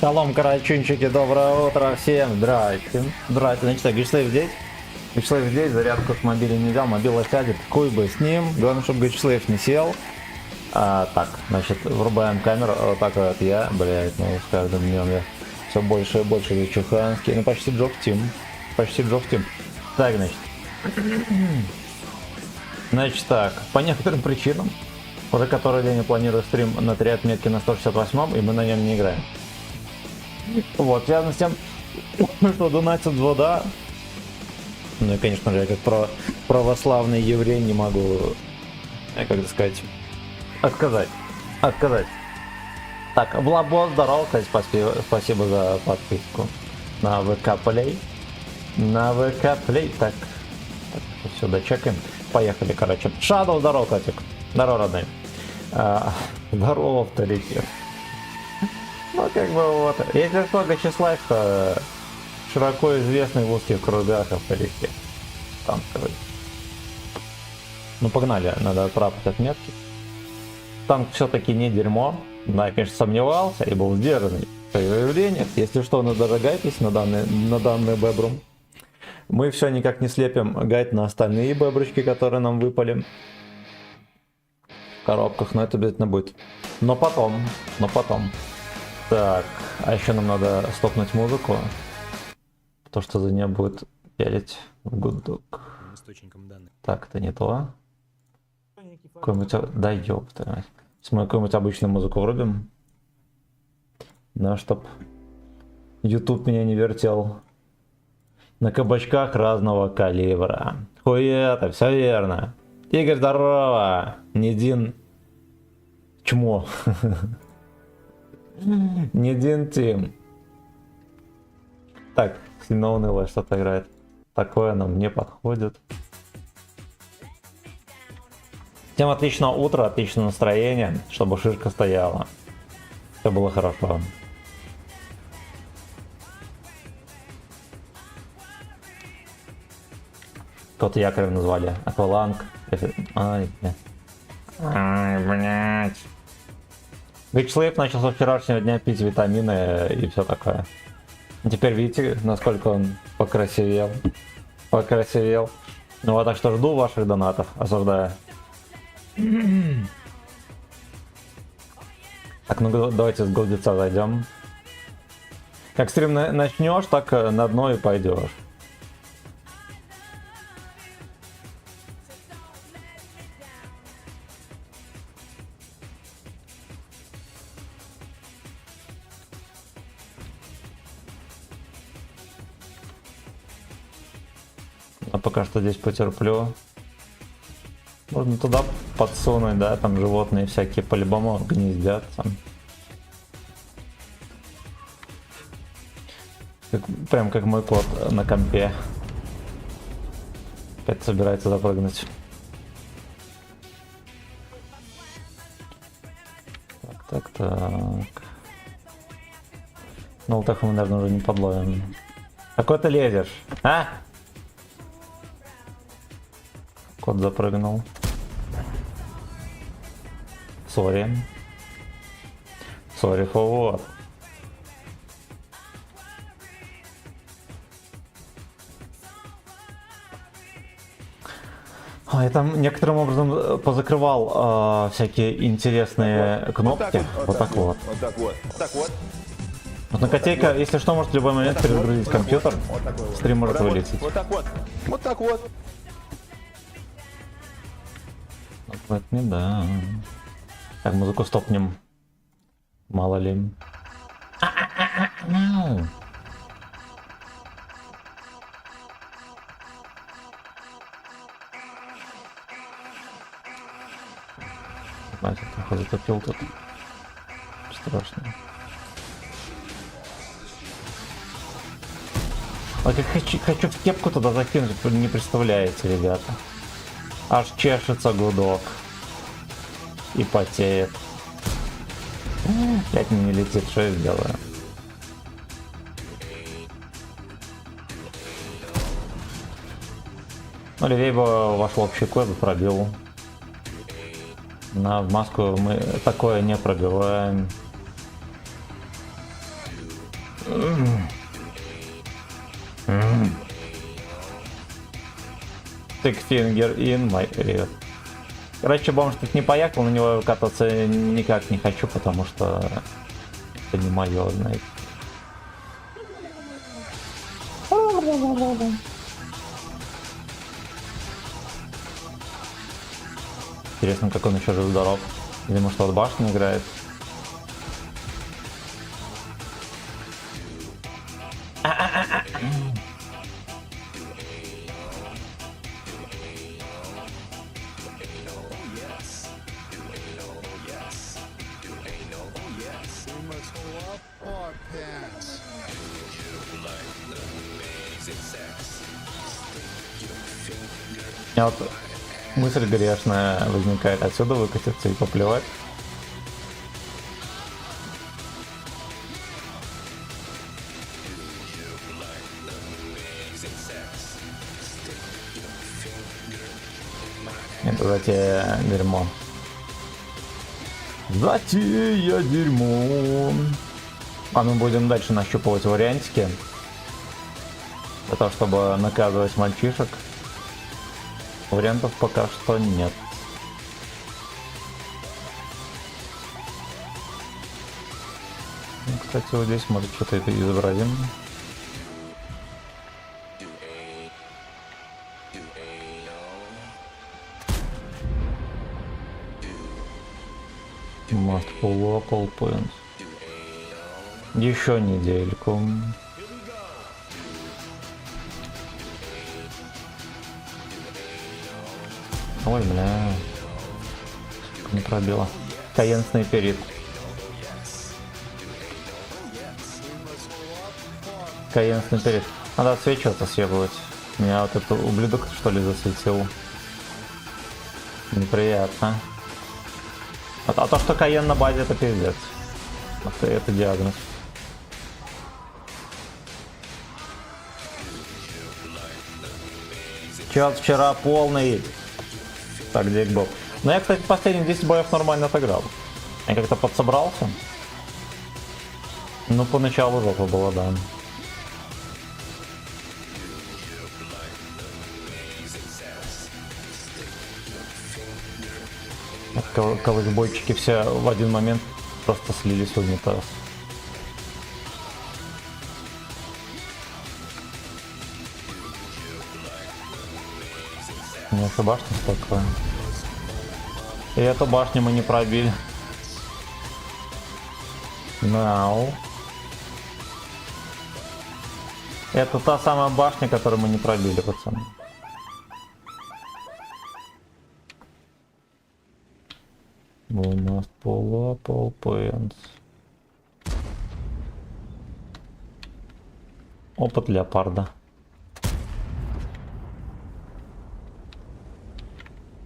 Шалом, карачунчики, доброе утро всем, здрасте. Здрасте, значит так, Гичлейв здесь. Гичлейв здесь, зарядку с мобиля не взял, мобила сядет, хуй бы с ним. Главное, чтобы Гичлейв не сел. Так, значит, врубаем камеру, вот так вот я, блядь, ну с каждым днем я все больше и больше зачуханский. Ну почти Джоф Тим, почти Джоф Тим. Так, значит так, по некоторым причинам, уже который день я планирую стрим на 3 отметки на 168, и мы на нем не играем. Вот, связано с тем, что донатит вода. Ну и, конечно же, я как православный еврей не могу, как это сказать, отказать. Так, Влабо, здорово, кстати, спасибо за подписку на ВК Play. На ВК Play, так сюда чекаем. Поехали, короче. Shadow, здорово, котик. Здорово, родной. Здорово, авторитет. Ну, как бы вот. Если что, Гачеслайв, широко известный в узких кругах авторитет. Там, короче. Ну, погнали, надо отправить отметки. Танк все-таки не дерьмо. Да, я, конечно, сомневался и был сдержанный в своих заявлениях. Если что, надорогайтесь на данный бебрум. Мы все никак не слепим гайд на остальные беброчки, которые нам выпали в коробках, но это обязательно будет. Но потом. Так, а еще нам надо стопнуть музыку, то что за нее будет пялить в гудок. Так, это не то. Какой-нибудь... Да ёпта. Мы какую-нибудь обычную музыку врубим. Да, чтоб YouTube меня не вертел. На кабачках разного калибра. Хуета, все верно. Игорь, здорово. Нидин. Чмо. Нидин Тим. Так, сильно уныло что-то играет. Такое нам не подходит. Всем отличного утра, отличное настроение, чтобы шишка стояла. Все было хорошо. Кот якорем назвали. Акваланг. Ай, блядь. Гачслейв начал со вчерашнего дня пить витамины и все такое. Теперь видите, насколько он покрасивел. Ну вот, так что жду ваших донатов, осуждаю. Так, ну давайте с голдеца зайдем. Как стрим начнешь, так на дно и пойдешь. А пока что здесь потерплю. Можно туда подсунуть, да, там животные всякие по-любому гнездятся. Прям как мой кот на компе. Опять собирается запрыгнуть. Так. Ну, алтаху мы, наверное, уже не подловим. Какой ты лезешь, а? Кот запрыгнул. Сори, for what? Я там некоторым образом позакрывал всякие интересные кнопки. Вот так вот. Вот на котейка, если что, может в любой момент перезагрузить компьютер. Стрим может вылететь. Вот так вот. Вот не да. Так, музыку стопнем. Мало ли. Значит, походу топил тут. Страшно. А как хочу в кепку туда закинуть, не представляете, ребята. Аж чешется гудок. И потеет. Опять мне не летит, что я сделаю? Ну, левей бы вошло в щеку, я бы пробил. В маску мы такое не пробиваем. Stickfinger in my ear. Короче, бомж тут не поехал, на него кататься никак не хочу, потому что это не мое, знаете. Интересно, как он еще жив-здоров. Видимо, что от башни играет. У меня вот мысль грешная возникает отсюда выкатиться и поплевать. Это затея дерьмо. Затея дерьмо. А мы будем дальше нащупывать вариантики. Для того, чтобы наказывать мальчишек. Вариантов пока что нет. Ну, кстати, вот здесь может что-то это изобразим. Must pull up all points. Еще недельку. Ой, бля. Не пробила. Каенсный перит. Каенсный перит. Надо отсвечиваться съебывать. Меня вот этот ублюдок что ли засветил. Неприятно. А то, что Каен на базе, это пиздец. Это диагноз. Чат вчера полный. Так, Дикбоб. Но я, кстати, последние 10 боев нормально отыграл. Я как-то подсобрался. Ну, поначалу жопа была, да. Колышбойчики все в один момент просто слились в унитаз. Не ошибашься спокойно. И эту башню мы не пробили. Now. Это та самая башня, которую мы не пробили, пацаны. We must pull up all points. Опыт леопарда.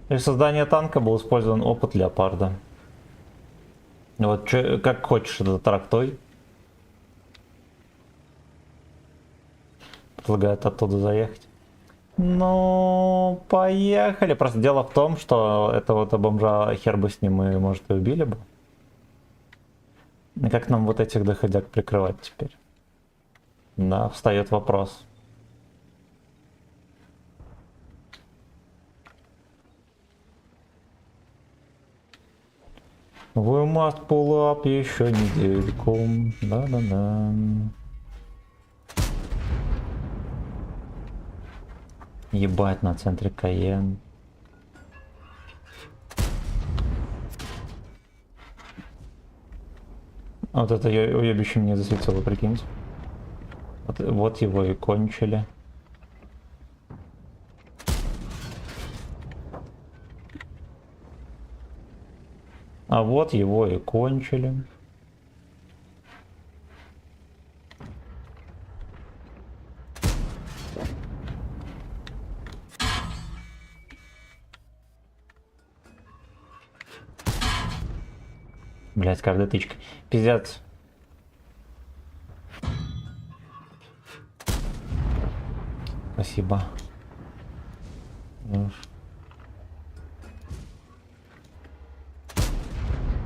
При создании танка был использован опыт леопарда. Вот как хочешь это трактуй. Предлагают оттуда заехать. Ну, поехали. Просто дело в том, что этого-то бомжа хер бы с ним мы, может, и убили бы. И как нам вот этих доходяг прикрывать теперь? Да, встает вопрос. We must pull up еще недельку. Да-да-да. Ебать, на центре Каен. Вот это уебище мне засветило, прикиньте. Вот его и кончили. А вот его и кончили. Блять, каждая тычка. Пиздец. Спасибо.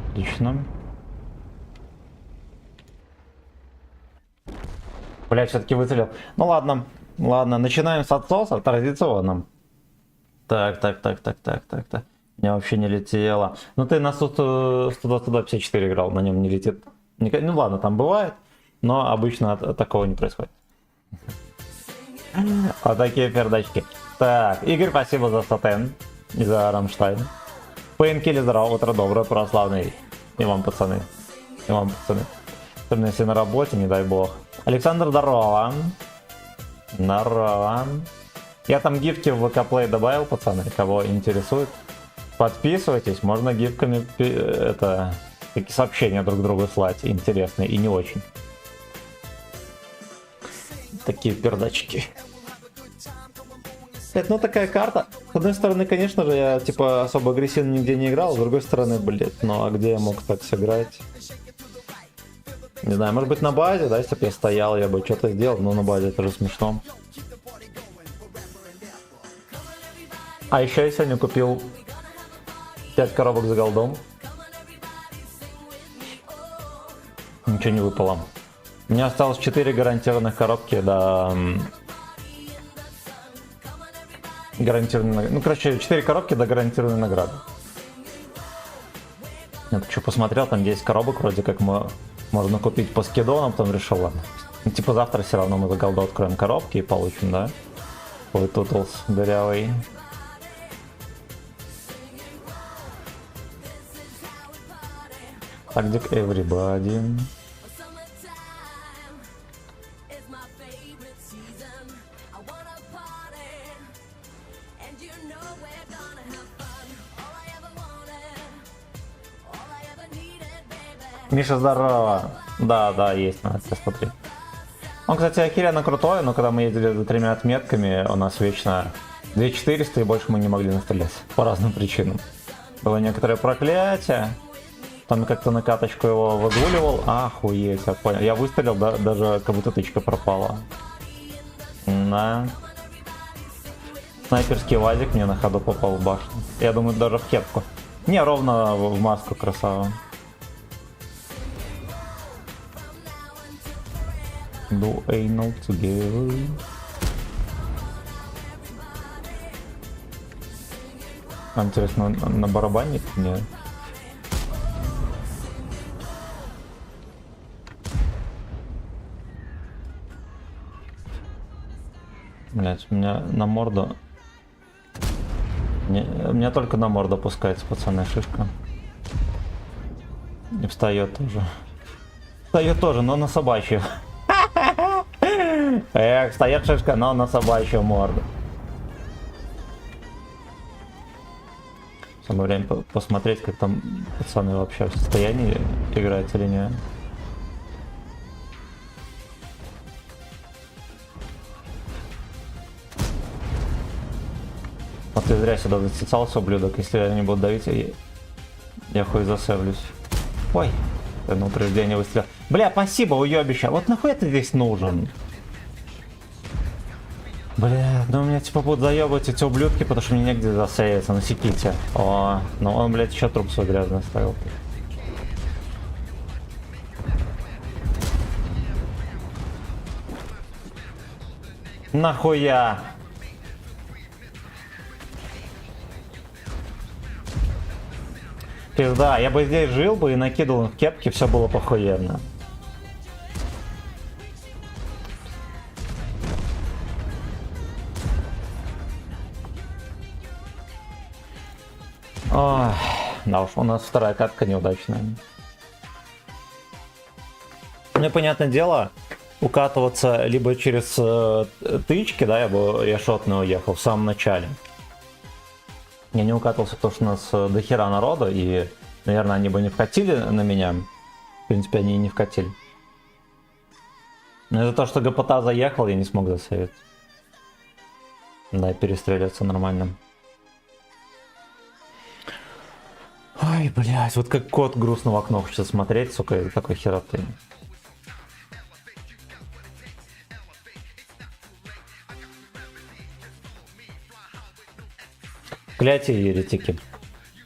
Отлично. Блядь, все-таки выцелил. Ну ладно, ладно, начинаем с отсоса традиционным. Так. Меня вообще не летело. Ну ты на 122-154 играл, на нем не летит. Ну ладно, там бывает, но обычно такого не происходит. Вот такие пердачки. Так, Игорь, спасибо за Сатен и за Рамштайн. Пейнкиллер, здорово, утро доброе, православный. И вам, пацаны. И вам, пацаны. Особенно если на работе, не дай бог. Александр, здорово. Здорово. Я там гифки в ВК-плей добавил, пацаны, кого интересует. Подписывайтесь, можно гифками это такие сообщения друг другу слать, интересные и не очень. Такие пердачки. Это, ну, такая карта. С одной стороны, конечно же, я типа особо агрессивно нигде не играл, с другой стороны, блять, ну а где я мог так сыграть? Не знаю, может быть на базе, да, если бы я стоял, я бы что-то сделал, но на базе это же смешно. А еще я сегодня купил 5 коробок за голдом. Ничего не выпало. У меня осталось 4 гарантированных коробки до... гарантированной... Ну, короче, 4 коробки до гарантированной награды. Я что посмотрел, там 10 коробок вроде как можно купить по скидонам, потом решил, ладно. Ну, типа завтра все равно мы за голду откроем коробки и получим, да? Ой, тутлс дырявый. Так, где everybody? Миша, здорово. Да, есть, надо смотри. Он, кстати, охеренно крутой, но когда мы ездили за 3 отметками, у нас вечно 2400 и больше мы не могли настрелять. По разным причинам. Было некоторое проклятие. Там как-то на каточку его выгуливал. Охуеть, я понял. Я выстрелил, да, даже как будто тычка пропала. На. Снайперский вазик мне на ходу попал в башню. Я думаю, даже в кепку. Не, ровно в маску, красава. Do anal together. Интересно, на барабане? Нет. Блять, у меня на морду... У меня только на морду опускается, пацаны, шишка. И встает тоже. Встает тоже, но на собачью. Эх, встает шишка, но на собачью морду. Самое время посмотреть, как там пацаны вообще в состоянии играть или нет. Вот ты зря сюда зацицался, ублюдок. Если я не буду давить, я хуй засевлюсь. Ой, ты на упреждение выстрелил. Бля, спасибо, уебище. Вот нахуй ты здесь нужен? Бля, ну у меня типа будут заебывать эти ублюдки, потому что мне негде засеяться, насеките. О, ну он, блядь, еще труп свой грязный оставил. Нахуя? Пизда, я бы здесь жил бы и накидывал в кепки, все было похуенно. Ой, да уж, у нас вторая катка неудачная. Ну и понятное дело, укатываться либо через тычки, да, я шотно уехал в самом начале. Я не укатывался, потому что у нас дохера народа, и, наверное, они бы не вкатили на меня. В принципе, они и не вкатили. Но из-за того, что ГПТ заехал, я не смог засейвить. Да, и перестреливаться нормально. Ой, блядь, вот как кот грустно в окно хочется смотреть, сука, такой хероты. Клятие еретики.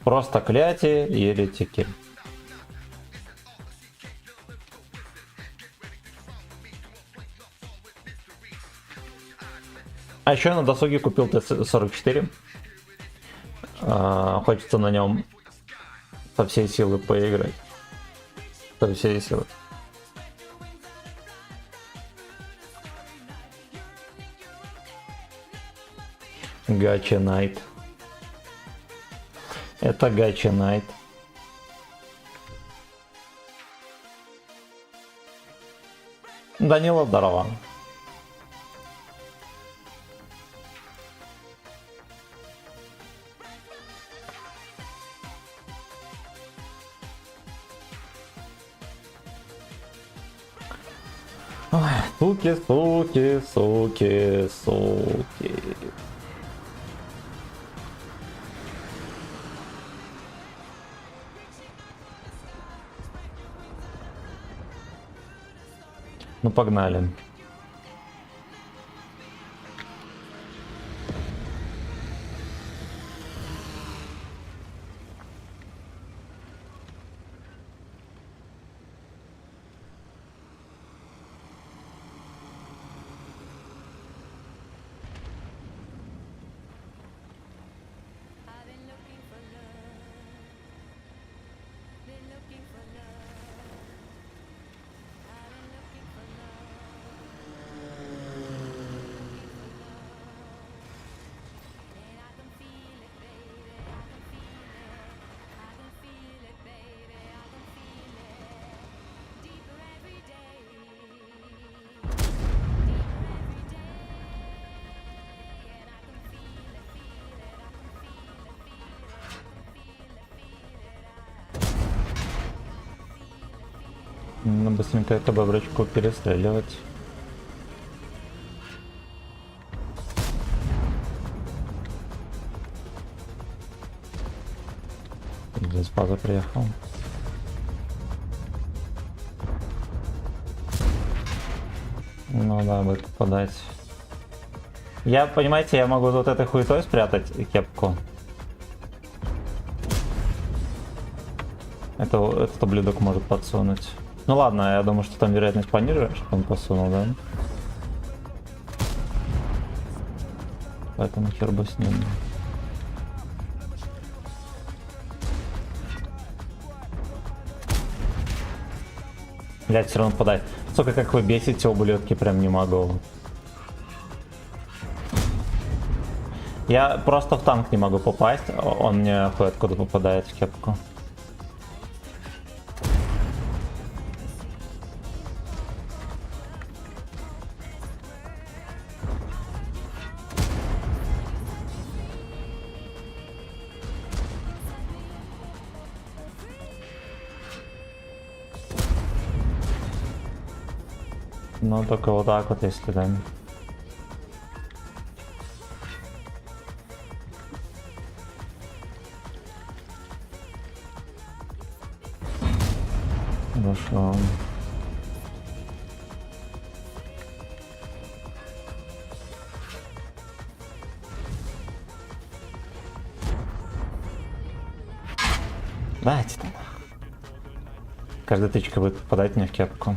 Просто клятие еретики. А еще я на досуге купил Т-44. Хочется на нем со всей силы поиграть. Со всей силы. Гача Найт. Это Гача Найт. Данила, здорово. Ой, суки, суки, суки, суки. Ну погнали. Надо быстренько эту баброчку перестреливать. Здесь база приехал. Ну да, будет попадать. Я, понимаете, я могу вот этой хуетой спрятать кепку. Этот ублюдок может подсунуть. Ну ладно, я думаю, что там вероятность пониже, что он посунул, да? Поэтому хер бы с ним. Блять, все равно попадает. Сука, как вы бесите, ублюдки, прям не могу. Я просто в танк не могу попасть, он мне хуй откуда попадает в кепку. Ну, только вот так вот, если да. Хорошо. Дайте там. Каждая тычка будет попадать мне в кепку.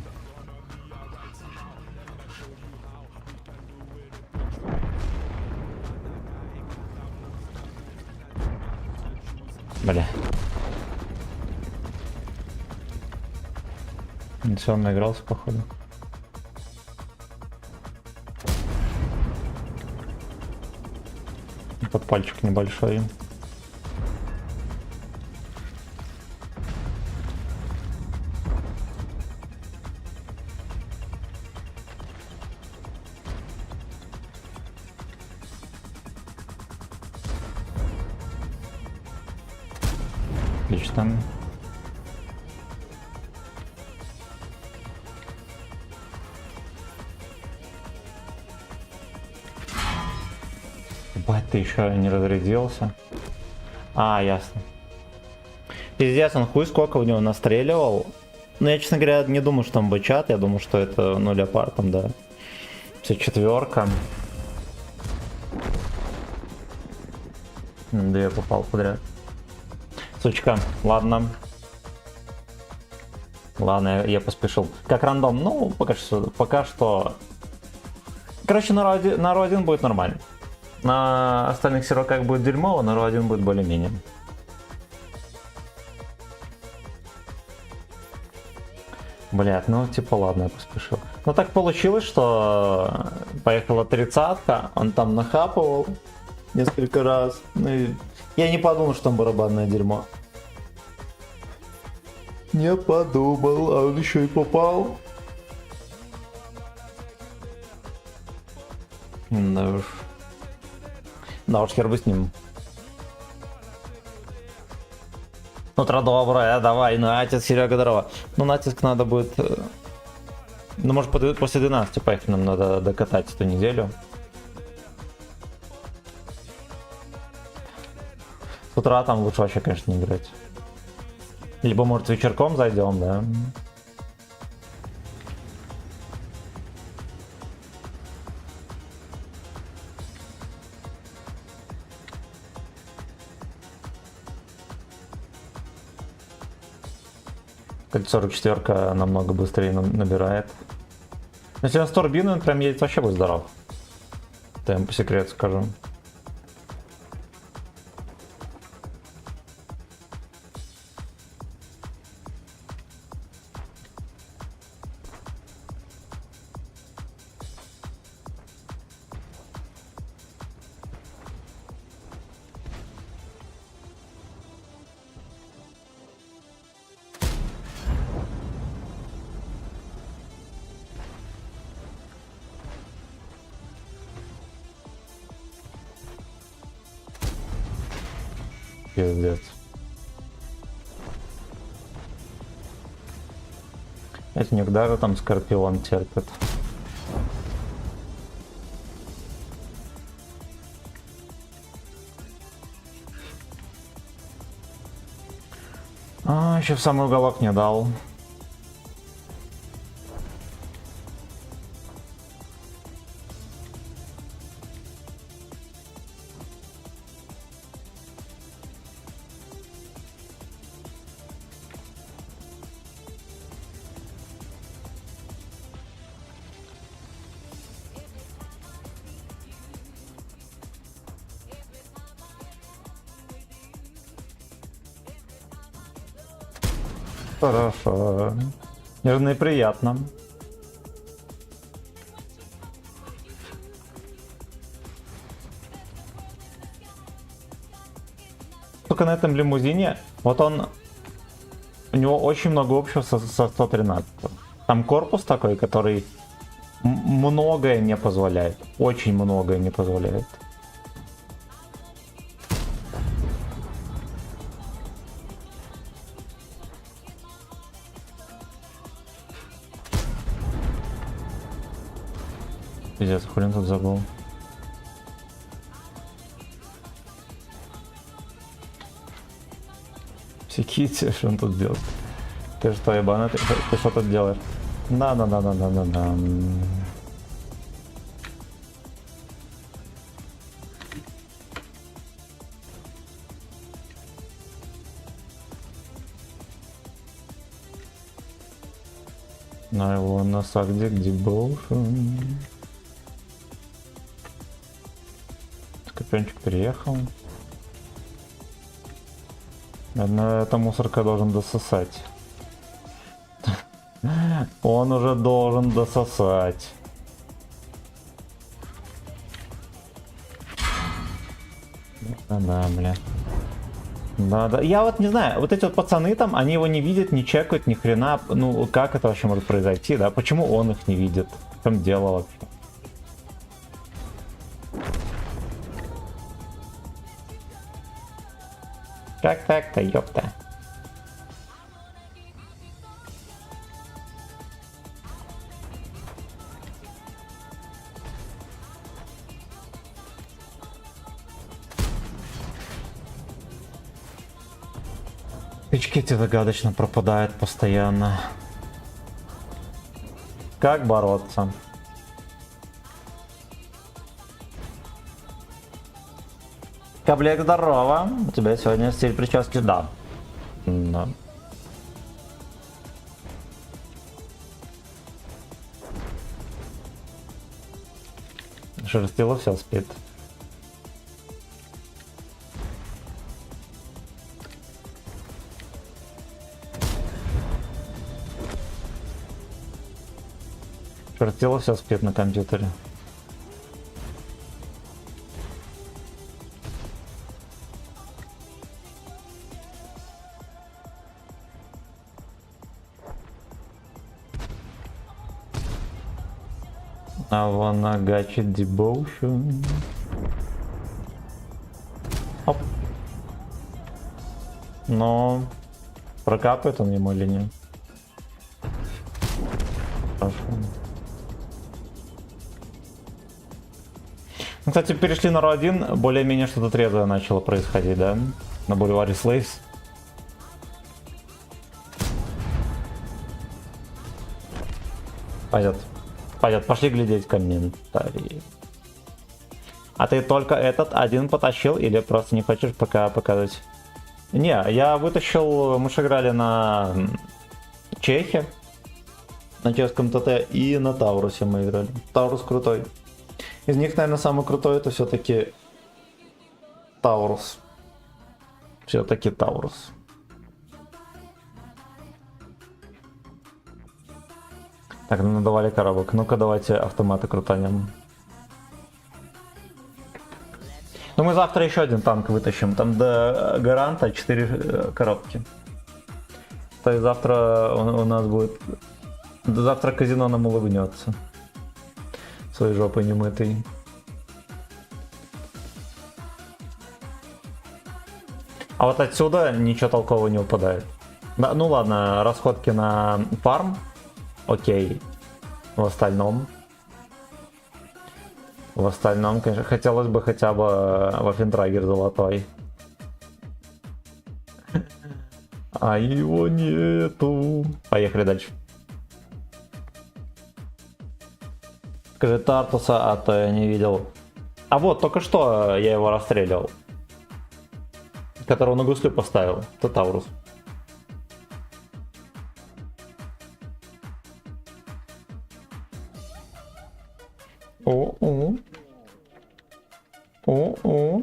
Бля. Все, он наигрался, походу. Под пальчик небольшой. Отлично. Бать, ты еще не разрядился. А, ясно. Пиздец, он хуй сколько в него настреливал. Ну, я, честно говоря, не думаю, что там бычат. Я думаю, что это, ну, леопард там, да. Все четверка. Да я попал подряд. Сучка, ладно. Ладно, я поспешил. Как рандом? Ну, пока что Короче, на Ро-1 будет нормально. На остальных серваках будет дерьмово, на Ро-1 будет более-менее. Блять, ну типа ладно, я поспешил. Ну так получилось, что поехала 30-ка, он там нахапывал несколько раз. Ну, и я не подумал, что там барабанное дерьмо. Не подумал, а он еще и попал. Да уж. Да уж, хер бы с ним. Утро доброе, давай, натиск, Серега, здорово. Ну, натиск надо будет... Ну, может, после 12 поехать нам надо докатать эту неделю. С утра там лучше вообще, конечно, не играть. Либо, может, вечерком зайдем, да. Кольцо 44 намного быстрее набирает. Если он с турбиной, он прям едет, вообще будет здоров. Это я вам по секрету скажу. Пиздец. Эти никогда там Скорпион терпит. А, еще в самый уголок не дал. Хорошо. Нежно и приятно. Только на этом лимузине, вот он, у него очень много общего со 113. Там корпус такой, который многое не позволяет. Очень многое не позволяет. Пиздец, хрен тут забыл. Секите, что он тут делает? Ты что, ебаный? Ты что тут делаешь? Да. На его носа где Devotion. Скорпиончик приехал. Наверное, эта мусорка должен дососать. Он уже должен дососать. Да, бля. Да. Я вот не знаю, вот эти вот пацаны там, они его не видят, не чекают, ни хрена. Ну, как это вообще может произойти, да? Почему он их не видит? В чем дело вообще? Как так-то, ёпта? Пички эти загадочно пропадают постоянно. Как бороться? Каблек, здорово. У тебя сегодня стиль прически, да. Да. Шерстила все спит. Шерстила все спит на компьютере. I wanna got you devotion. Оп. Но прокапает он ему или нет? Хорошо. Ну, кстати, перешли на Ро-1, более-менее что-то трезвое начало происходить, да? На бульваре Слейвс. Пойдет. Пойдет, пошли глядеть комментарии. А ты только этот один потащил или просто не хочешь пока показать? Не, я вытащил, мы же играли на Чехе, на чешском ТТ и на Таурусе мы играли. Таурус крутой. Из них, наверное, самый крутой это все-таки Таурус. Все-таки Таурус. Так, ну надавали коробок. Ну-ка давайте автоматы крутанем. Ну мы завтра еще один танк вытащим. Там до гаранта 4 коробки. То есть завтра у нас будет... Завтра казино нам улыбнется. Своей жопой немытой. А вот отсюда ничего толкового не упадает. Да, ну ладно, расходки на фарм. Окей. В остальном, конечно, хотелось бы хотя бы Вафентрагер золотой. А его нету. Поехали дальше. Скажи Тартуса, а то я не видел. А вот, только что я его расстреливал. Которого на гуслю поставил. Это Таурус. О-о. О-о.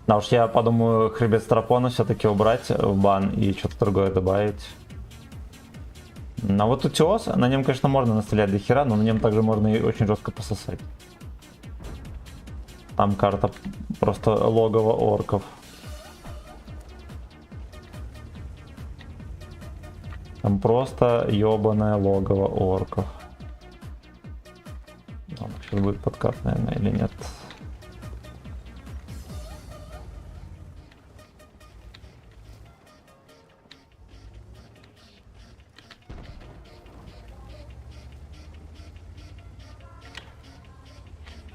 Да уж я подумаю, хребет Страпона все-таки убрать в бан и что-то другое добавить. А вот Утиос, на нем, конечно, можно настрелять до хера, но на нем также можно и очень жестко пососать. Там карта просто логово орков. Там просто ебаное логово орков. Сейчас будет подкат, наверное, или нет.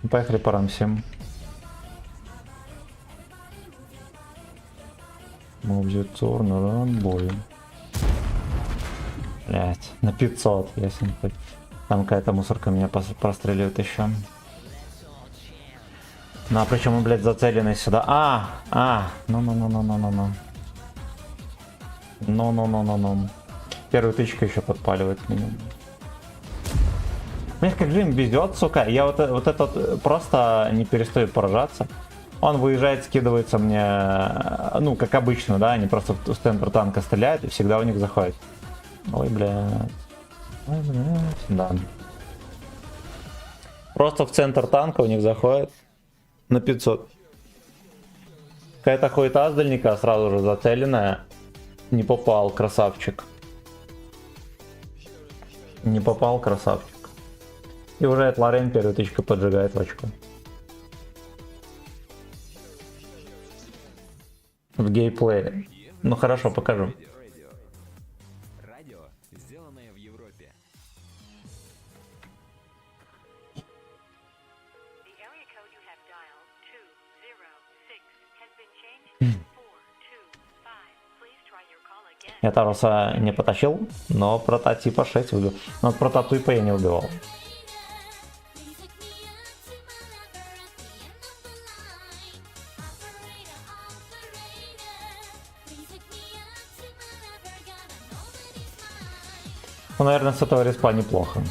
Поехали по рамсим. Мобзюцор на рамбой. Блять, на 500, ясен хоть. Там какая-то мусорка меня простреливает еще. Ну а причем он, блядь, зацеленный сюда. Ну. Ну. Первую тычку еще подпаливает меня. Мне как же им везет, сука. Я вот этот просто не перестаю поражаться. Он выезжает, скидывается мне, ну, как обычно, да, они просто в центр танка стреляют и всегда у них заходит. Ой, блядь. Да. Просто в центр танка у них заходит на 500. Какая-то хуета с дальника сразу же зацеленная. Не попал, красавчик. Не попал, красавчик. И уже этот Лорен первую тычку поджигает в очко. В геймплее. Ну хорошо, покажу. Радио, сделанное в Европе. The area code you have dialed 206 has been changed to 425. Please try your call again. Я Таруса не потащил, но прототипа 6 убил. Но прототипа я не убивал. Ну, наверное, с этого респа неплохо.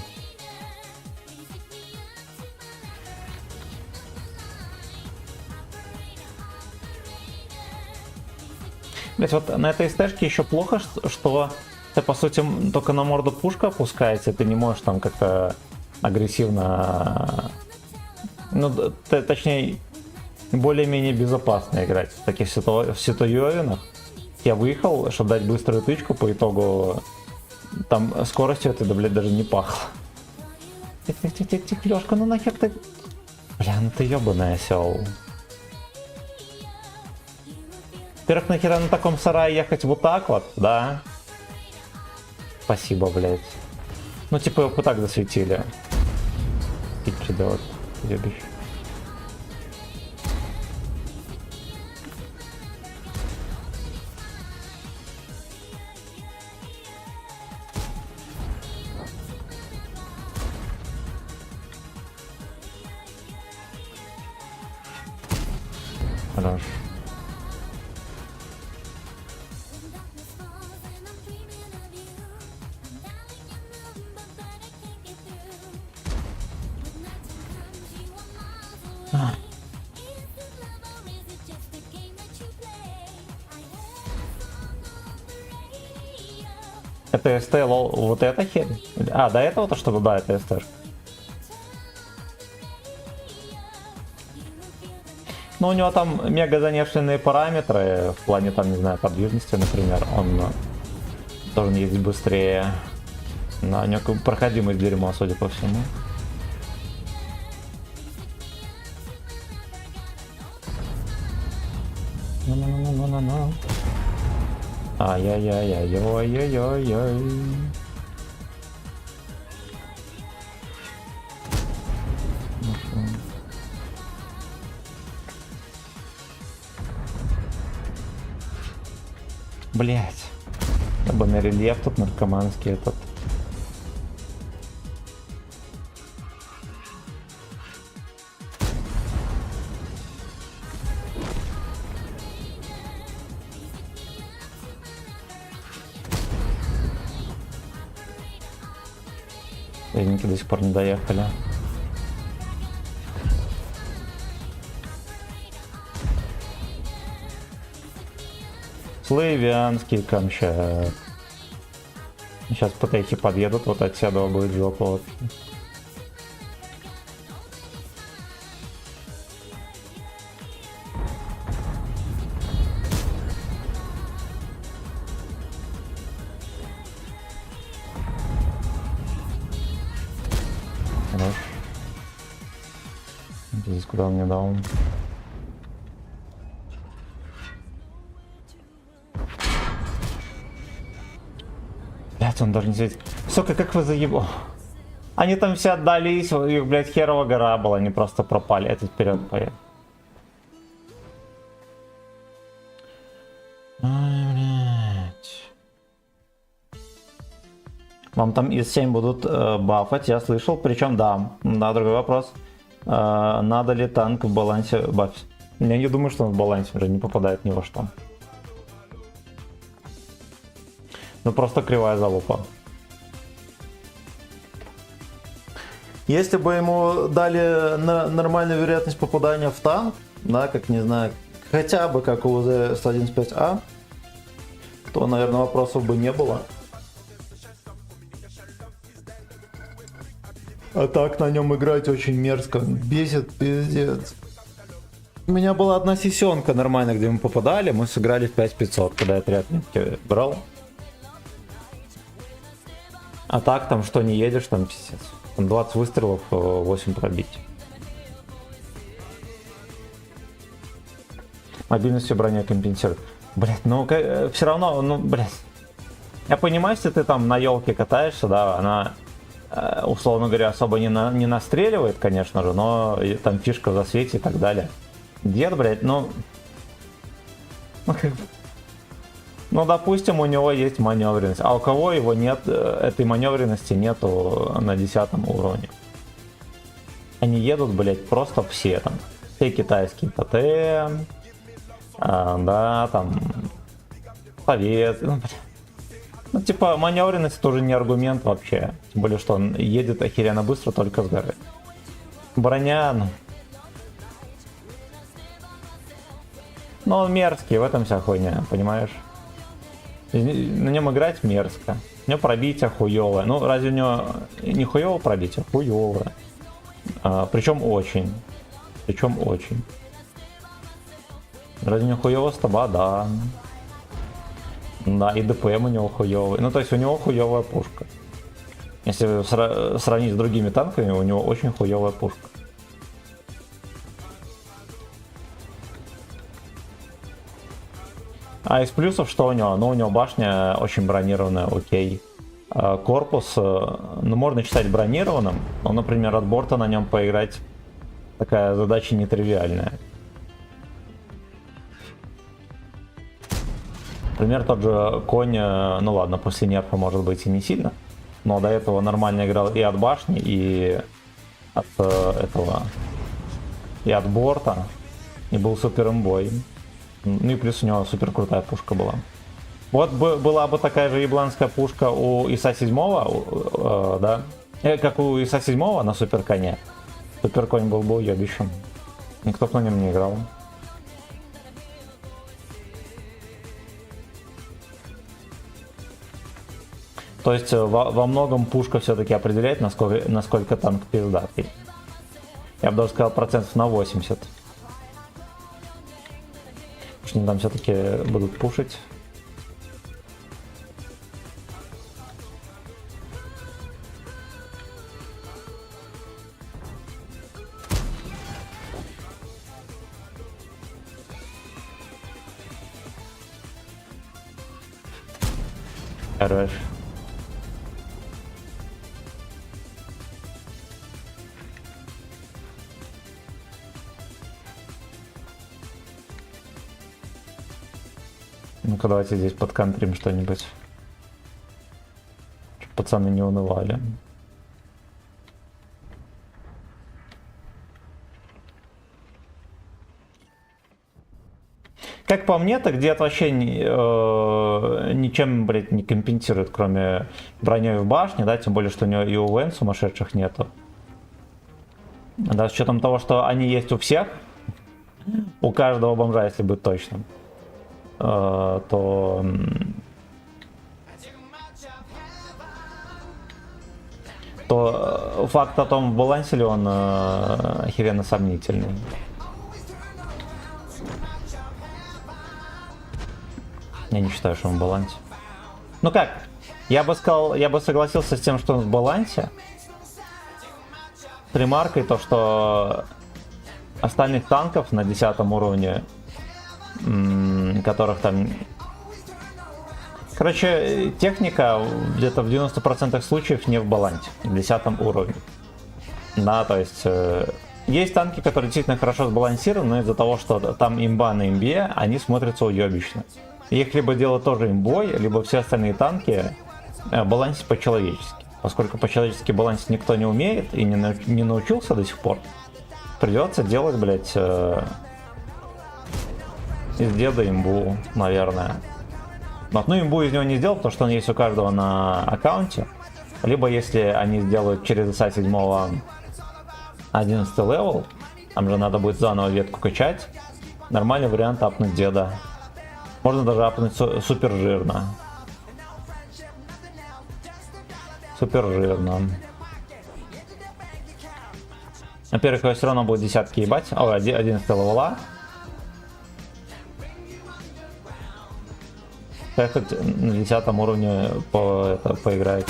Блять, вот на этой стежке еще плохо, что ты, по сути, только на морду пушка опускается, ты не можешь там как-то агрессивно... Ну, точнее, более-менее безопасно играть в таких ситуациях. Я выехал, чтобы дать быструю тычку, по итогу там скоростью это, да, блядь, даже не пахло. Тихо, Лёшка, ну нахер ты... Бля, ну ты ёбаный осёл. Во-первых, нахера на таком сарае ехать вот так вот, да? Спасибо, блядь. Ну, типа, его вот так засветили. Идиот, ёбищ. Хорош. Это СТ, лол, вот это херь? А, до этого-то что-то, да, это СТ. Ну, у него там мега занешенные параметры, в плане, там, не знаю, подвижности, например, он должен ездить быстрее. Но у него проходимость дерьмо, судя по всему. Ну-ну-ну-ну-ну-ну. Ай-яй-яй-яй-яй-яй-яй. Блять. Ебаный рельеф тут наркоманский этот. Союзники до сих пор не доехали. Славянский Камчат. Сейчас ПТХи подъедут, вот от Седова будет жопа вообще. Хорош. Здесь куда он мне дал? Блять, он даже не светит. Сука, как вы заебал. Они там все отдались, их, блядь, херова гора была, они просто пропали. Этот вперед поехал. Ай, блядь. Вам там из 7 будут бафать, я слышал. Причем, да, другой вопрос. Надо ли танк в балансе бафить? Я не думаю, что он в балансе уже не попадает ни во что. Ну просто кривая залупа. Если бы ему дали нормальную вероятность попадания в танк, да, как, не знаю, хотя бы как у УЗ-115А, то, наверное, вопросов бы не было. А так на нем играть очень мерзко. Бесит, пиздец. У меня была одна сессионка нормально, где мы попадали, мы сыграли в 5500, когда я отряд брал. А так там что не едешь, там пиздец. Там 20 выстрелов, 8 пробить. Мобильностью броня компенсирует. Блять, ну все равно, ну блять. Я понимаю, если ты там на елке катаешься, да, она, условно говоря, особо не настреливает, конечно же, но там фишка в засвете и так далее. Дед, блять, ну, ну, допустим, у него есть маневренность, а у кого его нет, этой маневренности нету на 10 уровне. Они едут, блять, просто все там. Все китайские ПТ, да, там, совет, ну, типа, маневренность тоже не аргумент вообще. Тем более, что он едет охеренно быстро только с горы. Броня, ну, он мерзкий, в этом вся хуйня, понимаешь? На нем играть мерзко. У него пробитие хуевое. Ну, разве у него не хуевое пробитие? Хуевое. Причем очень. Причем очень. Разве у него хуевое стаба? Да. Да, и ДПМ у него хуевый. Ну, то есть у него хуевая пушка. Если сравнить с другими танками, у него очень хуевая пушка. А из плюсов что у него? Ну, у него башня очень бронированная, окей. Корпус, ну, можно считать бронированным, но, например, от борта на нем поиграть такая задача нетривиальная. Например, тот же конь, ну ладно, после нерфа может быть и не сильно, но до этого нормально играл и от башни, и от этого, и от борта, и был супер имбой. Ну и плюс у него супер крутая пушка была. Вот была бы такая же ебланская пушка у ИСа 7, да, как у ИСа 7 на супер коне. Супер конь был бы уебищем. Никто бы на нем не играл. То есть во многом пушка все-таки определяет, насколько танк пиздатый. Я бы даже сказал процентов на 80. Потому что они там все-таки будут пушить. Хорош. Ну-ка, давайте здесь подконтрим что-нибудь. Чтоб пацаны не унывали. Как по мне, так дед вообще ничем, блядь, не компенсирует, кроме броней в башне, да, тем более, что у него и УВН сумасшедших нету. Да, с учетом того, что они есть у всех, у каждого бомжа, если быть точным, то факт о том, в балансе ли он охеренно сомнительный. Я не считаю, что он в балансе. Ну как, я бы сказал, я бы согласился с тем, что он в балансе. С ремаркой то, что остальных танков на 10 уровне, которых там... Короче, техника где-то в 90% случаев не в балансе, на 10 уровне. Да, то есть... Есть танки, которые действительно хорошо сбалансированы, но из-за того, что там имба на имбе, они смотрятся уебищно. Их либо делают тоже имбой, либо все остальные танки балансить по-человечески. Поскольку по-человечески балансить никто не умеет и не научился до сих пор, придется делать, блять, из деда имбу, наверное. Но одну имбу из него не сделал, потому что он есть у каждого на аккаунте. Либо если они сделают через ИСа 7 11 левел, там же надо будет заново ветку качать. Нормальный вариант апнуть деда. Можно даже апнуть супер жирно. Супер жирно. Во-первых, его все равно будет десятки ебать. Ой, 11 левела. Как хоть на 10 уровне поиграть.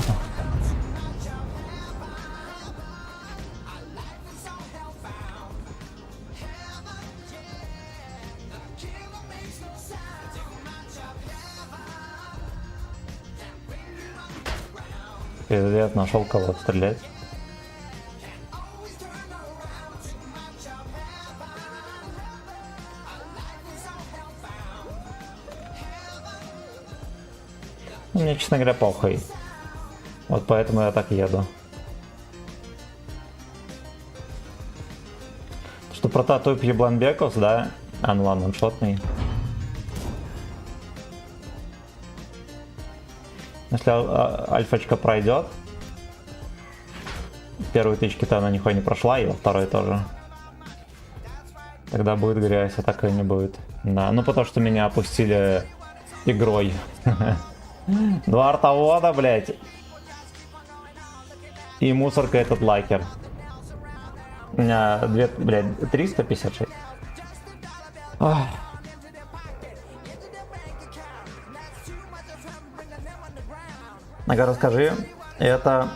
Пиздец, нашел кого стрелять. Мне, честно говоря, похуй. Вот поэтому я так еду. Что прототип Ебланбеков, да? А, ну ладно, он шотный. Если альфочка пройдет, первые тычки-то она нихуя не прошла, и во второй тоже. Тогда будет грязь, а так и не будет. Да, ну потому что меня опустили игрой. Два артовода, блять. И мусорка этот лакер. У меня 356. Ах. Ага, расскажи, это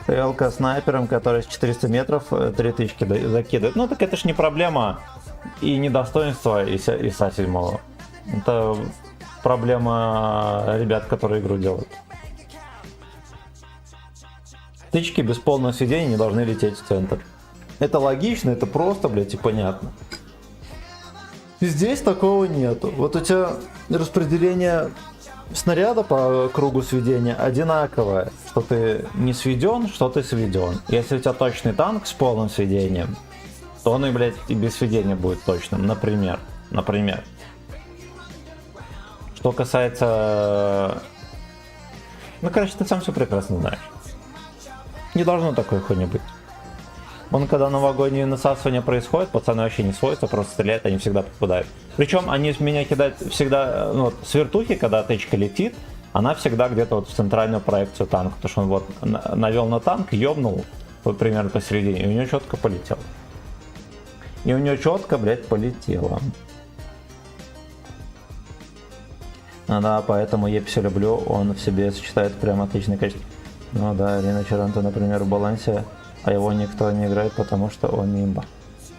ТЛК снайпером, который с 400 метров 3 тычки закидывает. Ну так это ж не проблема и не достоинство ИСа 7. Это проблема ребят, которые игру делают. Тычки без полного сведения не должны лететь в центр. Это логично, это просто, блядь, и понятно. Здесь такого нету. Вот у тебя распределение снаряда по кругу сведения одинаковое. Что ты не сведен, что ты сведен. Если у тебя точный танк с полным сведением, то он и, блядь, и без сведения будет точным. Например. Что касается... Ну, короче, ты сам все прекрасно знаешь. Не должно такой хуйни быть. Вон, когда новогоднее насасывание происходит, пацаны вообще не свойства, просто стреляют, они всегда попадают. Причем они меня кидают всегда, ну, вот, с вертухи, когда тычка летит, она всегда где-то вот в центральную проекцию танка, потому что он вот навел на танк, ёбнул вот, примерно посередине, и у него четко полетело. И у него четко, блядь, полетело. Ну да, поэтому я все люблю, он в себе сочетает прям отличное качество. Ну да, Рина Чаранто, например, в балансе, а его никто не играет, потому что он не имба.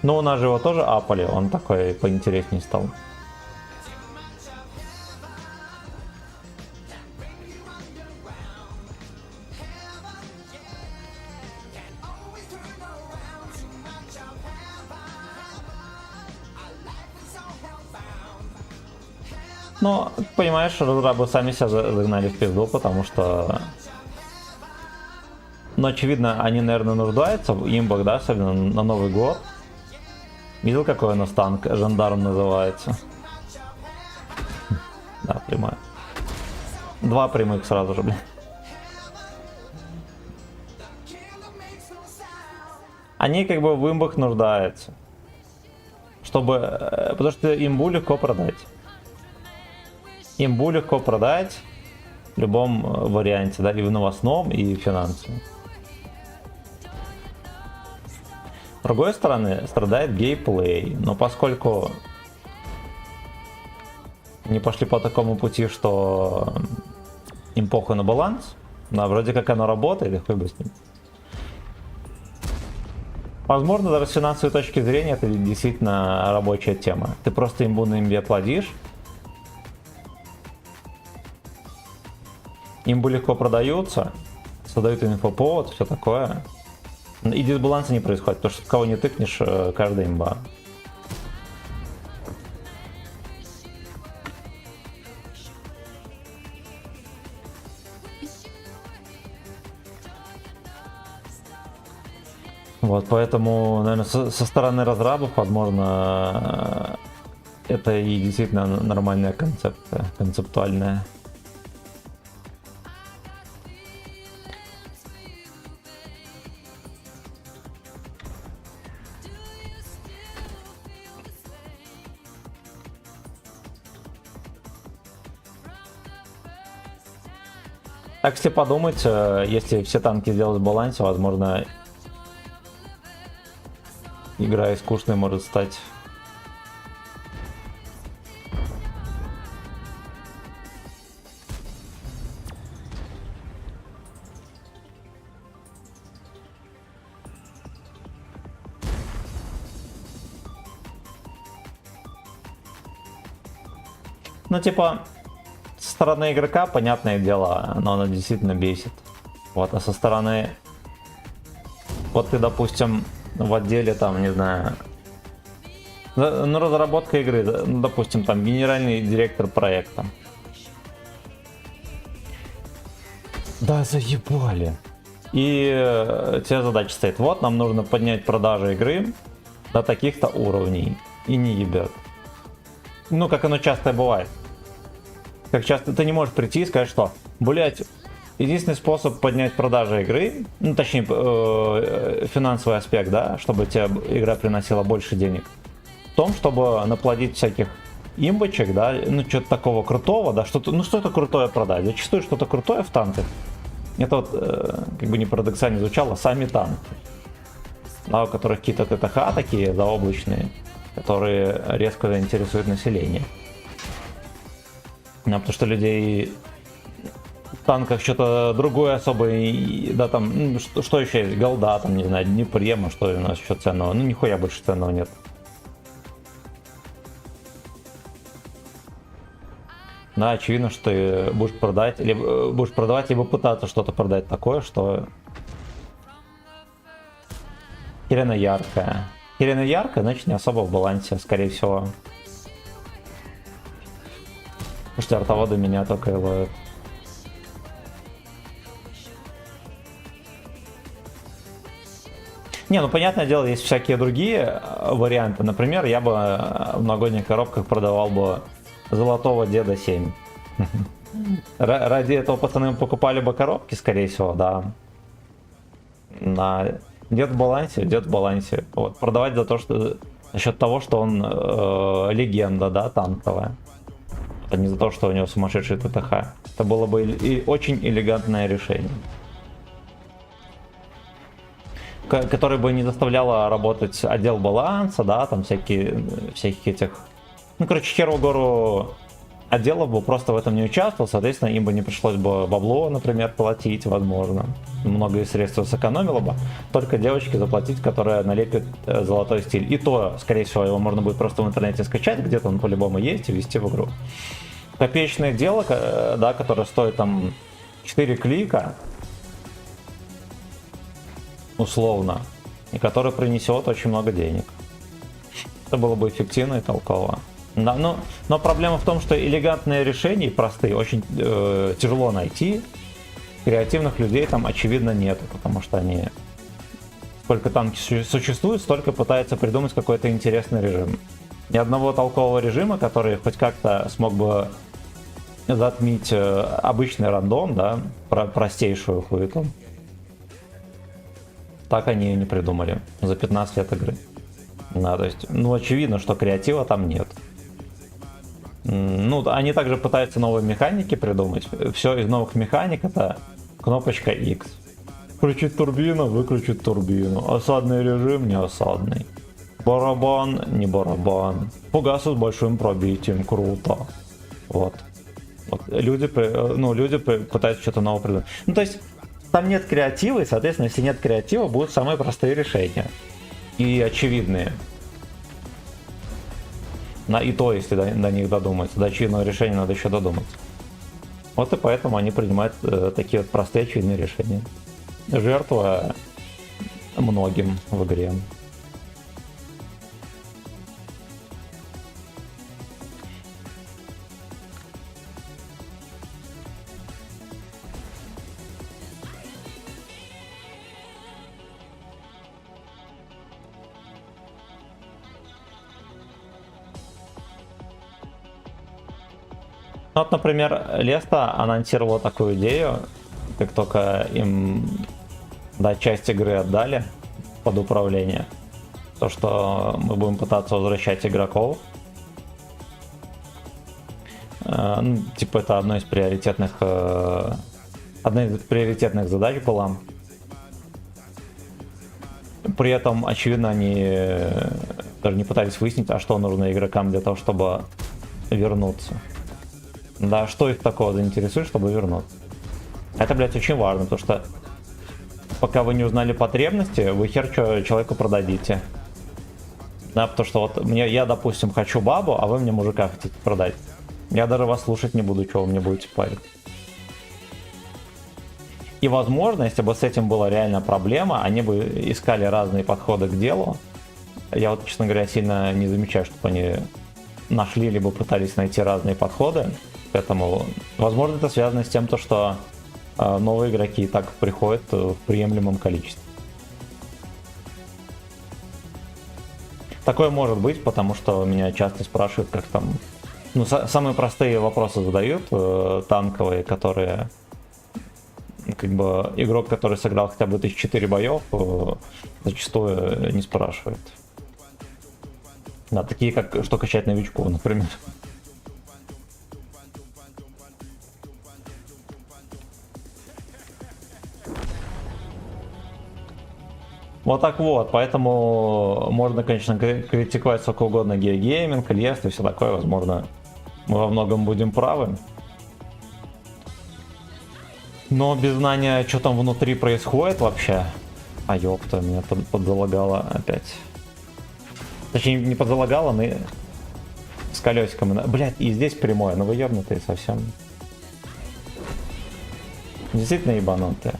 Ну, у нас же его тоже апали, он такой поинтереснее стал. Ну, понимаешь, разрабы сами себя загнали в пизду, потому что... Ну, очевидно, они, наверное, нуждаются в имбах, да, особенно на Новый год. Видел, какой у нас танк? Жандарм называется. Да, прямая. 2 прямых сразу же, блин. Они как бы в имбах нуждаются. Чтобы... Потому что имбу легко продать. Имбу легко продать в любом варианте, да, и в новостном, и в финансовом. С другой стороны, страдает геймплей, но поскольку не пошли по такому пути, что им похуй на баланс, да, вроде как оно работает, и хуй бы с ним. Возможно, даже с финансовой точки зрения это действительно рабочая тема. Ты просто имбу на имбе плодишь, имбы легко продаются, создают инфоповод, все такое. И дисбаланса не происходит, потому что кого не тыкнешь, каждая имба. Вот, поэтому, наверное, со стороны разрабов, возможно, это и действительно нормальная концепция, концептуальная. Так, если подумать, если все танки сделать в балансе, возможно, игра и скучной может стать. Ну, типа, со стороны игрока, понятное дело, но она действительно бесит. Вот, а со стороны... Вот ты, допустим, в отделе, там, не знаю... Ну, разработка игры, ну, допустим, там, генеральный директор проекта. Да, заебали. И тебе задача стоит. Вот, нам нужно поднять продажи игры до таких-то уровней. И не ебет. Ну, как оно часто бывает. Как часто ты не можешь прийти и сказать, что, блять, единственный способ поднять продажи игры, ну, точнее, финансовый аспект, да, чтобы тебе игра приносила больше денег, в том, чтобы наплодить всяких имбочек, да, ну, что-то такого крутого, да, что-то, ну, что-то крутое продать. Зачастую что-то крутое в танках, это вот, как бы не парадоксально звучало, сами танки, да, у которых какие-то ТТХ такие заоблачные, которые резко заинтересуют население. Да, потому что людей в танках что-то другое особое, да, там, ну, что еще есть, голда, там, не знаю, Днепрема, что у нас еще ценного, ну, нихуя больше ценного нет. Да, очевидно, что ты будешь продать, либо пытаться что-то продать такое, что Херена яркая. Херена яркая, значит, не особо в балансе, скорее всего. Потому что артоводы меня только и ловят. Не, ну понятное дело, есть всякие другие варианты. Например, я бы в новогодних коробках продавал бы Золотого Деда 7. Ради этого пацаны покупали бы коробки, скорее всего, да. Дед в балансе, дед в балансе. Вот, продавать за то, что за счет того, что он легенда, да, танковая. А не за то, что у него сумасшедший ТТХ. Это было бы и очень элегантное решение. Которое бы не заставляло работать отдел баланса, да, там всяких этих... Ну, короче, хер в гору отделов бы просто в этом не участвовал, соответственно, им бы не пришлось бы бабло, например, платить, возможно. Много средств сэкономило бы. Только девочке заплатить, которая налепит золотой стиль. И то, скорее всего, его можно будет просто в интернете скачать, где-то он по-любому есть, и ввести в игру. Копеечное дело, да, которое стоит там 4 клика, условно, и которое принесет очень много денег. Это было бы эффективно и толково. Да, но проблема в том, что элегантные решения, простые, очень тяжело найти. Креативных людей там, очевидно, нет, потому что они... Сколько танки существует, столько пытаются придумать какой-то интересный режим. Ни одного толкового режима, который хоть как-то смог бы затмить обычный рандом, да, простейшую хуету. Так они и не придумали за 15 лет игры. Да, то есть, ну, очевидно, что креатива там нет. Ну, они также пытаются новые механики придумать. Все из новых механик это кнопочка X. Включить турбину, выключить турбину. Осадный режим, не осадный. Барабан, не барабан. Фугасы с большим пробитием, круто. Вот. Люди пытаются что-то новое придумать. Ну, то есть, там нет креатива, и, соответственно, если нет креатива, будут самые простые решения. И очевидные. И то, если до них додуматься. До очевидного решения надо еще додуматься. Вот и поэтому они принимают такие вот простые очевидные решения. Жертва многим в игре. Вот, например, Леста анонсировала такую идею, как только им часть игры отдали под управление, то что мы будем пытаться возвращать игроков. Ну, типа это одна из приоритетных задач была. При этом, очевидно, они даже не пытались выяснить, а что нужно игрокам для того, чтобы вернуться. Да, что их такого заинтересует, чтобы вернуться. Это, блядь, очень важно, потому что пока вы не узнали потребности, вы хер что человеку продадите. Да, потому что вот я, допустим, хочу бабу, а вы мне мужика хотите продать. Я даже вас слушать не буду, что вы мне будете парить. И, возможно, если бы с этим была реальная проблема, они бы искали разные подходы к делу. Я вот, честно говоря, сильно не замечаю, чтобы они нашли, либо пытались найти разные подходы к этому. Возможно, это связано с тем, что новые игроки и так приходят в приемлемом количестве. Такое может быть, потому что меня часто спрашивают, как там... Ну, самые простые вопросы задают, танковые, которые... Как бы игрок, который сыграл хотя бы 1004 боев, зачастую не спрашивает. Да, такие как что качать новичков, например. Вот так вот, поэтому можно, конечно, критиковать сколько угодно геогейминг, лест и все такое, возможно, мы во многом будем правы. Но без знания, что там внутри происходит вообще... А ёпта, меня подзалагало опять. Точнее, не подзалагало, но с колесиком. Блять, и здесь прямое, но вы ёбнутые совсем. Действительно ебанутые.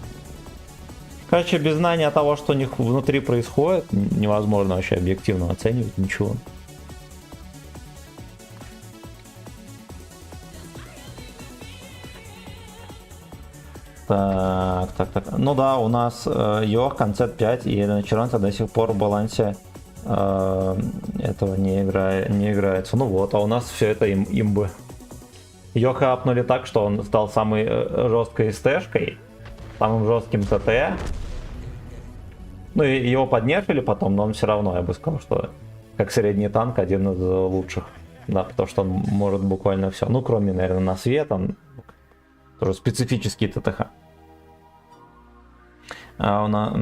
Короче, без знания того, что у них внутри происходит, невозможно вообще объективно оценивать ничего. Так. Ну да, у нас Йох, концепт 5 и Елена Червонца до сих пор в балансе этого не играется. Ну вот, а у нас все это имбы. Йоха апнули так, что он стал самой жесткой СТ-шкой, самым жестким ТТ. Ну и его поднерфили потом, но он все равно, я бы сказал, что как средний танк один из лучших. Да, потому что он может буквально все. Ну, кроме, наверное, на свет, он тоже специфический ТТХ. А у нас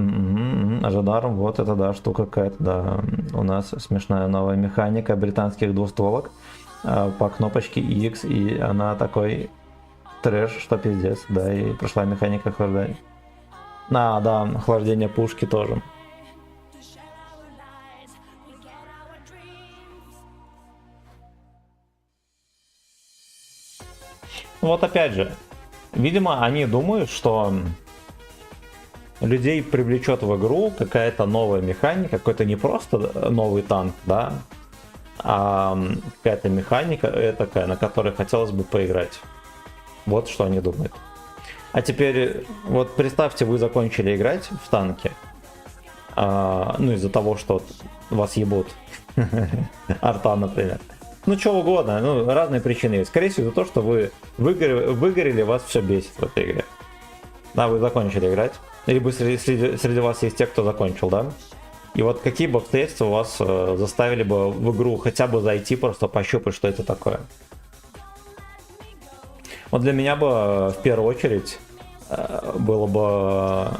Ажадаром, вот это да, штука какая-то, да. У нас смешная новая механика британских двустволок по кнопочке X, и она такой трэш, что пиздец, да, и прошла механика охлаждения. А, да, охлаждение пушки тоже. Вот опять же, видимо, они думают, что людей привлечет в игру какая-то новая механика, какой-то не просто новый танк, да, а какая-то механика такая, на которой хотелось бы поиграть. Вот что они думают. А теперь, вот представьте, вы закончили играть в танки, ну из-за того, что вас ебут, арта, например. Ну, что угодно, ну, разные причины есть. Скорее всего, за то, что вы выгорели, вас все бесит в этой игре. Да, вы закончили играть. Либо среди вас есть те, кто закончил, да? И вот какие бы обстоятельства вас заставили бы в игру хотя бы зайти, просто пощупать, что это такое. Вот для меня бы в первую очередь было бы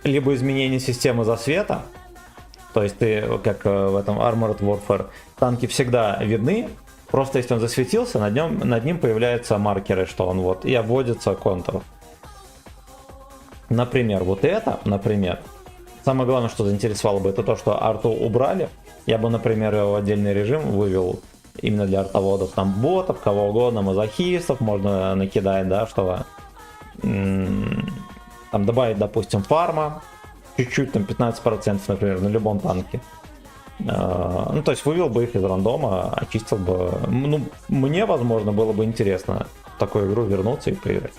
либо изменение системы засвета, то есть ты, как в этом Armored Warfare, танки всегда видны, просто если он засветился, над ним появляются маркеры, что он вот, и обводится контур. Например, вот это, например, самое главное, что заинтересовало бы, это то, что арту убрали. Я бы, например, в отдельный режим вывел именно для артоводов, там ботов, кого угодно, мазохистов можно накидать, да, чтобы там добавить, допустим, фарма, чуть-чуть, там 15%, например, на любом танке. Ну, то есть вывел бы их из рандома, очистил бы. Ну, мне, возможно, было бы интересно в такую игру вернуться и поиграть.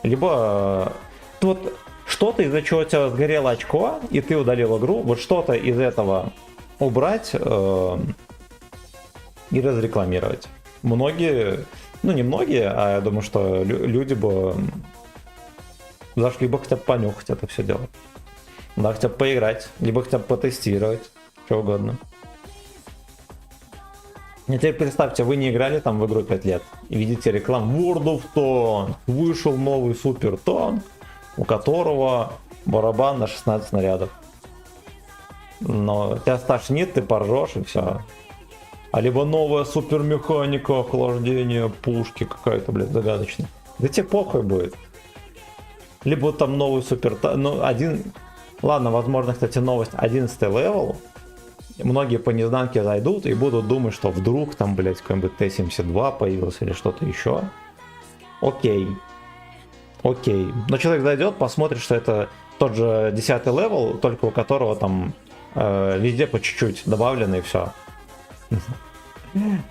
Либо вот что-то, из-за чего у тебя сгорело очко, и ты удалил игру, вот что-то из этого убрать и разрекламировать. Многие, ну не многие, а я думаю, что люди бы зашли бы хотя бы понюхать это все дело. Да, хотя бы поиграть, либо хотя бы потестировать, что угодно. И теперь представьте, вы не играли там в игру 5 лет и видите рекламу World of Tanks, вышел новый супер танк, у которого барабан на 16 снарядов. Но тебя стошнит, ты поржешь и все. А либо новая супермеханика охлаждения пушки какая-то, блядь, загадочная. Да тебе похуй будет. Либо там новый супер... Ну, один... Ладно, возможно, кстати, новость 11 левел. Многие по незнанке зайдут и будут думать, что вдруг там, блядь, какой-нибудь Т-72 появился или что-то еще. Окей. Окей. Но человек зайдет, посмотрит, что это тот же 10 левел, только у которого там везде по чуть-чуть добавлено и все.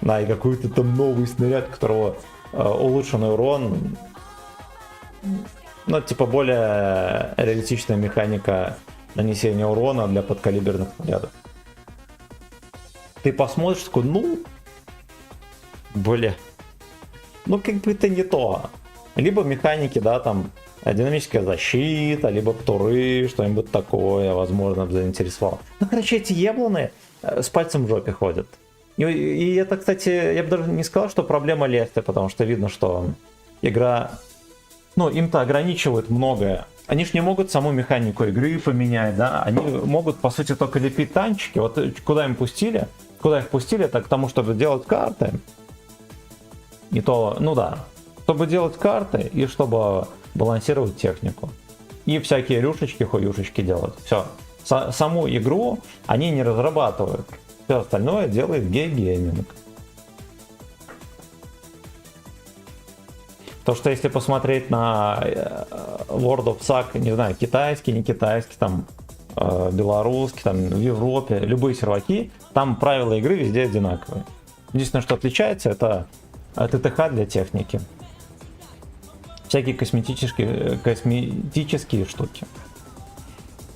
Да, и какой-то там новый снаряд, у которого улучшенный урон. Ну, типа более реалистичная механика нанесения урона для подкалиберных снарядов. Ты посмотришь, такой, ну, бля, ну как бы это не то. Либо механики, да, там, динамическая защита, либо птуры, что-нибудь такое, возможно, бы заинтересовало. Ну, короче, эти ебланы с пальцем в жопе ходят. И это, кстати, я бы даже не сказал, что проблема Лесты, потому что видно, что игра, ну, им-то ограничивает многое. Они ж не могут саму механику игры поменять, да, они могут, по сути, только лепить танчики. Вот куда их пустили, это к тому, чтобы делать карты. И то, ну да, чтобы делать карты и чтобы балансировать технику. И всякие рюшечки, хуюшечки делать. Все. Саму игру они не разрабатывают. Все остальное делает гейминг. То, что если посмотреть на World of Sack, не знаю, китайский, не китайский, там, белорусский, там, в Европе, любые серваки, там правила игры везде одинаковые. Единственное, что отличается, это ТТХ для техники. Всякие косметические штуки.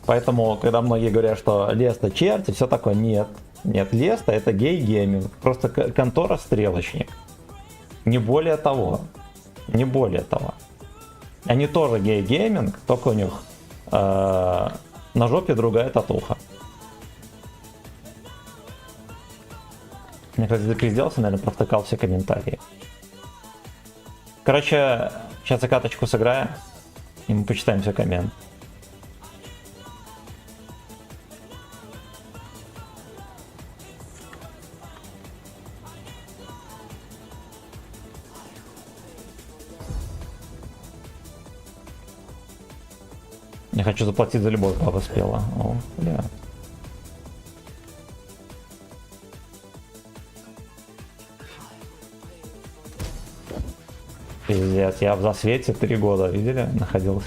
Поэтому, когда многие говорят, что Леста черти, все такое, нет. Нет, Леста это гей-гейминг. Просто контора-стрелочник. Не более того. Не более того. Они тоже гей-гейминг, только у них на жопе другая татуха. Мне, кстати, запизделся, наверное, провтыкал все комментарии. Короче, сейчас я каточку сыграю, и мы почитаем все комменты. Я хочу заплатить за любовь, папа спела. О, бля. Пиздец, я в засвете 3 года, видели, находился.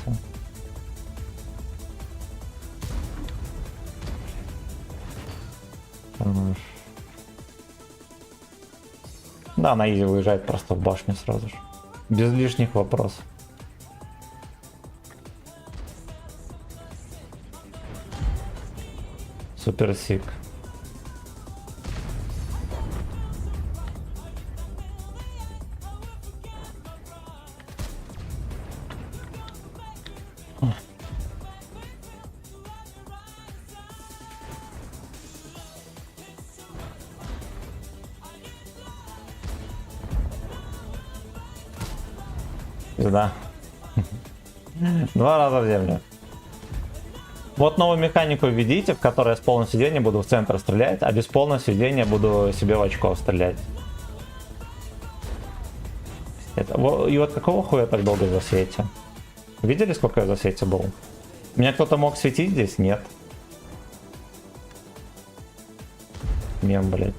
Да, на изи выезжает просто в башню сразу же. Без лишних вопросов. Супер сик. Да. 2 раза в землю. Вот новую механику введите, в которой я с полным сидения буду в центр стрелять, а без полного сидения буду себе в очко стрелять. И вот какого хуя так долго в засвете? Видели, сколько я в засвете был? Меня кто-то мог светить здесь? Нет. Мем, блять.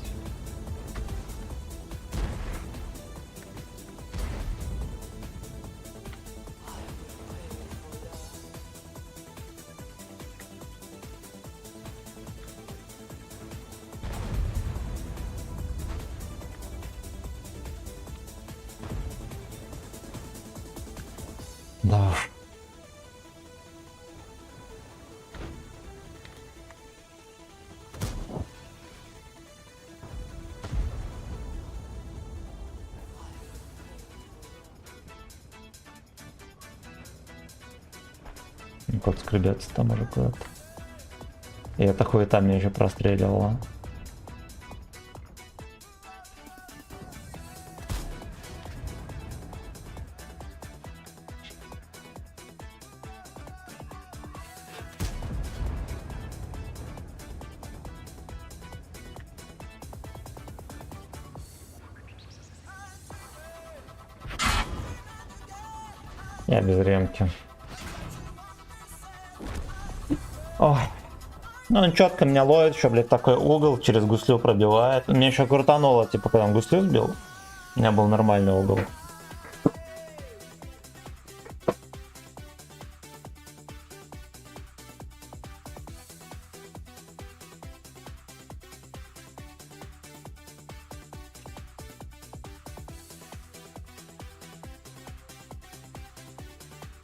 Да уж. Кот скребется там уже куда-то. И эта хуета меня еще простреливала. Я без ремки. Ой. Ну, он четко меня ловит, еще, блядь, такой угол через гуслю пробивает. Меня еще крутануло, типа, когда он гуслю сбил. У меня был нормальный угол.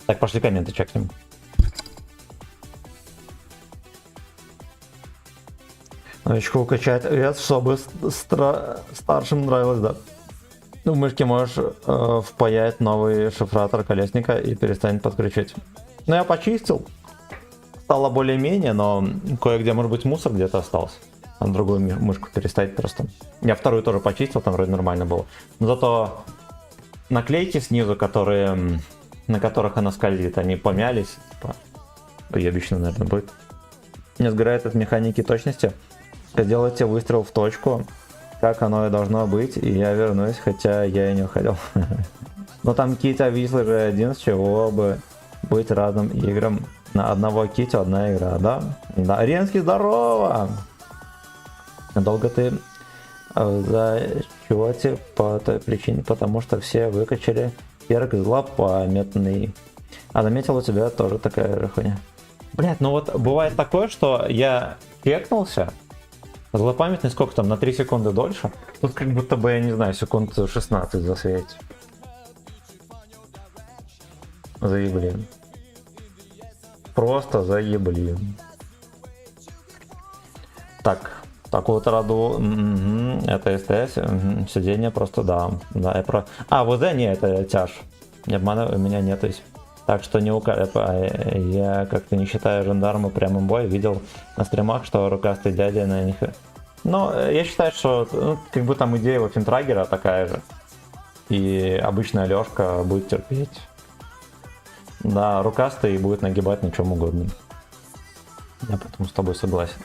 Так, пошли комменты чекнем. Новичку качать вес, чтобы старшим нравилось, да. В мышке можешь впаять новый шифратор колесника и перестанет подключить. Ну, я почистил. Стало более-менее, но кое-где, может быть, мусор где-то остался. А другую мышку переставить просто. Я вторую тоже почистил, там вроде нормально было. Но зато наклейки снизу, которые, на которых она скользит, они помялись. Типа, ебично, наверное, будет. Не сгорает от механики точности. Сделайте выстрел в точку, как оно и должно быть, и я вернусь, хотя я и не уходил. Но там Китя вислый же один, с чего бы быть разным играм. На одного Китя одна игра, да? Да, Ренский, здорово! Долго ты в зачете по той причине, потому что все выкачали перк злопамятный. А заметил, у тебя тоже такая же хуйня. Блять, ну вот бывает такое, что я чекнулся, злопамятный сколько там, на 3 секунды дольше? Тут как будто бы, я не знаю, секунд 16 засветить. Заеблин. Просто заеблин. Так вот раду, это СТС, сиденье просто, да, я про... А, ВЗ не, это тяж. Не обманывай, у меня нет, то есть. Так что не я как-то не считаю жандарма прямым бой, видел на стримах, что рукастый дядя на них... Но я считаю, что как бы там идея у Финтрагера такая же. И обычная Лёшка будет терпеть. Да, рукастый будет нагибать на чем угодно. Я поэтому с тобой согласен.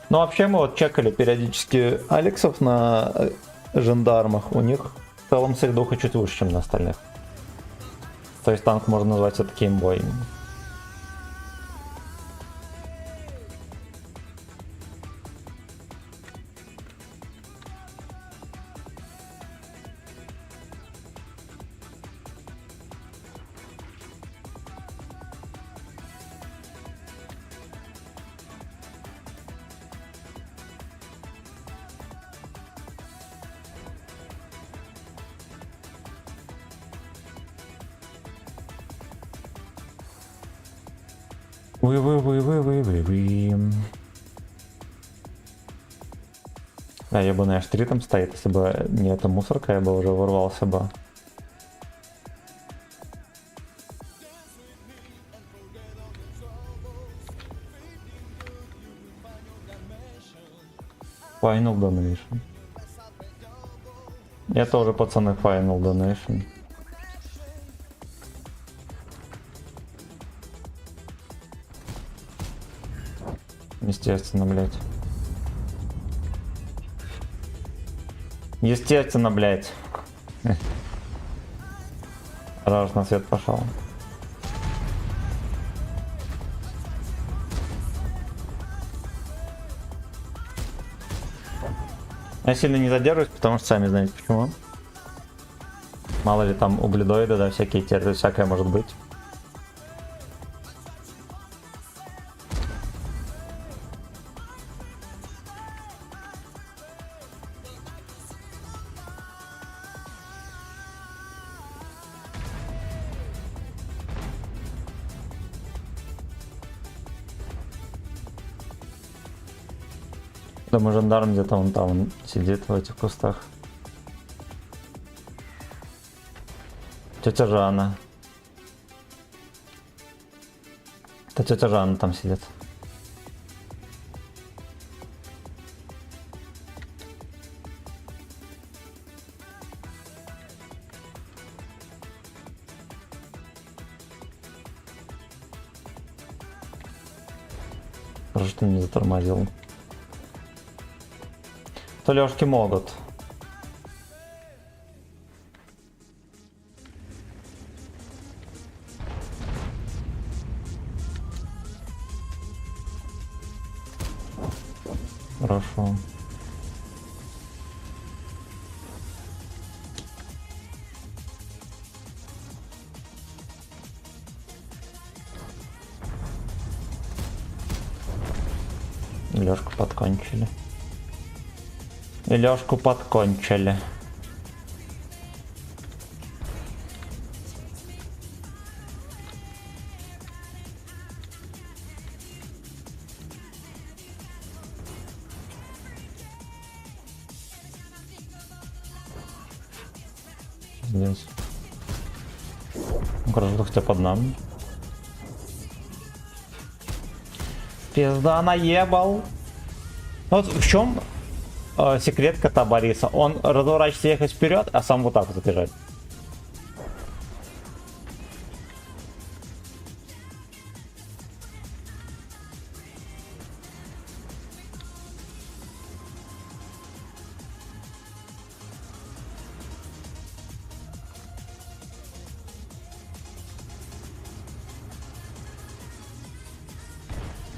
Ну вообще мы вот чекали периодически Алексов на жандармах. У них в целом средуха чуть выше, чем на остальных. То есть танк можно назвать все-таки имбой. Да, ебаный H3 там стоит, если бы не эта мусорка, я бы уже ворвался бы. Final Donation. Я тоже, пацаны, Final Donation. Естественно, блять. Естественно, блять. Раж на свет пошел. Я сильно не задерживаюсь, потому что сами знаете почему. Мало ли там угледоиды, да, всякие терры, всякое может быть. Думаю, жандарм где-то он там сидит в этих кустах. Тетя Жанна. Это тетя Жанна там сидит. Хорошо, что не затормозил. То Лёшки могут. Хорошо. Лёшку подкончили. И Лёшку подкончили. Здесь. Граждан хотя под нами. Пизда наебал. Вот в чем секрет кота Бориса? Он разворачивается ехать вперед, а сам вот так вот бежать.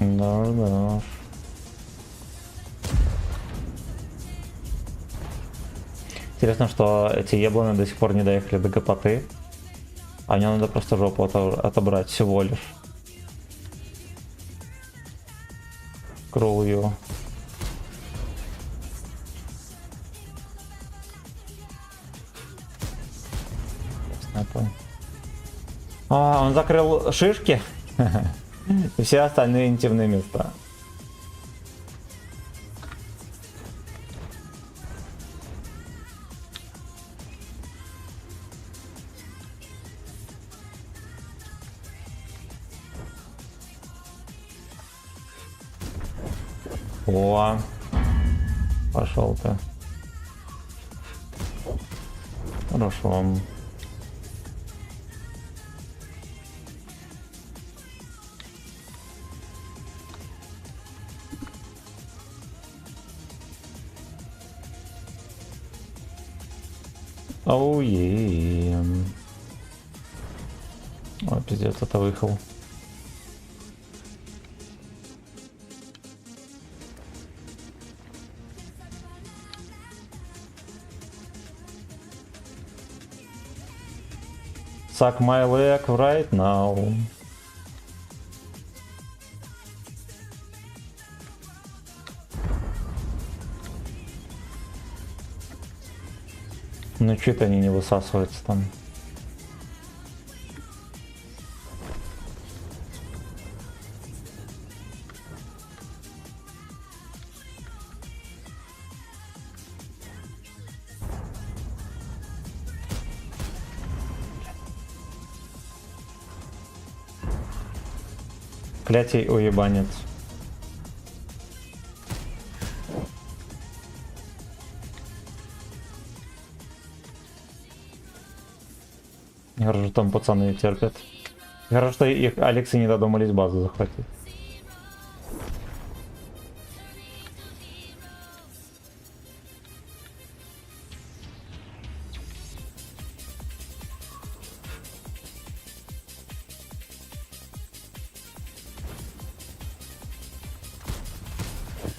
Да. Интересно, что эти ебланы до сих пор не доехали до гопоты. А мне надо просто жопу отобрать всего лишь. Крою. Ясно, я понял. А, он закрыл шишки и все остальные интимные места. О, пошел ты. Хорошо. Оуе. Ой, пиздец, это выехал. Suck my leg right now. Ну что-то они не высасываются там. Клятий уебанец. Хорошо, там пацаны терпят. Хорошо, что их Алексы не додумались базу захватить.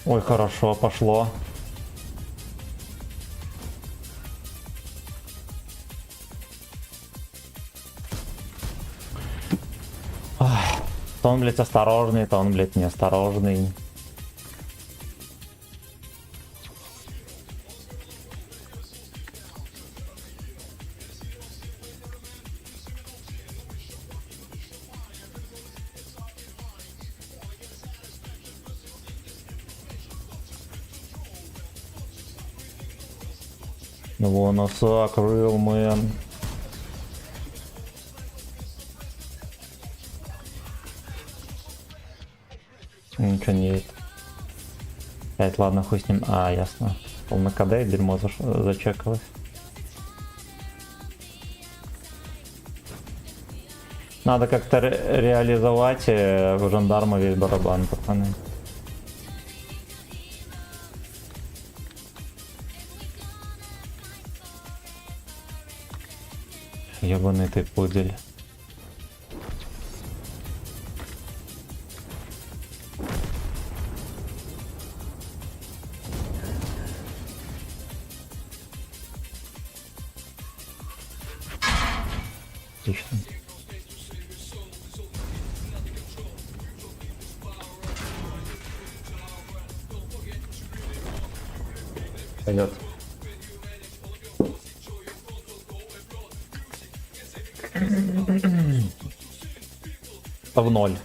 Ой, хорошо, пошло. Ах, то он, блядь, осторожный, то он, блядь, неосторожный. Его носа крыл, мэн. Ничего не едет. Опять, ладно, хуй с ним. А, ясно. Полный КД и дерьмо зачекалось. Надо как-то реализовать в жандарма весь барабан, пацаны. Ебаный ты пудель. Отлично. Пойдет. В ноль.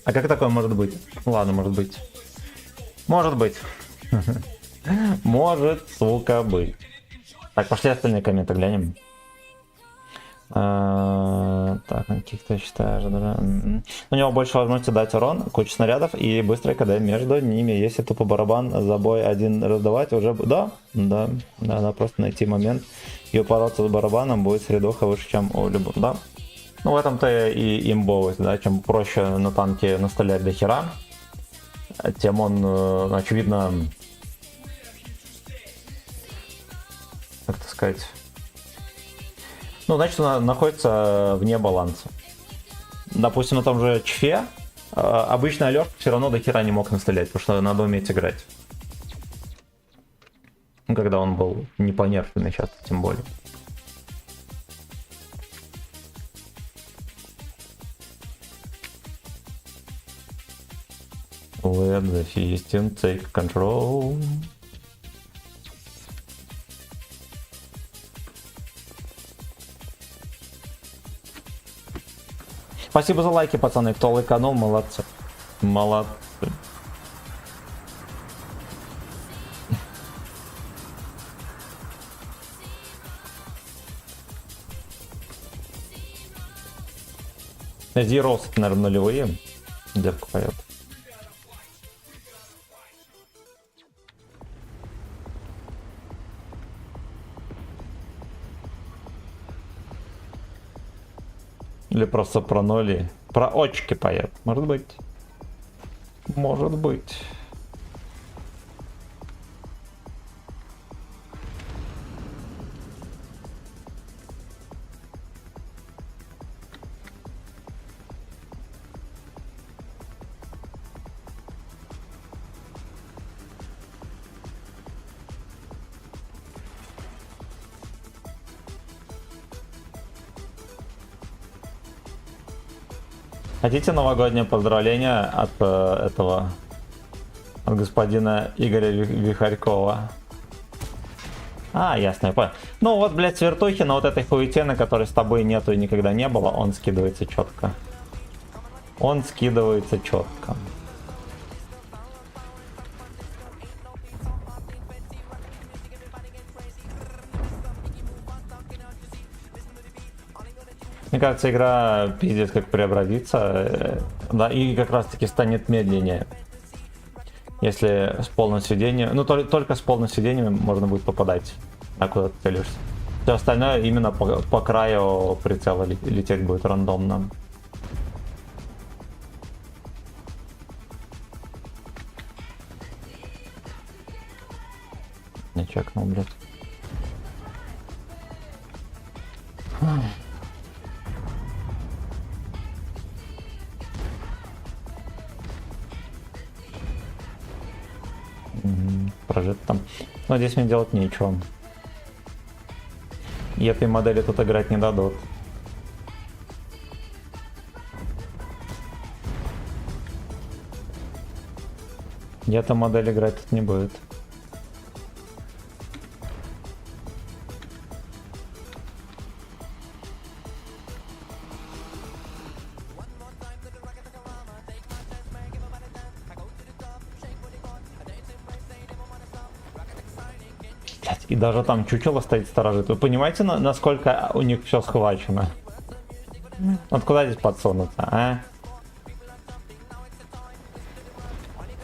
А как такое может быть? Ну ладно, может быть. Может быть. Может, сука, быть. Так, пошли остальные комменты глянем. Так, на каких-то считаешь, да? У него больше возможности дать урон, куча снарядов и быстрый КД между ними. Если тупо барабан за бой один раздавать, уже... Да, надо просто найти момент и упороться с барабаном, будет средуха выше, чем у любого. Да. Ну, в этом-то и имбовость, да, чем проще на танке настрелять до хера, тем он, очевидно, как это сказать, ну, значит, он находится вне баланса. Допустим, на том же Чфе обычно Алёшка все равно до хера не мог настрелять, потому что надо уметь играть. Ну, когда он был не понерфленный, сейчас тем более. Let the Fiestin take control. Спасибо за лайки, пацаны. Кто лайканул, молодцы. Молодцы. Зирос, наверное, нулевые. Девка поет. Или просто про ноли. Про очки поет. Может быть. Может быть. Хотите новогоднее поздравление от этого, от господина Игоря Вихарькова? А, ясно, я понял. Ну вот, блядь, свертухи на вот этой хуете, на которой с тобой нету и никогда не было, он скидывается четко. Он скидывается четко. Мне кажется, игра пиздец как преобразится, да, и как раз таки станет медленнее. Если с полным сведением, ну только с полным сведением можно будет попадать, а куда ты целишься. Все остальное именно по краю прицела лететь будет рандомно. Не чекнул, блядь. Прожит там. Но здесь мне делать нечего. И этой модели тут играть не дадут. И эта модель играть тут не будет. И даже там чучело стоит, сторожит. Вы понимаете, насколько у них все схвачено? Вот куда здесь подсунуться, а?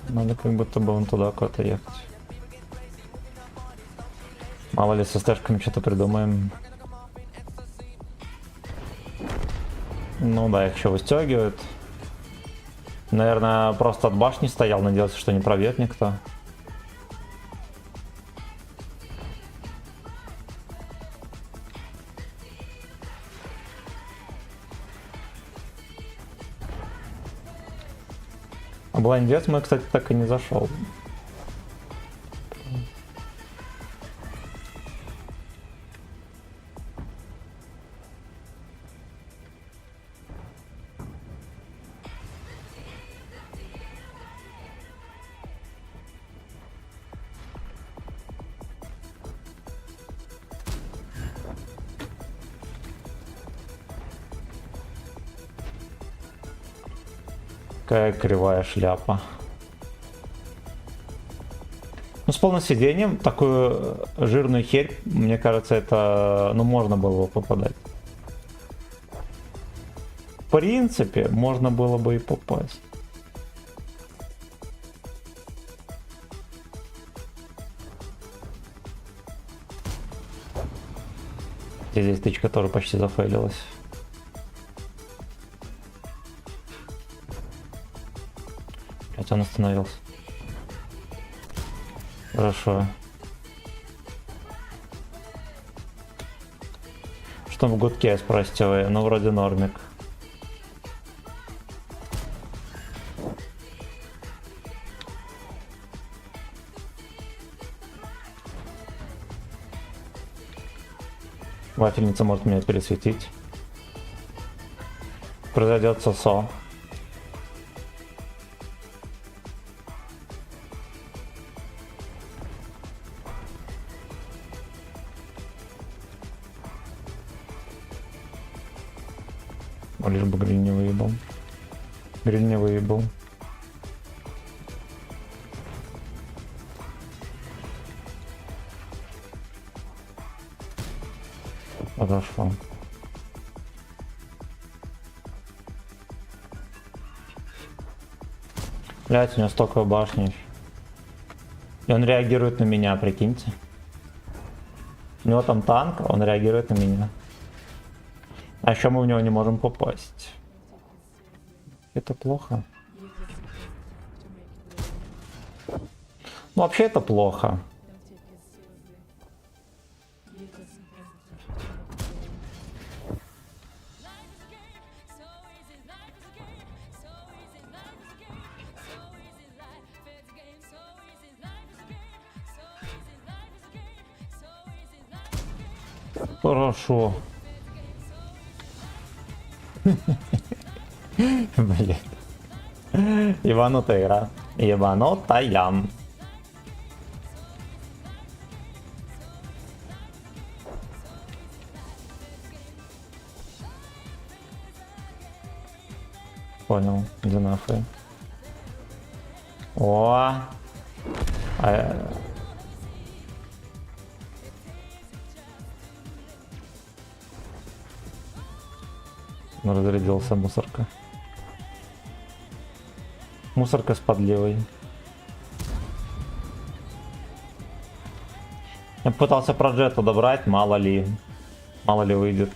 Надо как будто бы вон туда куда-то ехать. Мало ли с СТшками что-то придумаем. Ну да, их еще выстегивают. Наверное, просто от башни стоял, надеялся, что не пробьет никто. А блайндец мы, кстати, так и не зашел. Какая кривая шляпа. Ну, с полным сиденьем такую жирную херь, мне кажется, это, ну, можно было бы попадать. В принципе, можно было бы и попасть. Здесь тычка тоже почти зафейлилась. Блять, он остановился. Хорошо. Что в гудке, спросите вы? Ну, вроде нормик. Вафельница может меня пересветить. Произойдет сосо. Лишь бы гриль не выебал. Гриль не выебал. Подошло. Блять, у него столько башни. И он реагирует на меня, прикиньте. У него там танк, он реагирует на меня. А еще мы в него не можем попасть. Это плохо. Ну, вообще это плохо. Хорошо. Блин. Ебанутая игра. Ебанутая. Понял, иди нахуй. О! Разрядился мусорка. Мусорка с подливой. Я пытался про джета добрать, мало ли. Мало ли выйдет.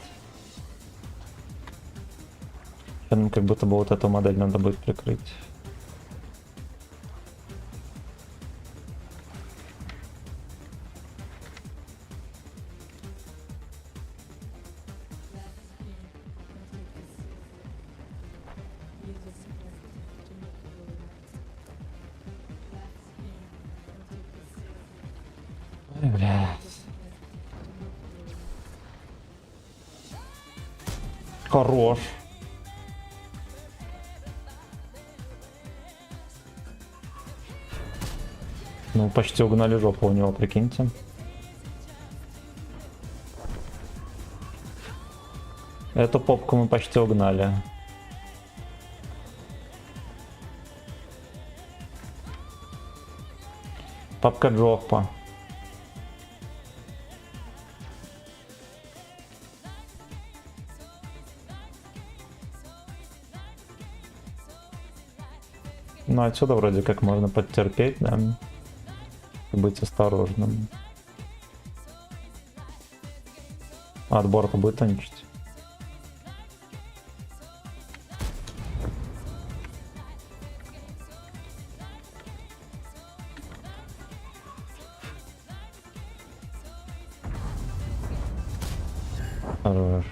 Нам как будто бы вот эту модель надо будет прикрыть. Ой, блядь. Хорош. Ну, почти угнали жопу у него, прикиньте. Эту попку мы почти угнали. Папка жопа. Ну, отсюда вроде как можно подтерпеть, да? И быть осторожным. От борта будет тончить. Хорош.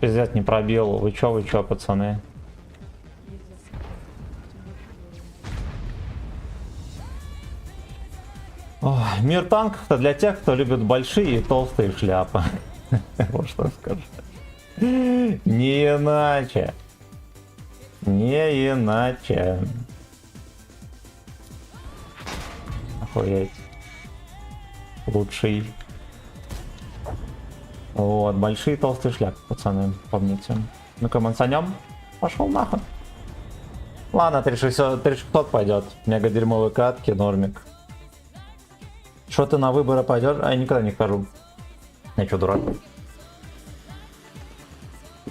Пиздец, не пробил. Вы чё, пацаны? Ой, мир танков-то для тех, кто любит большие и толстые шляпы. Вот что скажу. Не иначе. Не иначе. Охуеть. Лучший. Вот, большие толстые шляпы, пацаны, помните. Ну-ка, мансанем. Пошел нахуй. Ладно, 3600 пойдет. Мега дерьмовые катки, нормик. Что ты на выборы пойдешь? А я никогда не хожу. Я что, дурак?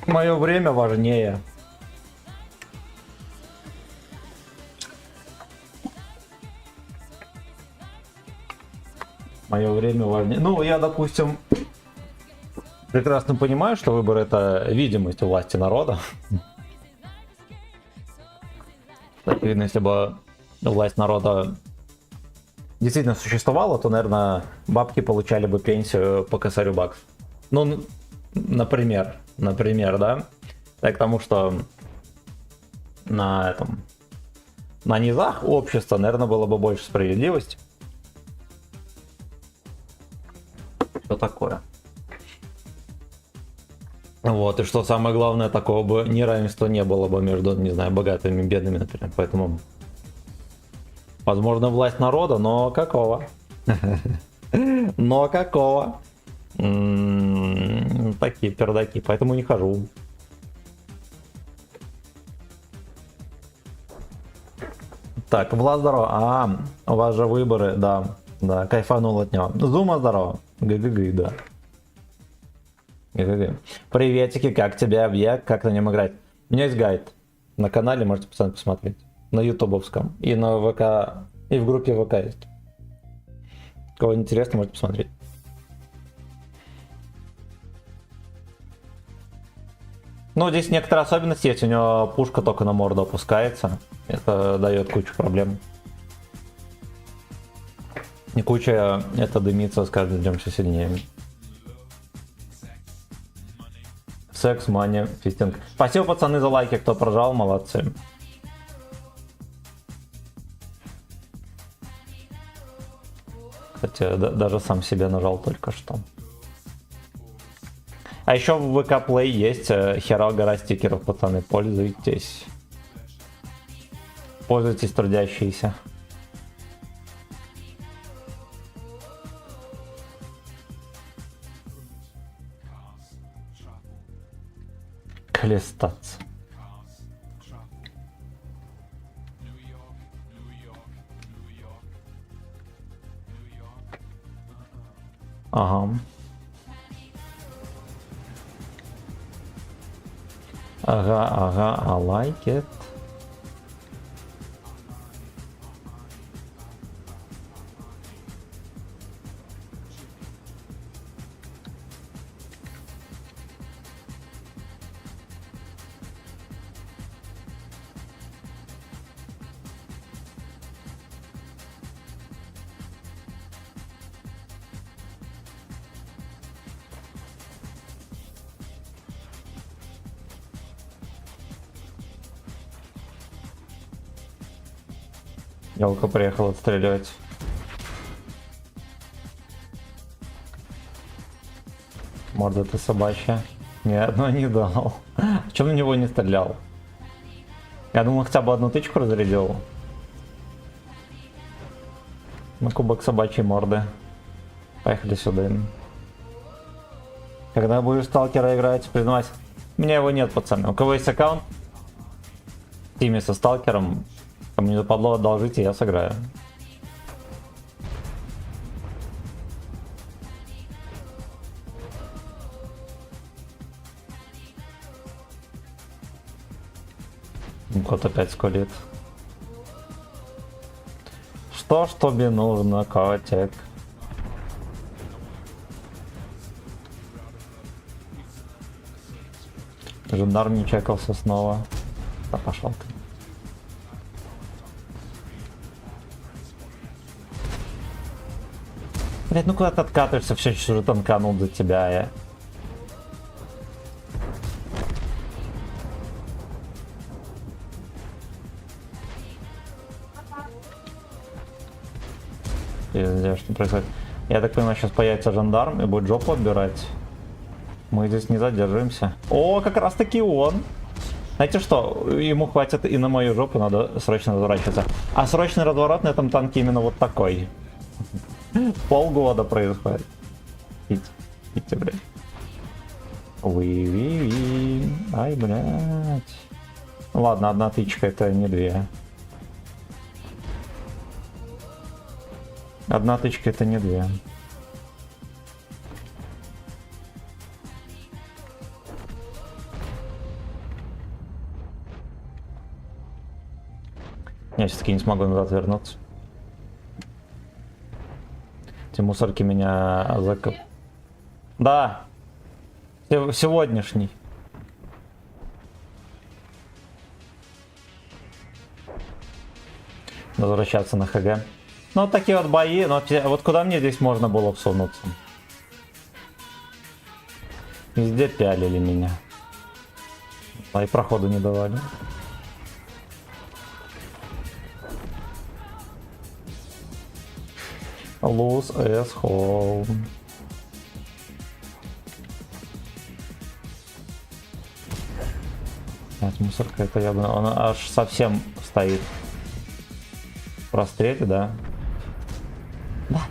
Мое время важнее. Мое время важнее. Ну, я, допустим, прекрасно понимаю, что выбор — это видимость власти народа. Очевидно, если бы власть народа действительно существовала, то, наверное, бабки получали бы пенсию по косарю бакс. Ну, например, да? Так, потому что на низах общества, наверное, было бы больше справедливости. Что такое? Вот, и что самое главное, такого бы неравенства не было бы между, не знаю, богатыми и бедными, например. Поэтому, возможно, власть народа, но какого? Но какого? Такие пердаки, поэтому не хожу. Так, Влад, здорово. У вас же выборы, да, кайфанул от него. Зума, здорово. ГГГ, да. ГГГ. Приветики, как тебе объект, как на нем играть? У меня есть гайд на канале, можете пацаны посмотреть. На ютубовском. И на ВК, и в группе ВК есть. Кого интересно, можете посмотреть. Ну, здесь некоторые особенности есть. У него пушка только на морду опускается. Это дает кучу проблем. И куча это дымится с каждым днем все сильнее. Секс, мания, фистинг. Спасибо, пацаны, за лайки, кто прожал, молодцы. Хотя даже сам себе нажал только что. А еще в ВК Play есть хера гора стикеров, пацаны, пользуйтесь. Пользуйтесь, трудящиеся. Хлестаться. Ага. Ага, I like it. Елка приехала отстреливать. Морда ты собачья. Ни одной не дал. Чем на него не стрелял? Я думал, хотя бы одну тычку разрядил. На кубок собачьей морды. Поехали сюда. Когда будешь сталкера играть, признавайся. У меня его нет, пацаны. У кого есть аккаунт в тиме со сталкером, мне западло, одолжите, я сыграю. Кот опять скулит. Что ж тебе нужно, котик? Жандарм не чекался снова. Да пошел ты. Блять, ну куда ты откатываешься, все еще уже танканул за тебя, я. Пиздец, что происходит? Я так понимаю, сейчас появится жандарм и будет жопу отбирать. Мы здесь не задерживаемся. О, как раз таки он. Знаете что, ему хватит и на мою жопу, надо срочно разворачиваться. А срочный разворот на этом танке именно вот такой. Полгода происходит. Идите, блядь. Уи-ви-ви. Ай, блядь. Ну ладно, одна тычка, это не две. Одна тычка, это не две. Я все-таки не смогу назад вернуться. Эти мусорки меня закоп... Да. Сегодняшний. Возвращаться на ХГ. Ну, вот такие вот бои. Но вот куда мне здесь можно было всунуться? Везде пялили меня. А и проходу не давали. Lose asshole. Нет, мусорка это явно. Он аж совсем стоит в простреле, да? Да.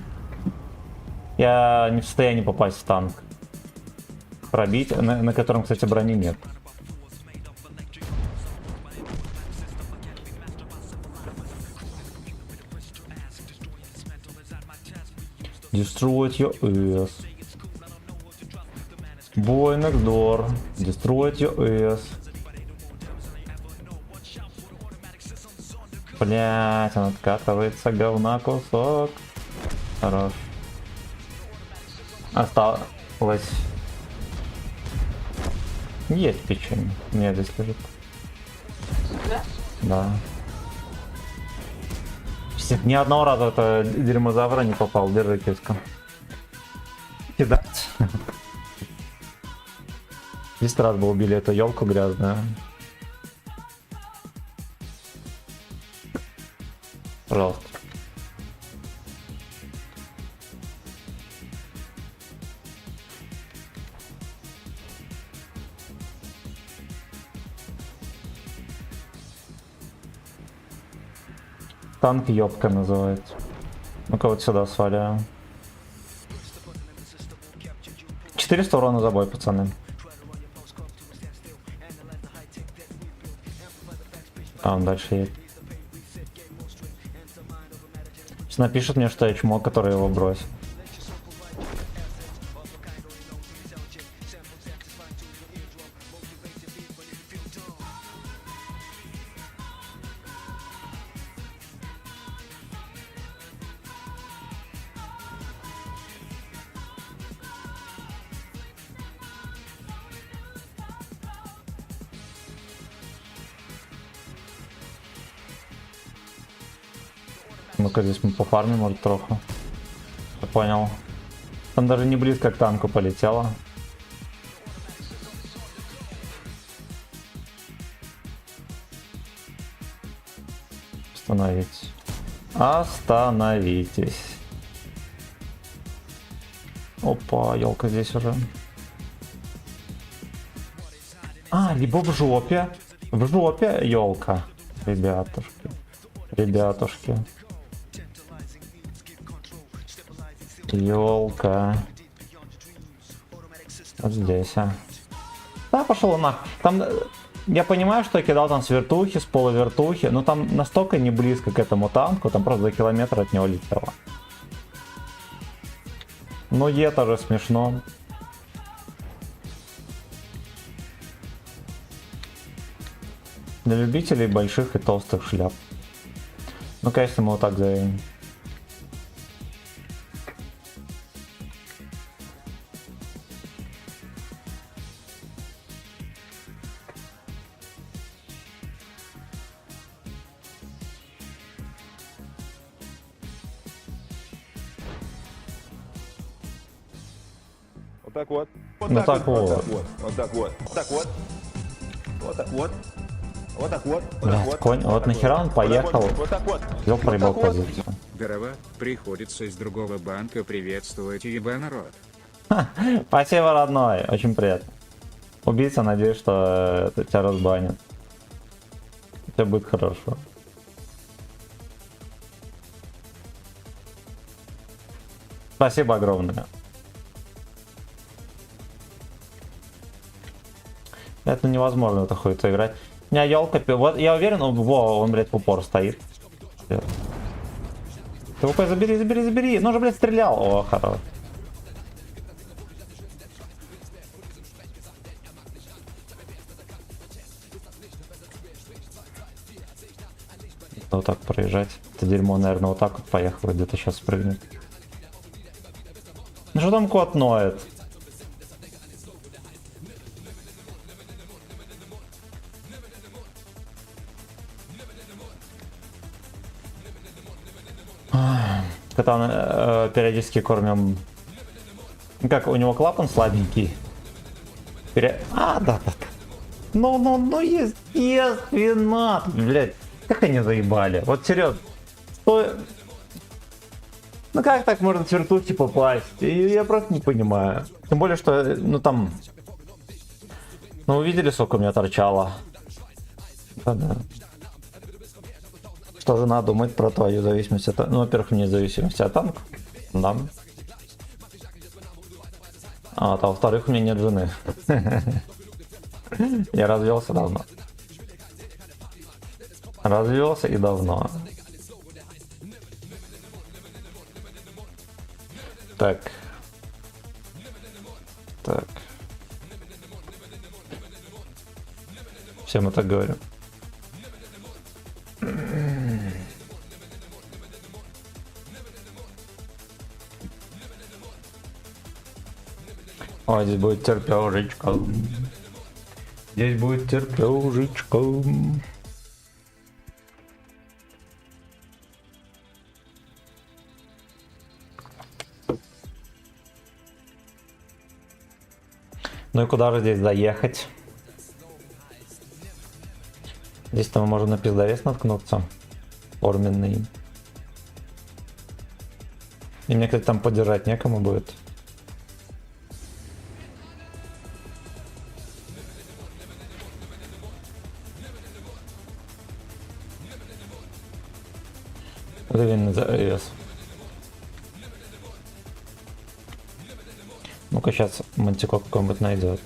Я не в состоянии попасть в танк. Пробить, на котором, кстати, брони нет. Destroy your ass. Boy next door. Destroy your ass. Блять, он откатывается, говна кусок. Хорош. Осталось. Есть печенье. У меня здесь лежит. Да. Ни одного раза это дерьмозавра не попал. Держи киску. Кидать. 10 раз бы убили эту елку грязную. Пожалуйста. Танк ёбка называется. Ну-ка вот сюда сваляем. 400 урона за бой, пацаны. А он дальше едет. Сейчас напишет мне, что я чмо, который его бросил. Ну-ка здесь мы пофармим, может, троху. Я понял. Там даже не близко к танку полетело. Остановитесь. Остановитесь. Опа, елка здесь уже. А, либо в жопе. В жопе елка. Ребятушки. Ребятушки. Ёлка. Вот здесь, а. Да, пошел нах. Там, я понимаю, что я кидал там с вертухи, с полувертухи, но там настолько не близко к этому танку, там просто до километра от него летело. Ну, это же смешно. Для любителей больших и толстых шляп. Ну, конечно, мы вот так заявим. Вот так вот. Ну так вот. Вот так вот. Вот так вот. Вот так вот. Вот так вот. Блядь, конь, вот нахера он поехал. Вот так вот. Ёл проебал позицию. Здорово, приходится из другого банка приветствовать еба народ. Спасибо, родной, очень приятно. Убийца, надеюсь, что тебя разбанят. Все будет хорошо. Спасибо огромное. Это невозможно в эту хуйцу играть. У меня елка, вот я уверен, он, блядь, в упор стоит. Ты ВП забери. Ну же, блядь, стрелял. О, хорош. Вот так проезжать. Это дерьмо, наверное, вот так вот поехало, где-то сейчас спрыгнет. Ну что там кот ноет? Кота периодически кормим. Как, у него клапан слабенький. Да. Ну, естественно. Блять, как они заебали. Вот серьезно. Ну как так можно в чертухи попасть? Я просто не понимаю. Тем более, что, ну там... Ну, увидели, сколько у меня торчало. Да. Что же надо думать про твою зависимость от... Ну, во-первых, мне зависимость от танка. Да. А во-вторых, у меня нет жены. Я развелся давно. Развелся и давно. Так. Всем это говорю. О, здесь будет терпёжечка. Здесь будет терпёжечка. Ну и куда же здесь заехать? Здесь-то мы можем на пиздорез наткнуться. Форменный. И мне, кстати, там поддержать некому будет. Длинный завес. Ну-ка, сейчас мантикок какой-нибудь найдет.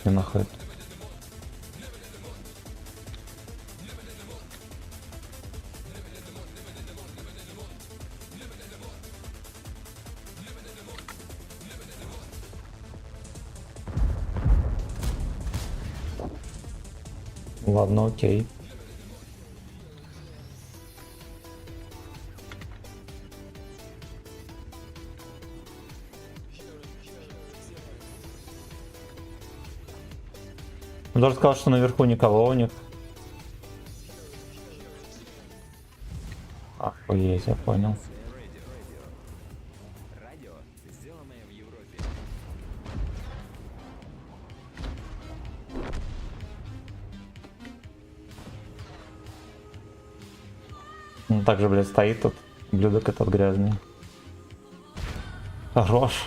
Не находит. Ладно, окей. Даже сказал, что наверху никого у них. Охуеть, я понял. Радио, сделанное в Европе. Он также, блядь, стоит тут. Блюдок этот грязный. Хорош.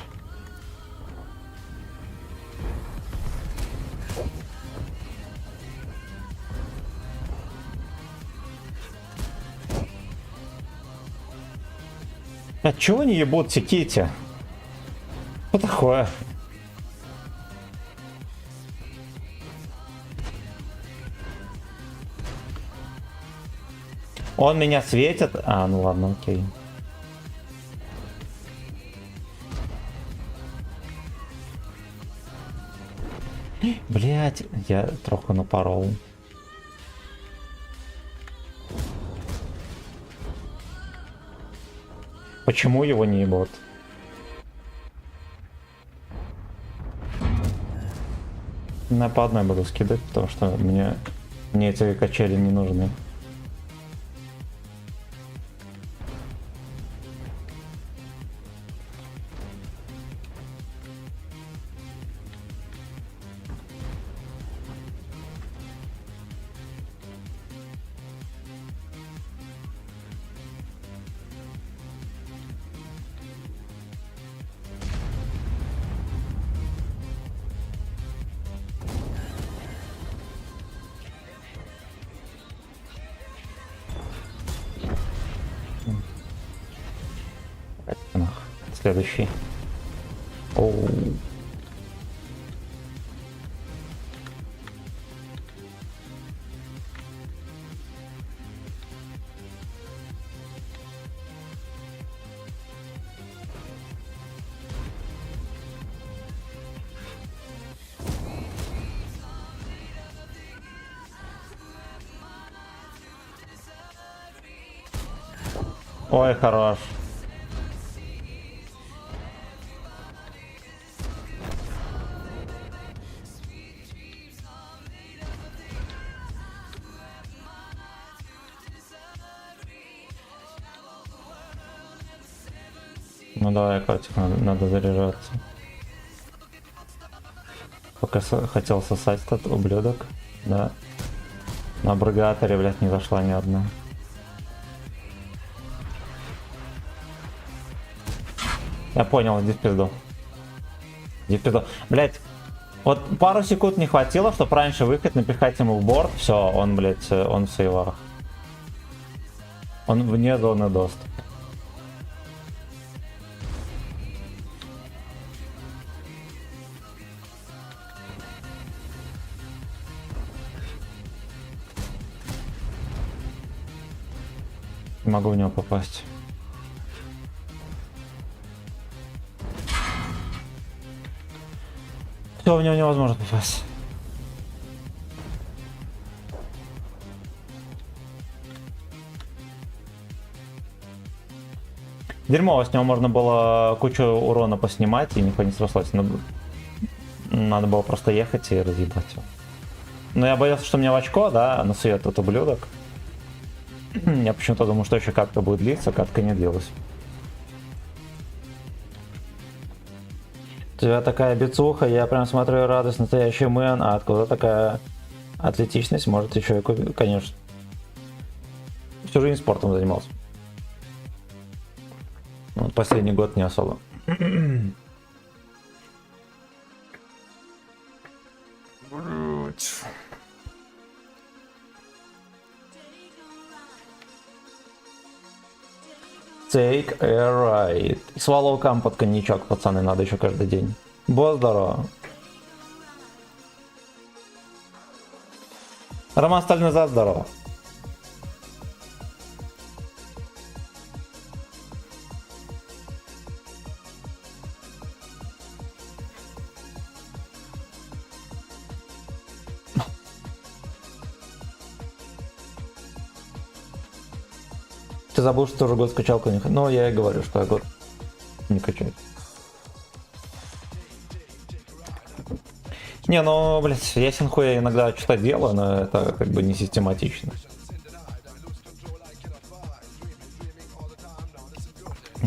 А чего они ебут секите? Что такое? Он меня светит? А, ну ладно, окей. Блять, я трохи напорол. Почему его не ебут? На по одной буду скидать, потому что мне эти качели не нужны. следующий. Оу. Ой, хорош. Ну давай, котик, надо заряжаться. Пока хотел сосать этот ублюдок, да. На аббревиаторе, блядь, не зашла ни одна. Я понял, иди в пизду. Иди в пизду. Блять, вот пару секунд не хватило, чтобы раньше выход напихать ему в борт. Все, он, блять, он в сейвах. Он вне зоны доступа. Не могу в него попасть. Все, в него невозможно попасть. Дерьмово, с него можно было кучу урона поснимать и никто не срослось. Надо было просто ехать и разъебать его. Но я боялся, что мне в очко, да, насует этот ублюдок. Я почему-то думал, что еще катка будет длиться, катка не длилась. У тебя такая бицуха, я прям смотрю и радость, настоящий мэн, а откуда такая атлетичность? Может еще и конечно. Всю жизнь спортом занимался. Вот последний год не особо. Take a ride. Swallow кам под коньячок, пацаны, надо еще каждый день. Босс, здорово. Роман Сталь назад, здорово. Ты забыл, что уже год скачалку не... Ну, я и говорю, что я год не качаю. Не, ну, блядь, я синхуя иногда что-то делаю, но это как бы не систематично.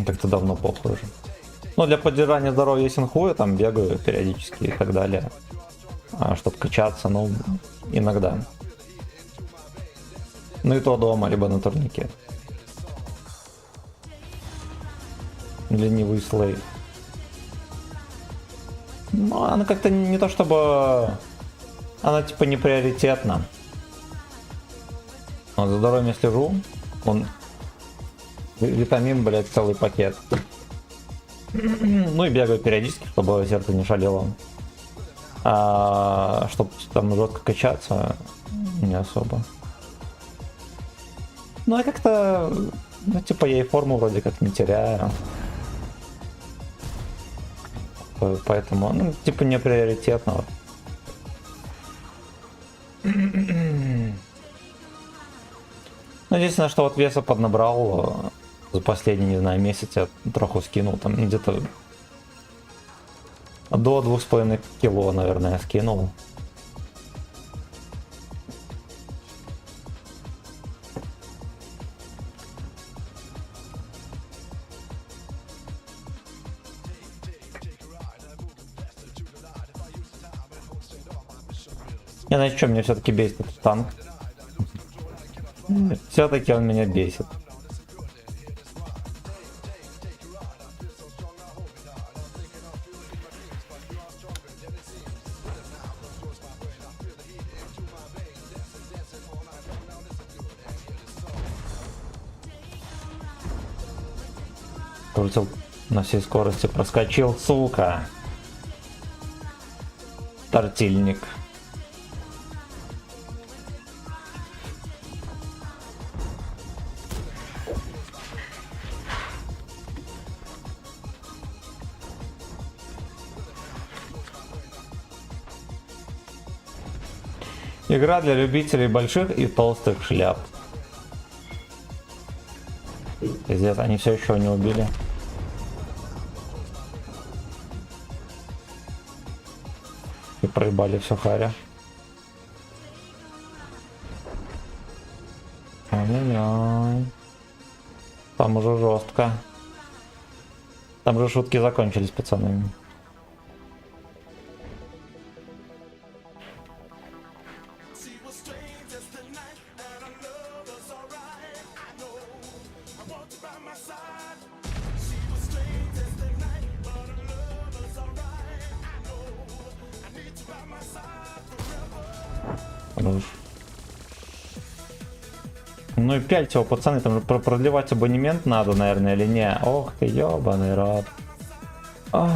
Как-то давно похоже. Ну, для поддержания здоровья синхуя там бегаю периодически и так далее. А чтобы качаться, ну, иногда. Ну и то дома, либо на турнике. Ленивый слей. Ну, она как-то не то чтобы... Она типа не приоритетна. Вот, за здоровьем я слежу. Он... Витамин, блядь, целый пакет. Ну и бегаю периодически, чтобы сердце не шалело. А чтобы там жестко качаться, не особо. Ну, я как-то... Ну, типа, я и форму вроде как не теряю. Поэтому, ну, типа, не приоритетно. Ну, единственное, что вот веса поднабрал за последний, не знаю, месяц, я троху скинул, там где-то до 2,5 кило, наверное, я скинул. Я знаю, что меня все-таки бесит этот танк. Все-таки он меня бесит. Улетел На всей скорости проскочил, сука. Тортильник. Игра для любителей больших и толстых шляп. Пиздец, они все еще не убили. И проебали все харя. Ой-ой-ой. Там уже жестко. Там же шутки закончились, пацаны. Хорош. Ну и пяльте его, пацаны, там же продлевать абонемент надо, наверное, или не? Ох ты, ёбаный рад. Ах.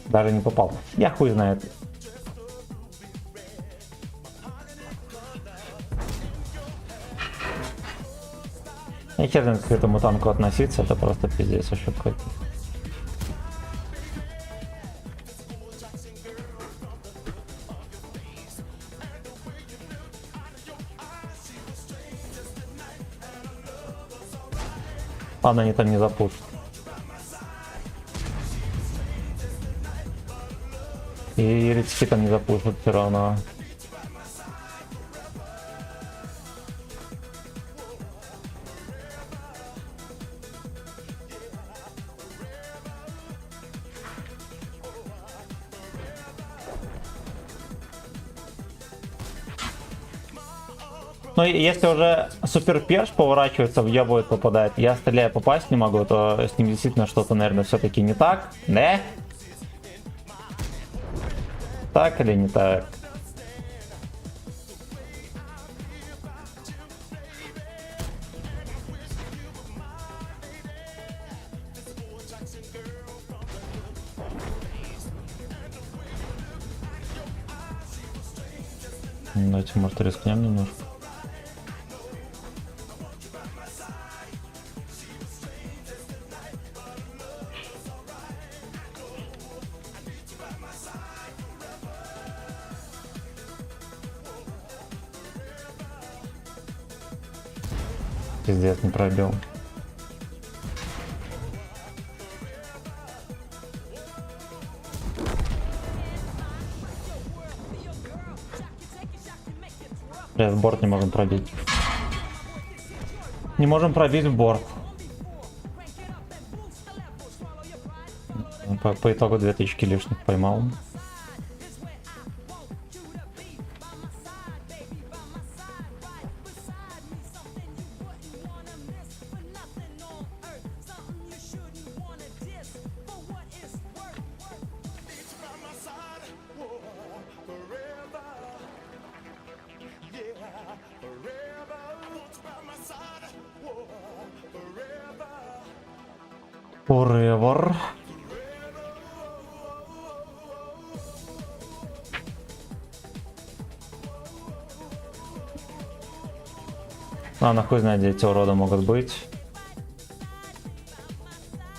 Даже не попал. Я хуй знает. Я хер знает, к этому танку относиться, это просто пиздец вообще какой-то. Ладно, они там не запушат. И редски там не запушат все равно. Но если уже супер перш поворачивается, въебывает, попадает, я стреляю, попасть не могу, то с ним действительно что-то, наверное, все-таки не так, да? Так или не так? Давайте, может, рискнем немножко. Пиздец, не пробил. В борт не можем пробить. Не можем пробить в борт. По итогу 2000 лишних поймал. Forever. А, нахуй знает, где эти уроды могут быть.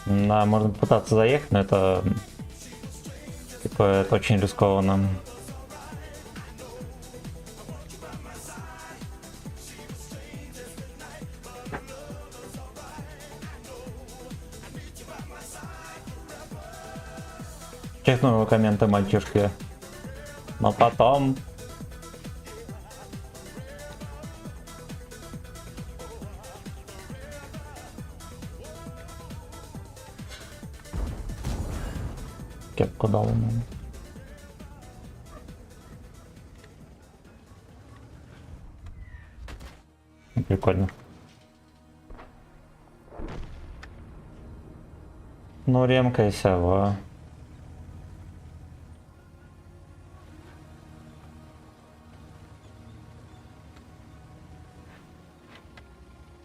Да, можно пытаться заехать, но это... Типа, это очень рискованно. Чекну его комменты, мальчишки. Но потом... Кепку дал ему. Прикольно. Ну, ремкайся, во.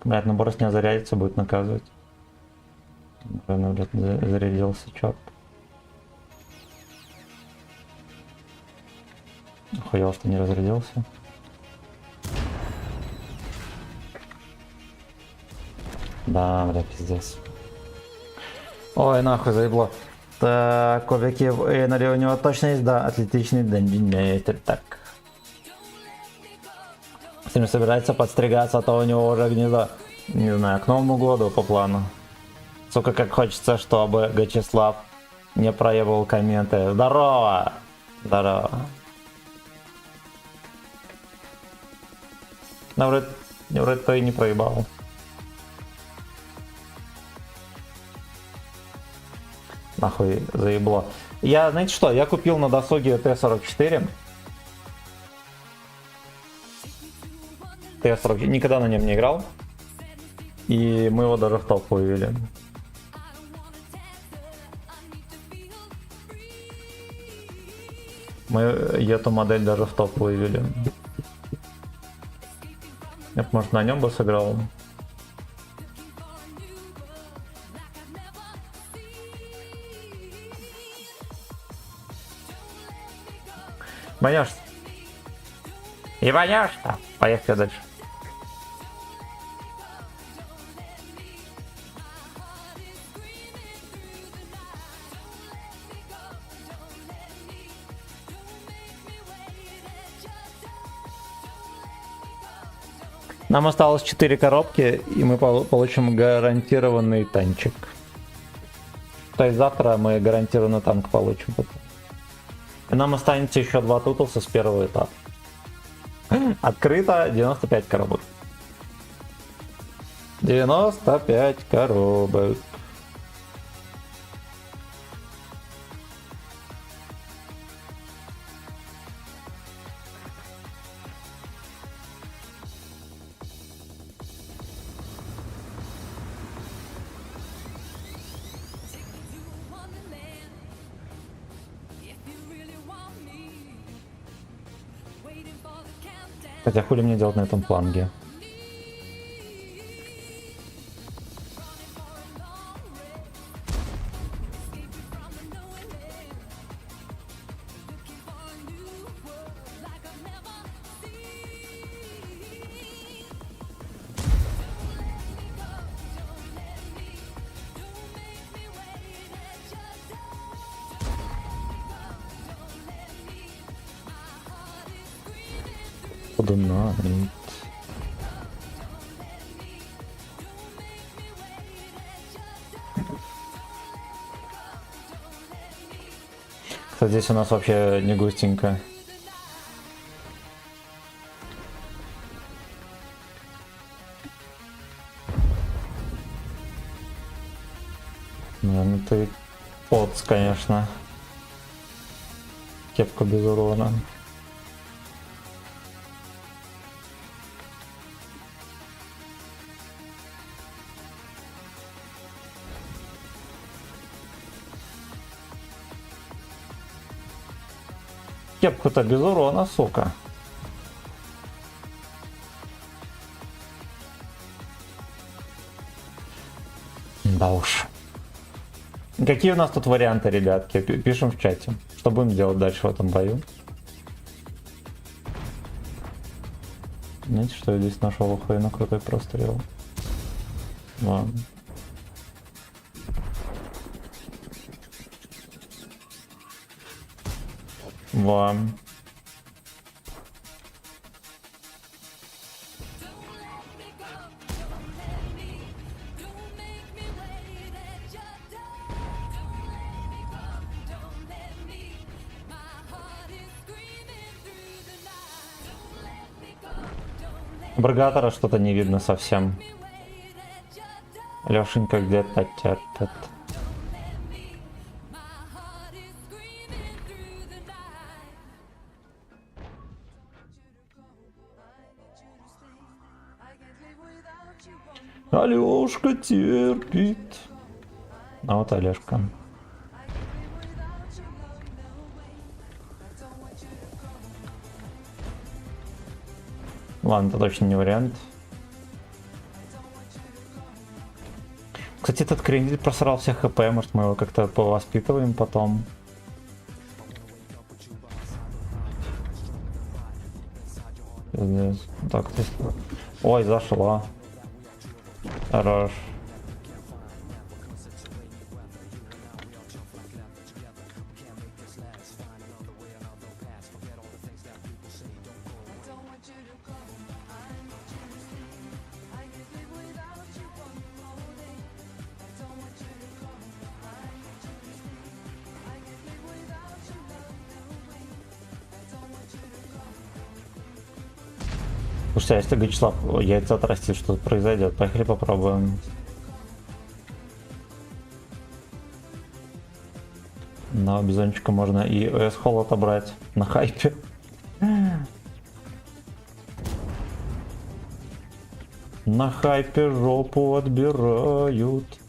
Блядь, набор с не зарядится, будет наказывать. Наверное, блядь, зарядился, черт. Охуел, что не разрядился. Да, бля, пиздец. Ой, нахуй заебло. Так, объектив Эйнери у него точно есть, да, атлетичный дендинейтер. Так. С ним собирается подстригаться, а то у него уже гнездо. Не знаю, к Новому году по плану. Сука, как хочется, чтобы Гачеслав не проебывал комменты. Здорово! Здорово. Но вроде то и не проебал. Нахуй заебло. Я, знаете что, я купил на досуге Т-44. Т-44, никогда на нем не играл. И мы его даже в топ вывели. Мы эту модель даже в топ вывели. Я б, может, на нем бы сыграл. Боишься? И боишься? Поехали дальше. Нам осталось 4 коробки, и мы получим гарантированный танчик. То есть завтра мы гарантированно танк получим. И нам останется еще 2 тутуса с первого этапа. Открыто 95 коробок. 95 коробок. Хотя хули мне делать на этом фланге? Подунает. Кстати, здесь у нас вообще не густенько. Ну ты поц, конечно. Кепка без урона. Кепку-то без урона, сука. Да уж. Какие у нас тут варианты, ребятки? Пишем в чате. Что будем делать дальше в этом бою? Знаете, что я здесь нашел охуенно крутой прострел? Ладно. Вам. Бригатора что-то не видно совсем. Лешенька где-то терпит. Алешка терпит. А вот Олежка. Ладно, это точно не вариант. Кстати, этот крендель просрал все хп, может мы его как-то повоспитываем потом. Здесь. Так, здесь. Ой, зашла. Хорош. Слушайте, а если Гачеслав яйца отрастит, что произойдет? Поехали попробуем. На бизончика можно и ОС-холл отобрать на хайпе. На хайпе жопу отбирают.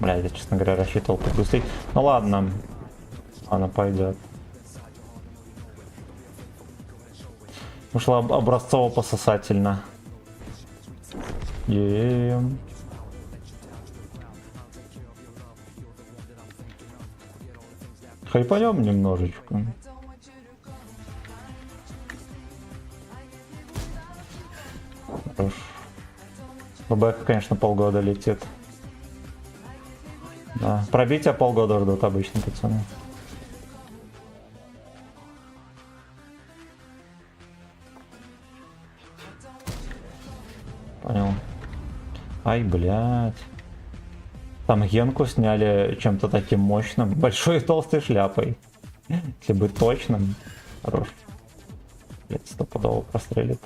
Бля, я, честно говоря, рассчитывал побыстрее. Ну ладно. Она пойдет. Ушла образцово-пососательно. Хайпанем немножечко. Хорош. ББХ, конечно, полгода летит. Да. Пробитие полгода ждут обычно, пацаны. Понял. Ай, блядь. Там Генку сняли чем-то таким мощным. Большой и толстой шляпой. Если быть точным. Хорош. Блядь, стопудово прострелит.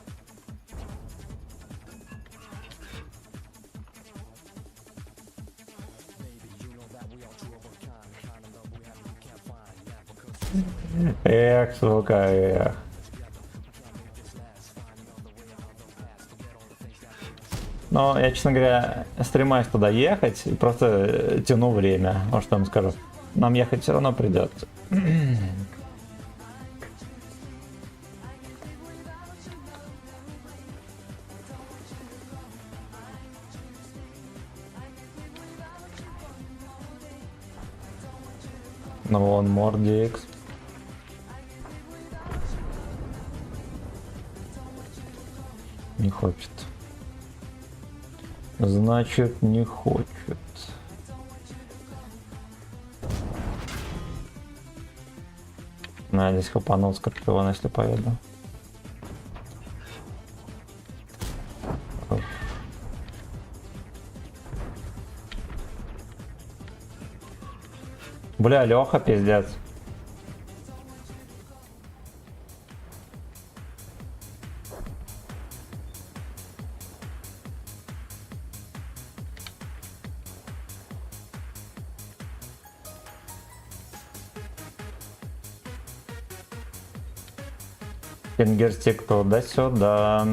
Эх, сука, эх. Но я, честно говоря, стремаюсь туда ехать и просто тяну время. Вот что я вам скажу. Нам ехать все равно придется. Ну вон, Мордикс. Не хочет. Значит, не хочет. На, здесь хапанул Скорпион, если поеду. Бля, Леха, пиздец. Фингерстик туда-сюда.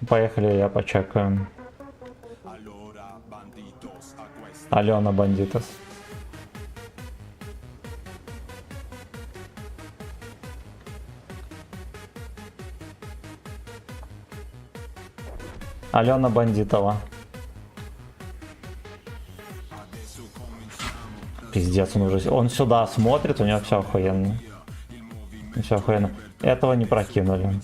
Поехали, я почекаю. Алена Бандитос. Алена Бандитова. Пиздец, он сюда смотрит, у него все охуенно. Все охуенно. Этого не прокинули.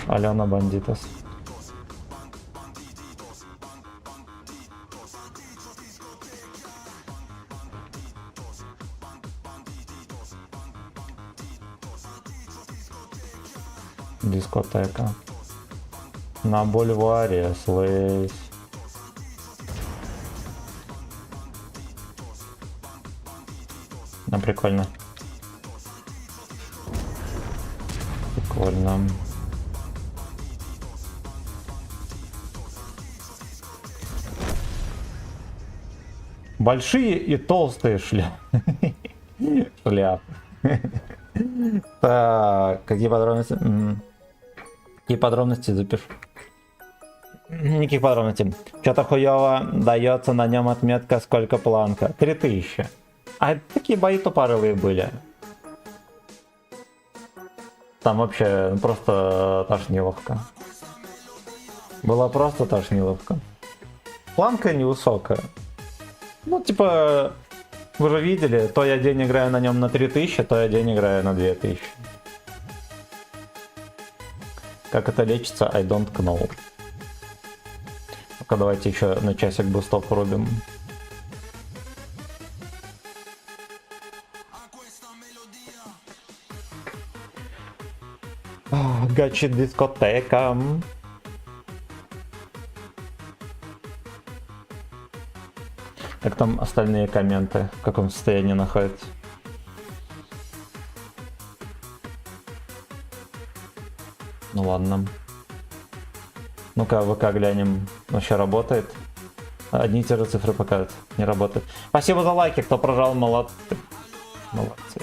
Алена Бандитос. Дискотека. На бульваре слэйс. Ну, прикольно. Прикольно. Большие и толстые шляпы. Шляпы. Так, какие подробности? Какие подробности запишу? Никаких подробностей. Что-то хуёво дается на нем отметка, сколько планка. 3000. А такие бои тупорылые были. Там вообще просто тошниловка. Была просто тошниловка. Планка невысокая. Ну, типа, вы же видели, то я день играю на нем на 3000, то я день играю на 2000. Как это лечится, I don't know. Ну-ка, давайте еще на часик бустов рубим. Гачи дискотека. Как там остальные комменты? В каком состоянии находятся? Ну ладно. Ну-ка, ВК глянем. Вообще работает? Одни и те же цифры показывают. Не работает. Спасибо за лайки, кто прожал, молодцы. Молодцы.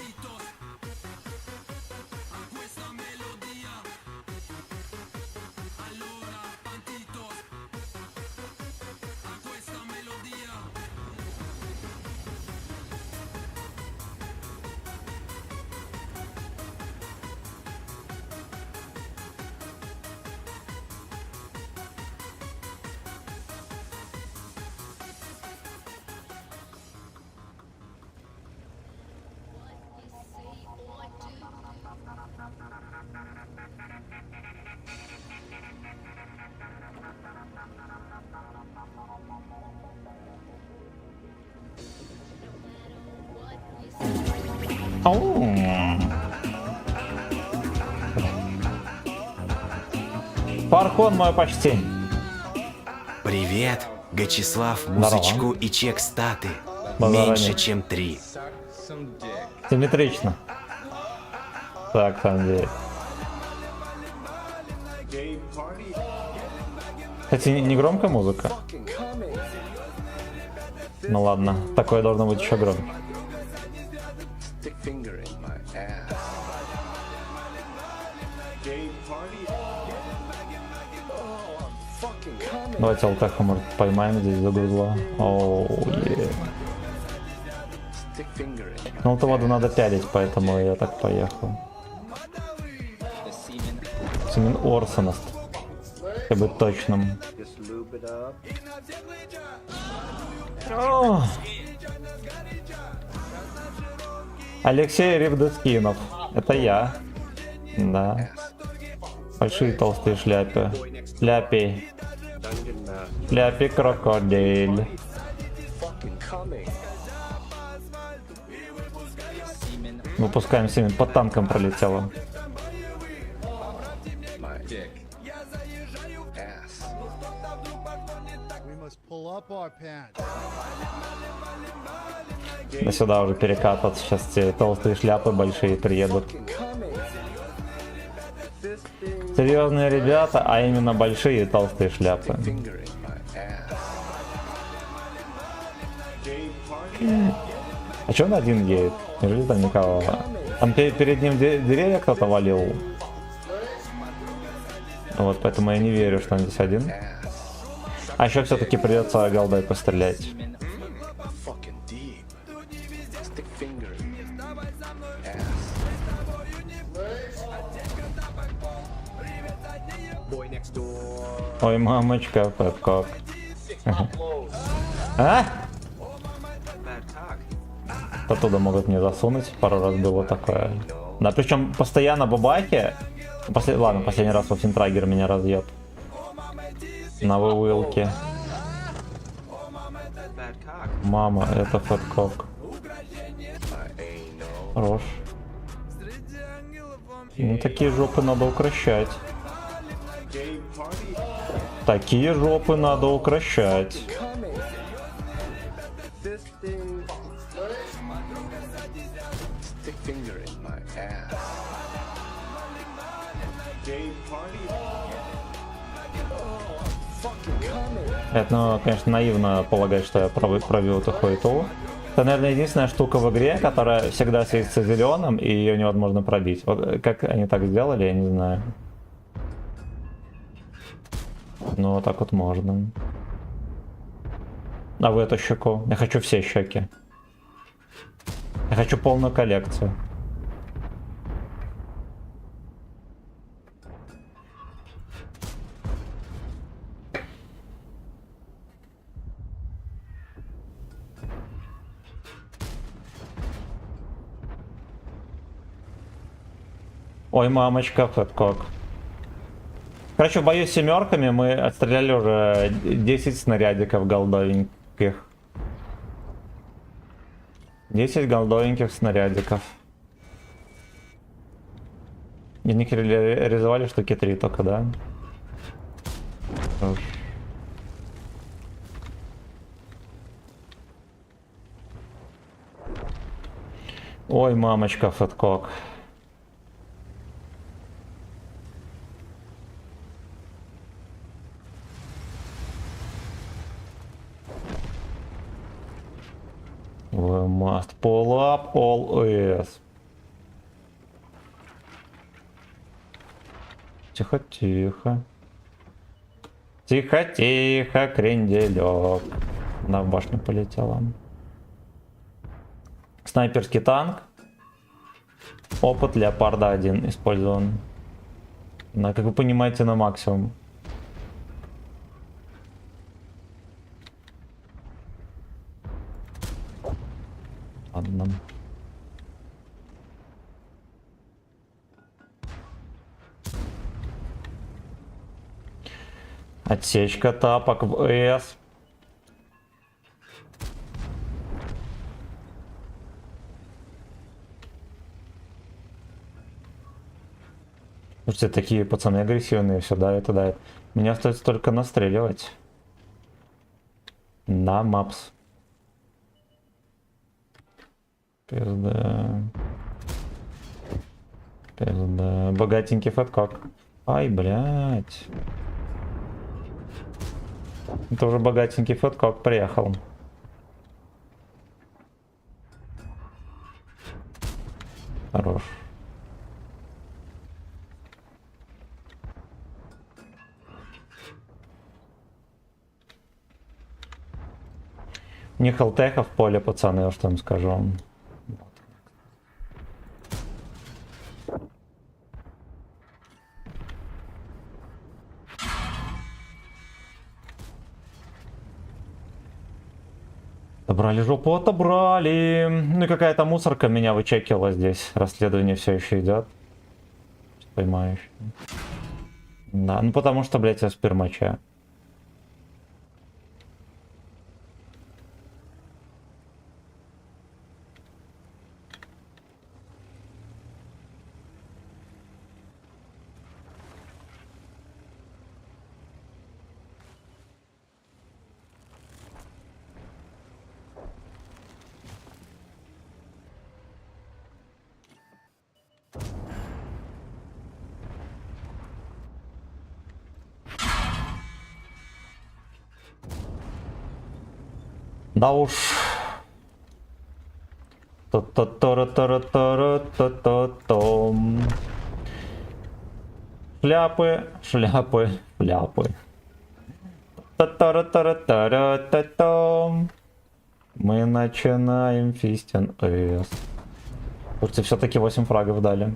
Пархон мой почти. Привет, Гачислав, Здорово. музычку и чек статы. Базара Меньше, нет. чем 3. Симметрично. Так, Санди. Кстати, не громкая музыка. Ну ладно, такое должно быть еще громче. Stick finger in my ass. Gay party. Oh, I'm fucking coming. Давайте алтеха, может, поймаем здесь за гузла. Оу, е. Stick finger in my Ну, то воду надо пялить, поэтому я так поехал. Семен Орсоност. Чтобы быть точным. Just lube it up. О! Алексей Ревдоскинов. Это я. Да. Большие толстые шляпы. Ляпи. Dungeon master. Ляпи крокодиль. Fucking coming. Выпускаем семен. Под танком пролетело. My dick. Ass. We must pull up our pants. Да сюда уже перекатываться. Сейчас те толстые шляпы большие приедут. Fucking coming. This thing. Серьезные ребята, а именно большие толстые шляпы. Finger in my ass. Gay party. А чё он один едет? Неужели там никого? Там перед ним деревья кто-то валил. Вот поэтому я не верю, что он здесь один. А еще все-таки придется голдой пострелять. Fucking deep. Stick finger in ass. Boy next door. Ой, мамочка, как? А? Оттуда могут мне засунуть. Пару раз было такое. Да, причем постоянно бабахи. Ладно, последний раз Вовсентрагер меня разъеб. На вывылке. Мама, это фэткок. Хорош. Ну, такие жопы надо укращать. Такие жопы надо укращать. This thing. Stick finger in my ass. Gay party. Это, ну, конечно, наивно полагать, что я пробил эту хуету. Это, наверное, единственная штука в игре, которая всегда светится зеленым, и ее невозможно пробить. Вот как они так сделали, я не знаю. Ну, вот так вот можно. А в эту щеку? Я хочу все щеки. Я хочу полную коллекцию. Ой, мамочка, фэткок. Короче, в бою с семерками мы отстреляли уже 10 снарядиков голдовеньких. 10 голдовеньких снарядиков. И них реализовали штуки 3 только, да? Хорош. Ой, мамочка, фэткок. We must pull up all ES. Тихо, тихо. Тихо, тихо, кренделек. На башню полетела. Снайперский танк. Опыт Леопарда 1 использован. На, как вы понимаете, на максимум. Ладно. Отсечка тапок в ЭС. Слушайте, такие пацаны агрессивные, все давит и давит. Мне остается только настреливать. На мапс. Пизда. Пизда. Богатенький фэткок. Ай, блядь. Это уже богатенький фэткок приехал. Хорош. Не халтеха в поле, пацаны, я что им скажу. Отобрали жопу, отобрали. Ну и какая-то мусорка меня вычекила здесь. Расследование все еще идет. Поймаю еще. Да, ну потому что, блядь, я спермача. Да уж. Шляпы, шляпы, шляпы. Мы начинаем фистин эс. Слушайте, все-таки 8 фрагов дали.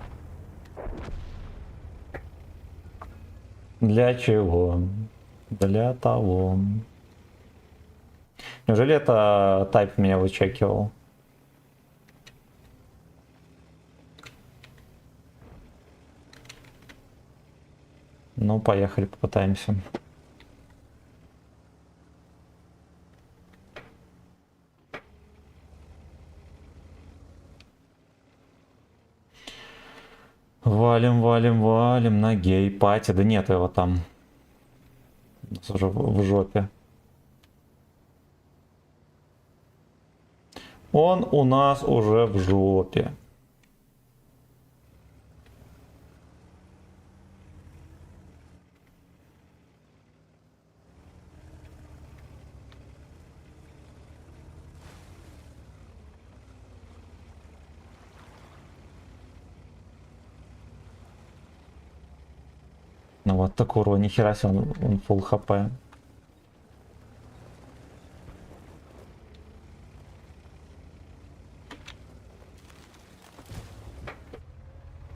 Для чего? Для того. Неужели это тайп меня вычекивал? Ну, поехали, попытаемся. Валим, валим, валим на гей-пати. Да нет его там. У нас уже в жопе. Он у нас уже в жопе. Ну вот Такурова, нихера себе, он full хп.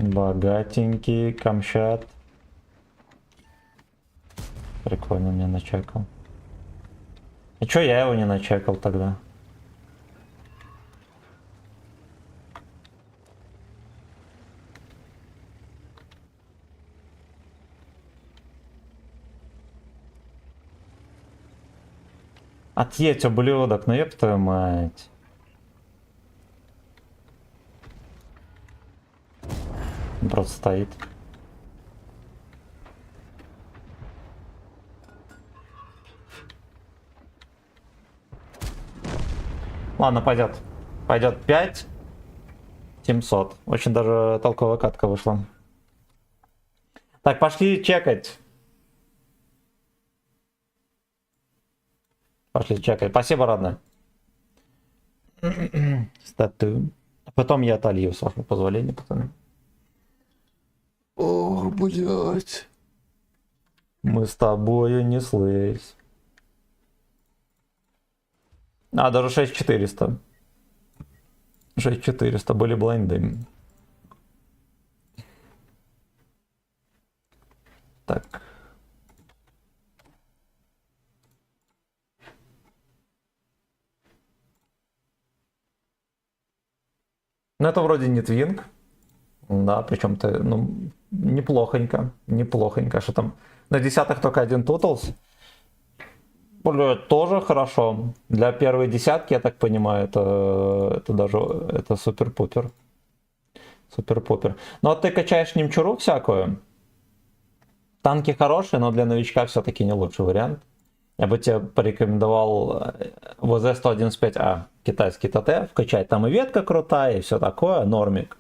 Богатенький, Камчат. Прикольно, мне начекал. И чё я его не начекал тогда? Отъедь, ублюдок, ну ёб твою мать. Он просто стоит. Ладно, пойдет. Пойдет 5 700. Очень даже толковая катка вышла. Так, пошли чекать. Пошли чекать. Спасибо, родная. Статую. Потом я отолью, с вашего позволения, пацаны. О, блядь. Мы с тобою неслись. А, даже 6400. 6400 были блайнды. Так. Ну, это вроде не твинг. Да, причем ты, ну, неплохонько. Неплохонько. Что там? На десятых только один тутлс. Тоже хорошо. Для первой десятки, я так понимаю, это даже это супер-пупер. Супер-пупер. Ну, а ты качаешь немчуру всякую. Танки хорошие, но для новичка все-таки не лучший вариант. Я бы тебе порекомендовал ВЗ-111.5А, китайский ТТ, вкачать. Там и ветка крутая, и все такое, нормик.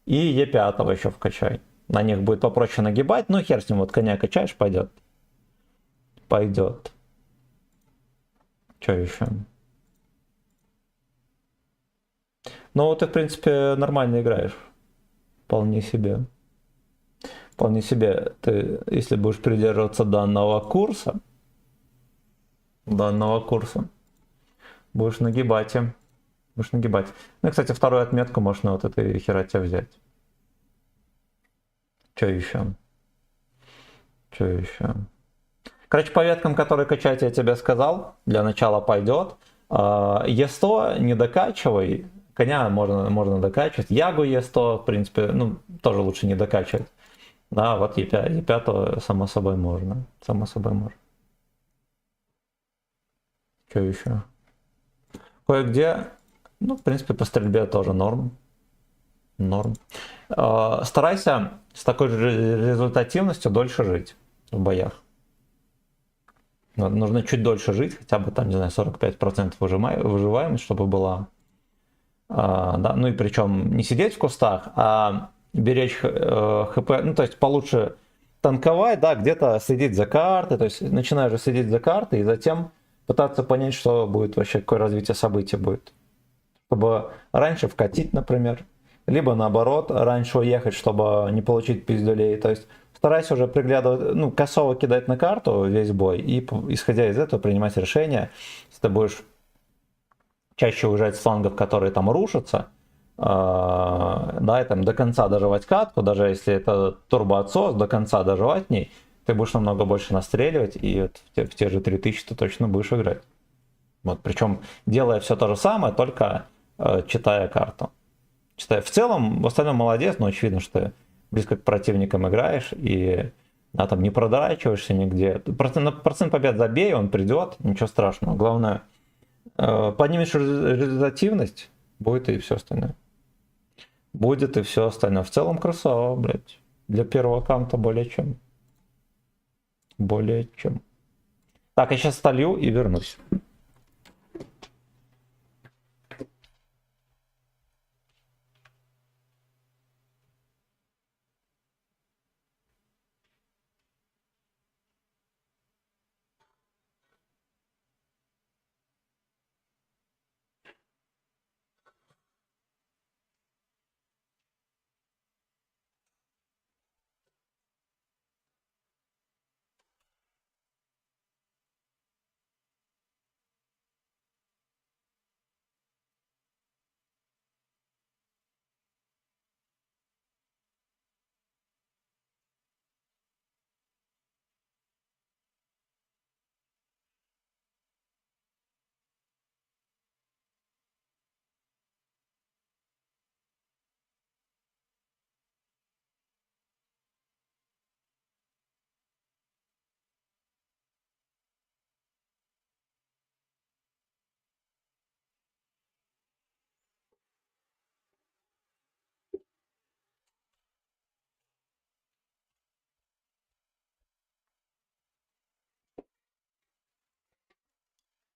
И Е5 еще вкачай. На них будет попроще нагибать, ну хер с ним, вот коня качаешь, пойдет. Пойдет. Что еще? Ну, ты, в принципе, нормально играешь. Вполне себе. Вполне себе. Ты, если будешь придерживаться данного курса, будешь нагибать им. Будешь нагибать. Ну и, кстати, вторую отметку можно вот этой херате взять. Что еще? Что еще? Короче, по веткам, которые качать, я тебе сказал. Для начала пойдет. Е100 не докачивай. Коня можно докачивать. Ягу Е100, в принципе, ну, тоже лучше не докачивать. Да, вот Е5 само собой можно. Само собой можно. Что еще? Кое-где, ну, в принципе, по стрельбе тоже норм. Норм. Старайся с такой же результативностью дольше жить в боях. Нужно чуть дольше жить, хотя бы там, не знаю, 45% выживаемость, чтобы была. Да, ну и причем не сидеть в кустах, а беречь хп, ну то есть получше танковать, да, где-то следить за картой, то есть начинаешь же следить за картой и затем пытаться понять, что будет вообще, какое развитие событий будет. Чтобы раньше вкатить, например, либо наоборот, раньше уехать, чтобы не получить пиздюлей. То есть старайся уже приглядывать, ну, косово кидать на карту весь бой и, исходя из этого, принимать решения. Если ты будешь чаще уезжать с флангов, которые там рушатся, да, и там до конца доживать катку, даже если это турбоотсос, до конца доживать в ней, ты будешь намного больше настреливать, и вот в те же 3000 ты точно будешь играть. Вот, причем делая все то же самое, только читая карту. В целом, в остальном молодец, но очевидно, что ты близко к противникам играешь и там не продрачиваешься нигде. Процент побед забей, он придет, ничего страшного. Главное, поднимешь результативность, будет и все остальное. Будет и все остальное. В целом красава, блядь. Для первого аккаунта более чем. Более чем. Так, я сейчас столью и вернусь.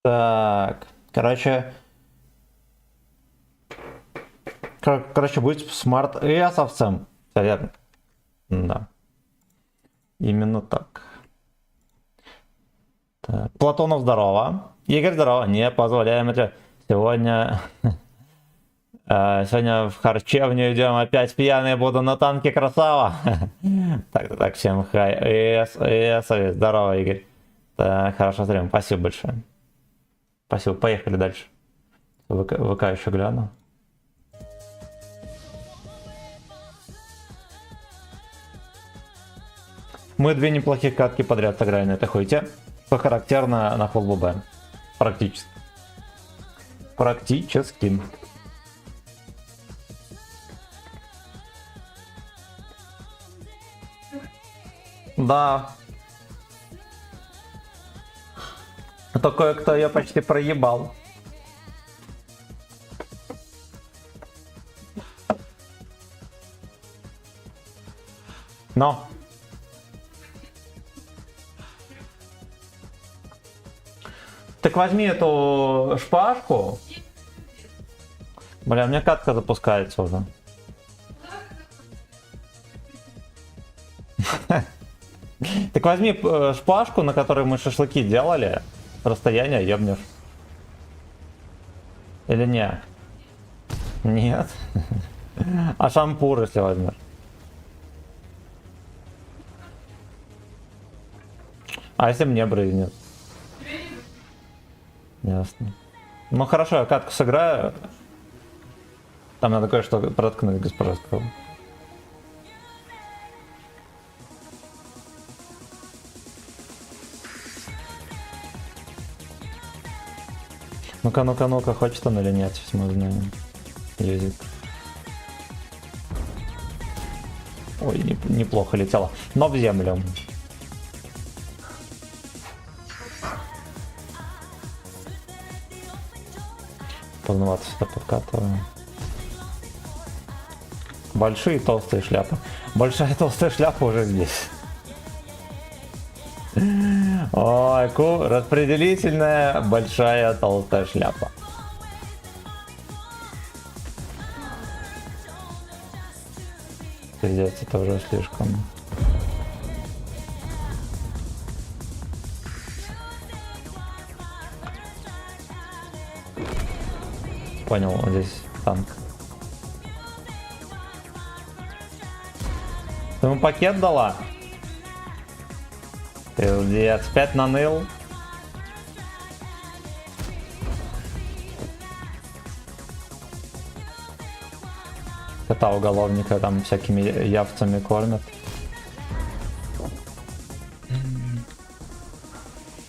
Так, короче... Короче, будь смарт-эсовцем. Всё верно. Да. Именно так. Так. Платонов, здорово. Игорь, здорово. Не позволяем это. Сегодня... Сегодня в харчевню идем, опять пьяные буду на танке, красава. Так, всем хай. Здорово, Игорь. Так, хорошо, стрим. Спасибо большое. Спасибо, поехали дальше. ВК еще гляну. Мы две неплохих катки подряд сыграли на этой хуйте. Что характерно на FullBB. Практически. Практически. Да. А то кое-кто ее почти проебал. Но. Так возьми эту шпажку. Бля, у меня катка запускается уже. Так возьми шпажку, на которой мы шашлыки делали. Расстояние ебнешь. Или не? Нет. А шампур, если возьмешь. А если мне брызнет? Ясно. Ну хорошо, я катку сыграю. Там надо кое-что проткнуть, госпожа сказала. Ну-ка, хочет он или нет, сейчас мы узнаем. Юзик. Ой, неплохо летело. Но в землю. Поздновато сюда подкатываю. Большие толстые шляпы. Большая толстая шляпа уже здесь. Ой, распределительная большая толстая шляпа. Пиздец, это уже слишком. Понял, вот здесь танк. Ты ему пакет дала? Пиздец, 5 наныл. Кота уголовника там всякими явцами кормят.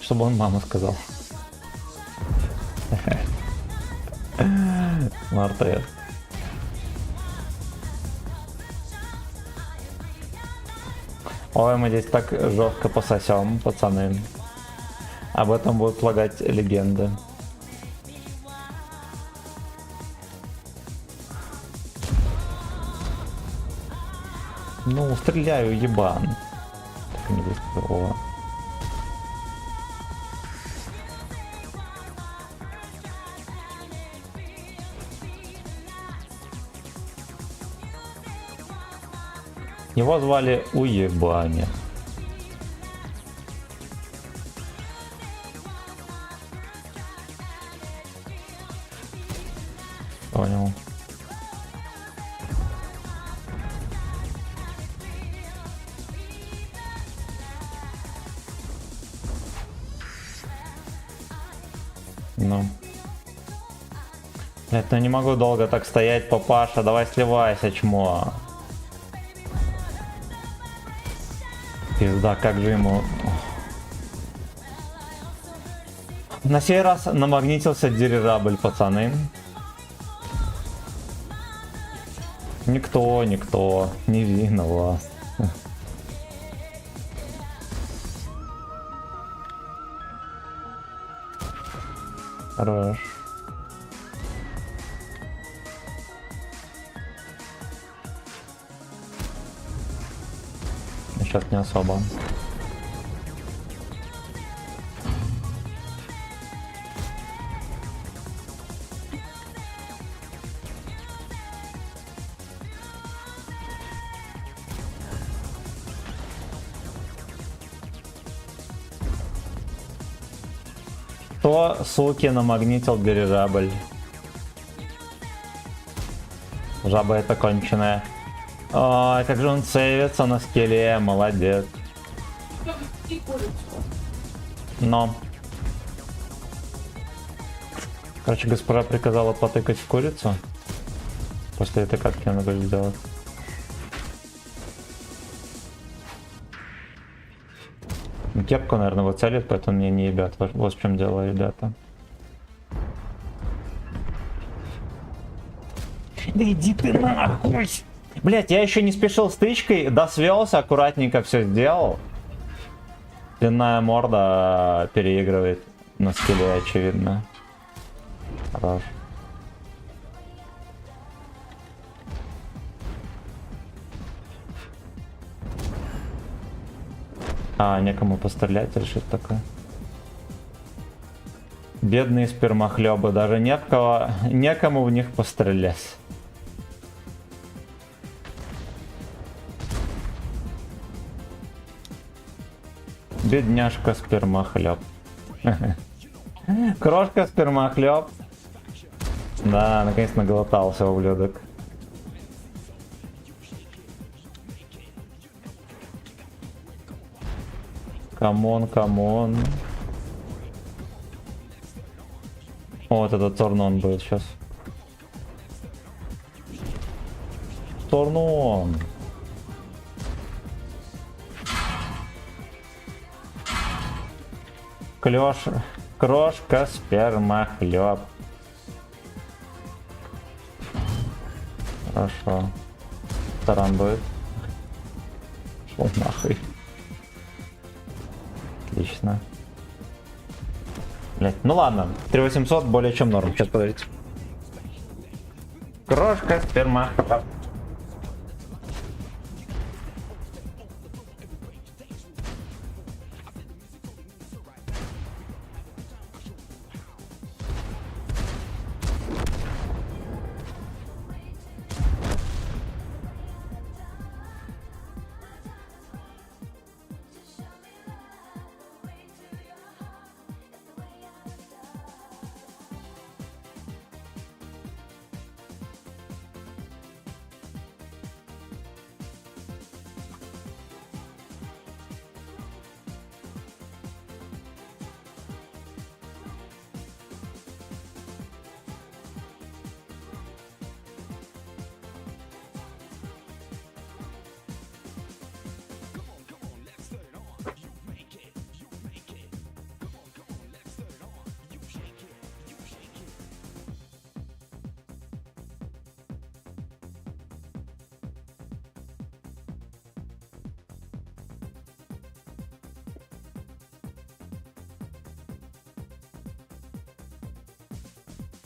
Чтобы он мама сказал. Мартет. Ой, мы здесь так жестко пососем, пацаны. Об этом будут слагать легенды. Ну, стреляю, ебан. Так не выстрелила. Его звали Уебаня. Понял. Ну. Это не могу долго так стоять, папаша. Давай сливайся, чмо. Пизда, как же ему... На сей раз намагнитился дирижабль, пацаны. Никто не виноват. Хорош. Сейчас не особо. Кто, суки, намагнитил дирижабль? Жаба это конченая. Ой, как же он сейвится на скеле, молодец. Но. Короче, госпожа приказала потыкать в курицу. После этой катки она будет сделать. Кепку, наверное, выцелит, поэтому мне не ебят. Вот в чем дело, ребята. Да иди ты нахуй! Блять, я еще не спешил с тычкой, досвелся, аккуратненько все сделал. Длинная морда переигрывает на скилле, очевидно. Хорош. А, некому пострелять или что такое? Бедные спермохлебы, даже не в кого, некому в них пострелять. Бедняжка спермохлеб. Крошка спермохлеб. Да, наконец наглотался, ублюдок. Камон, камон. О, вот этот Торнон будет сейчас. Торнон. Клёша. Крошка спермохлеб. Хорошо. Таран будет. Шо нахуй. Отлично. Блять, ну ладно. 3800 более чем норм. Сейчас подождите. Крошка спермохлеб.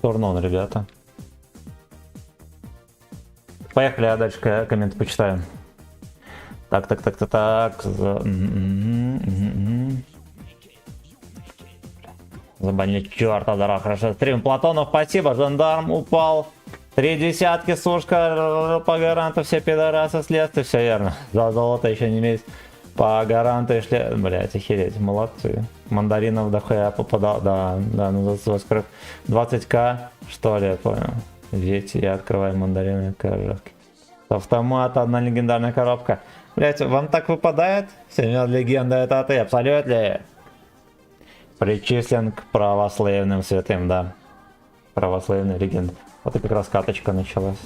Торнон, ребята. Поехали, я дальше комменты почитаю. Так. Забанили черта, дорога, хорошо. Стрим. Платонов, спасибо. Жандарм упал. 3 десятки, сушка, по гаранту, все пидорасы, следствие, все верно. За золото еще не месяц. По гаранту шли. Блять, охереть, молодцы. Мандаринов дохуя попадал, да, ну за 20к, что ли, я понял. Видите, я открываю мандарины коробки. С автомата одна легендарная коробка. Блять, вам так выпадает? Семья легенда это ты, абсолютно. Причислен к православным святым, да. Православный легенд. Вот и как раз каточка началась.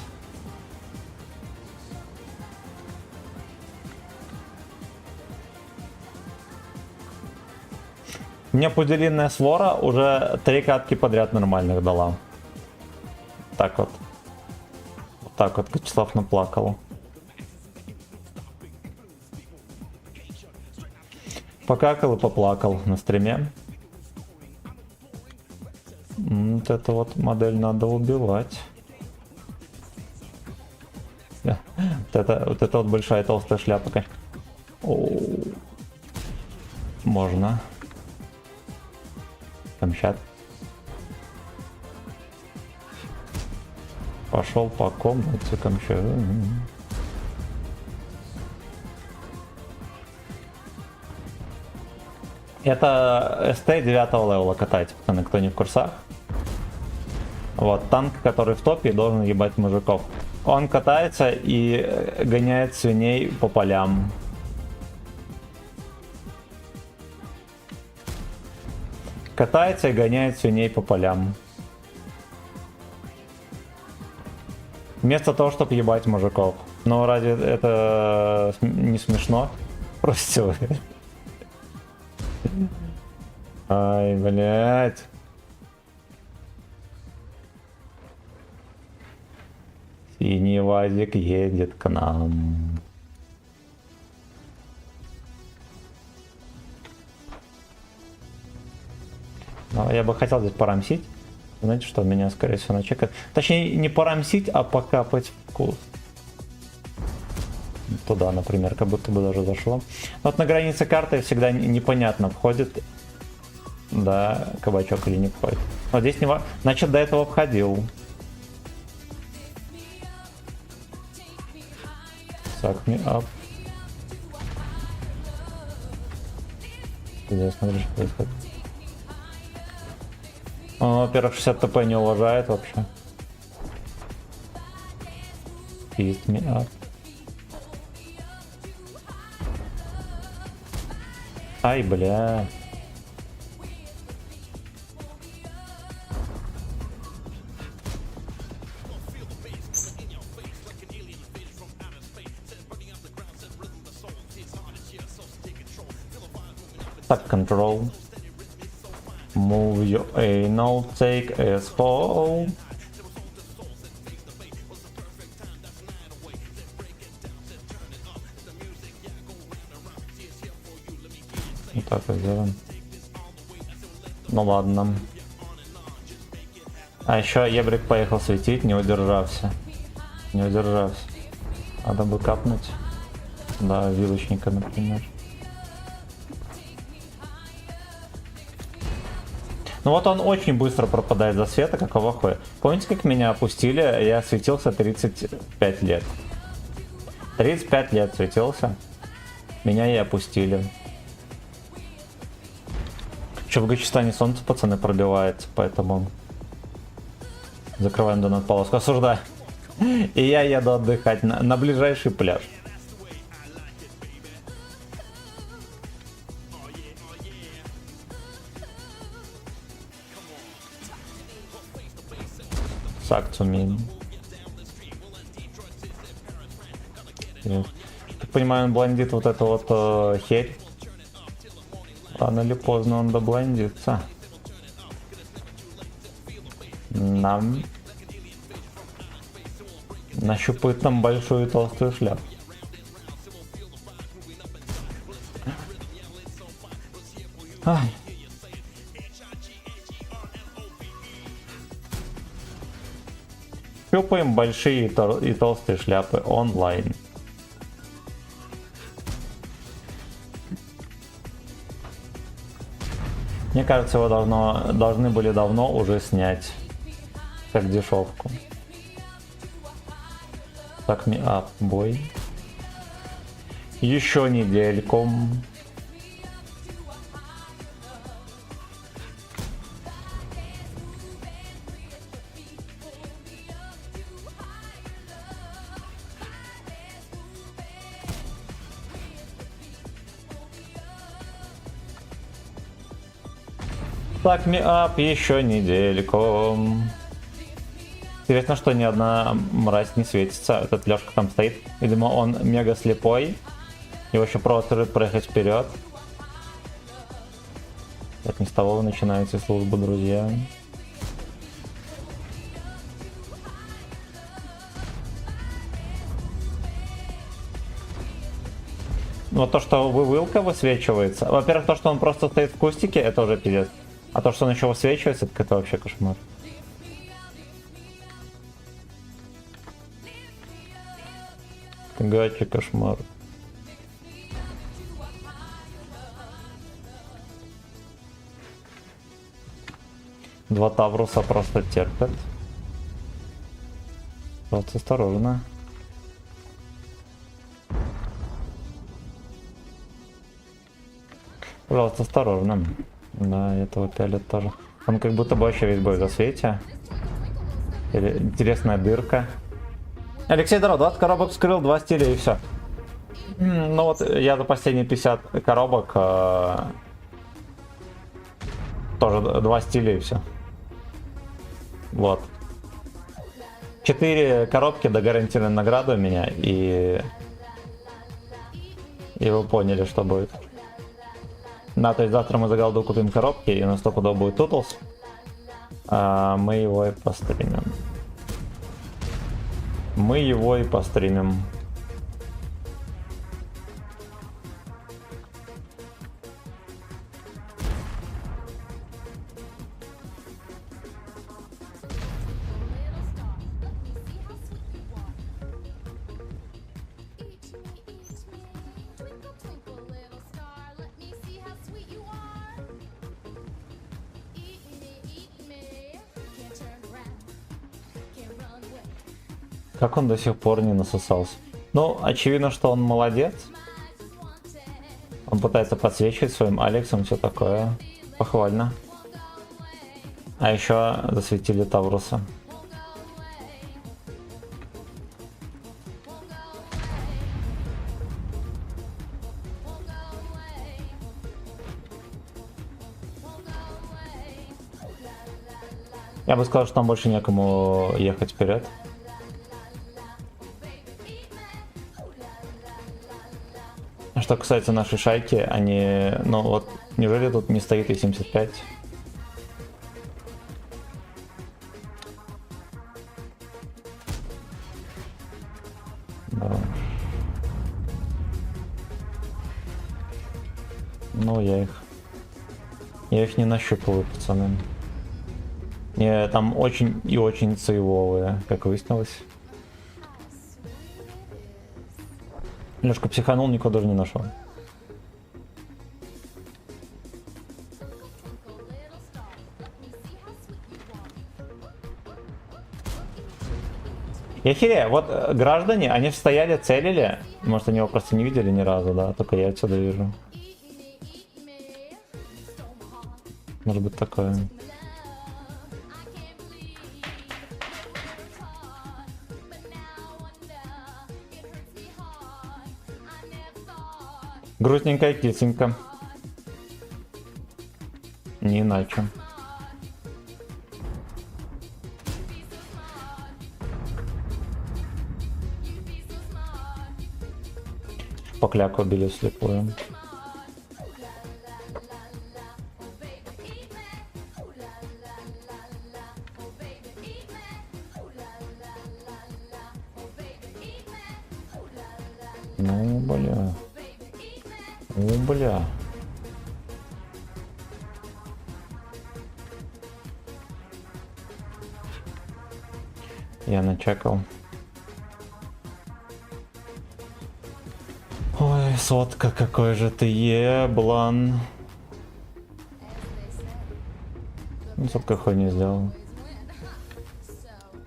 Мне пуделинная свора уже 3 катки подряд нормальных дала. Так вот. Вот так вот Качеслав наплакал. Покакал и поплакал на стриме. Вот эту вот модель надо убивать. Вот это вот большая толстая шляпа, конечно. Можно. Камчат. Пошел по комнате Камчат. Это СТ 9 левела катайте, пацаны, кто не в курсах. Вот, танк, который в топе, должен ебать мужиков. Он катается и гоняет свиней по полям. Катается и гоняет свиней по полям. Вместо того, чтобы ебать мужиков. Но ради это не смешно. Простите вы. Ай, блядь. Синий ВАЗик едет к нам. Но я бы хотел здесь порамсить. Знаете, что меня, скорее всего, начекает. Точнее, не порамсить, а покапать в куст. Туда, например, как будто бы даже зашло. Вот на границе карты всегда непонятно, входит, да, кабачок или не входит. Вот здесь не... Значит, до этого входил. Suck me up. Здесь смотри, что происходит. Он, во-первых, 60 ТП не уважает вообще. Pissed me up. Ай, бля. Так, control. Move your anal, take S4. Вот так вот сделаем. Ну ладно. А еще Ебрик поехал светить, не удержался. Не удержался. Надо бы капнуть. Да, вилочника, например. Ну вот он очень быстро пропадает за света, какого хуя. Помните, как меня опустили? Я светился 35 лет. 35 лет светился. Меня и опустили. Че в Гачистане солнце, пацаны, пробивается, поэтому закрываем донат полоску. Осуждаю. И я еду отдыхать на ближайший пляж. Suck to me. Так понимаю, он блондит вот эту вот херь. Рано или поздно он доблондится. Нам нащупает там большую толстую шляпу. Ай. Щупаем большие и толстые шляпы онлайн. Мне кажется, его должны были давно уже снять. Как дешевку. Так, me up, бой. Еще недельку. Так, me up еще недельку. Интересно, что ни одна мразь не светится. Этот Лёшка там стоит. Видимо, он мега слепой. Его еще провоцирует проехать вперед. Так, не с того вы начинаете службу, друзья. Вот то, что вывылка высвечивается. Во-первых, то, что он просто стоит в кустике, это уже пиздец. А то, что он еще высвечивается, это вообще кошмар. Гачи, кошмар. Два Тавруса просто терпят. Вот, осторожно. Пожалуйста, осторожно. Да, этого пялит тоже. Он как будто бы вообще весь бой в засвете. Интересная дырка. Алексей Дорог, 20 коробок вскрыл, 2 стиля и все. Ну вот я за последние 50 коробок тоже 2 стиля и все. Вот. 4 коробки до гарантированной награды у меня, и вы поняли, что будет. Да, то есть завтра мы за голду купим коробки, и у нас стопудово будет Тутлс. Мы его и постримим. Мы его и постримим. Как он до сих пор не насосался? Ну, очевидно, что он молодец. Он пытается подсвечивать своим Алексом, все такое. Похвально. А еще засветили Тавруса. Я бы сказал, что там больше некому ехать вперед. Что касается нашей шайки, они... Ну вот, неужели тут не стоит И-75? Да. Ну, я их не нащупываю, пацаны. Не, там очень и очень цеевовые, как выяснилось. Немножко психанул, никого даже не нашел. Я херею, вот граждане, они же стояли, целили. Может, они его просто не видели ни разу, да? Только я отсюда вижу. Может быть такое. Грустненькая кисенька. Не иначе. Покляку убили слепую. Ну, бля. О, бля. Я начекал. Ой, сотка, какой же ты еблан. Ну, сотка хуйню сделал.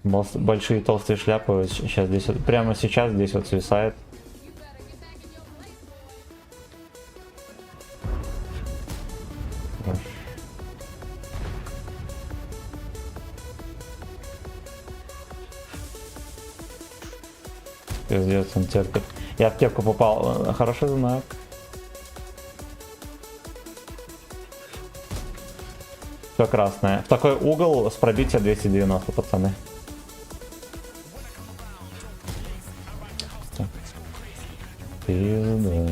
Большие толстые шляпы вот сейчас здесь вот, прямо сейчас здесь вот свисает. Пиздец, он терпит. Я в кепку попал. Хороший знак. Все красное. В такой угол с пробития 290, пацаны. Так. Пизда.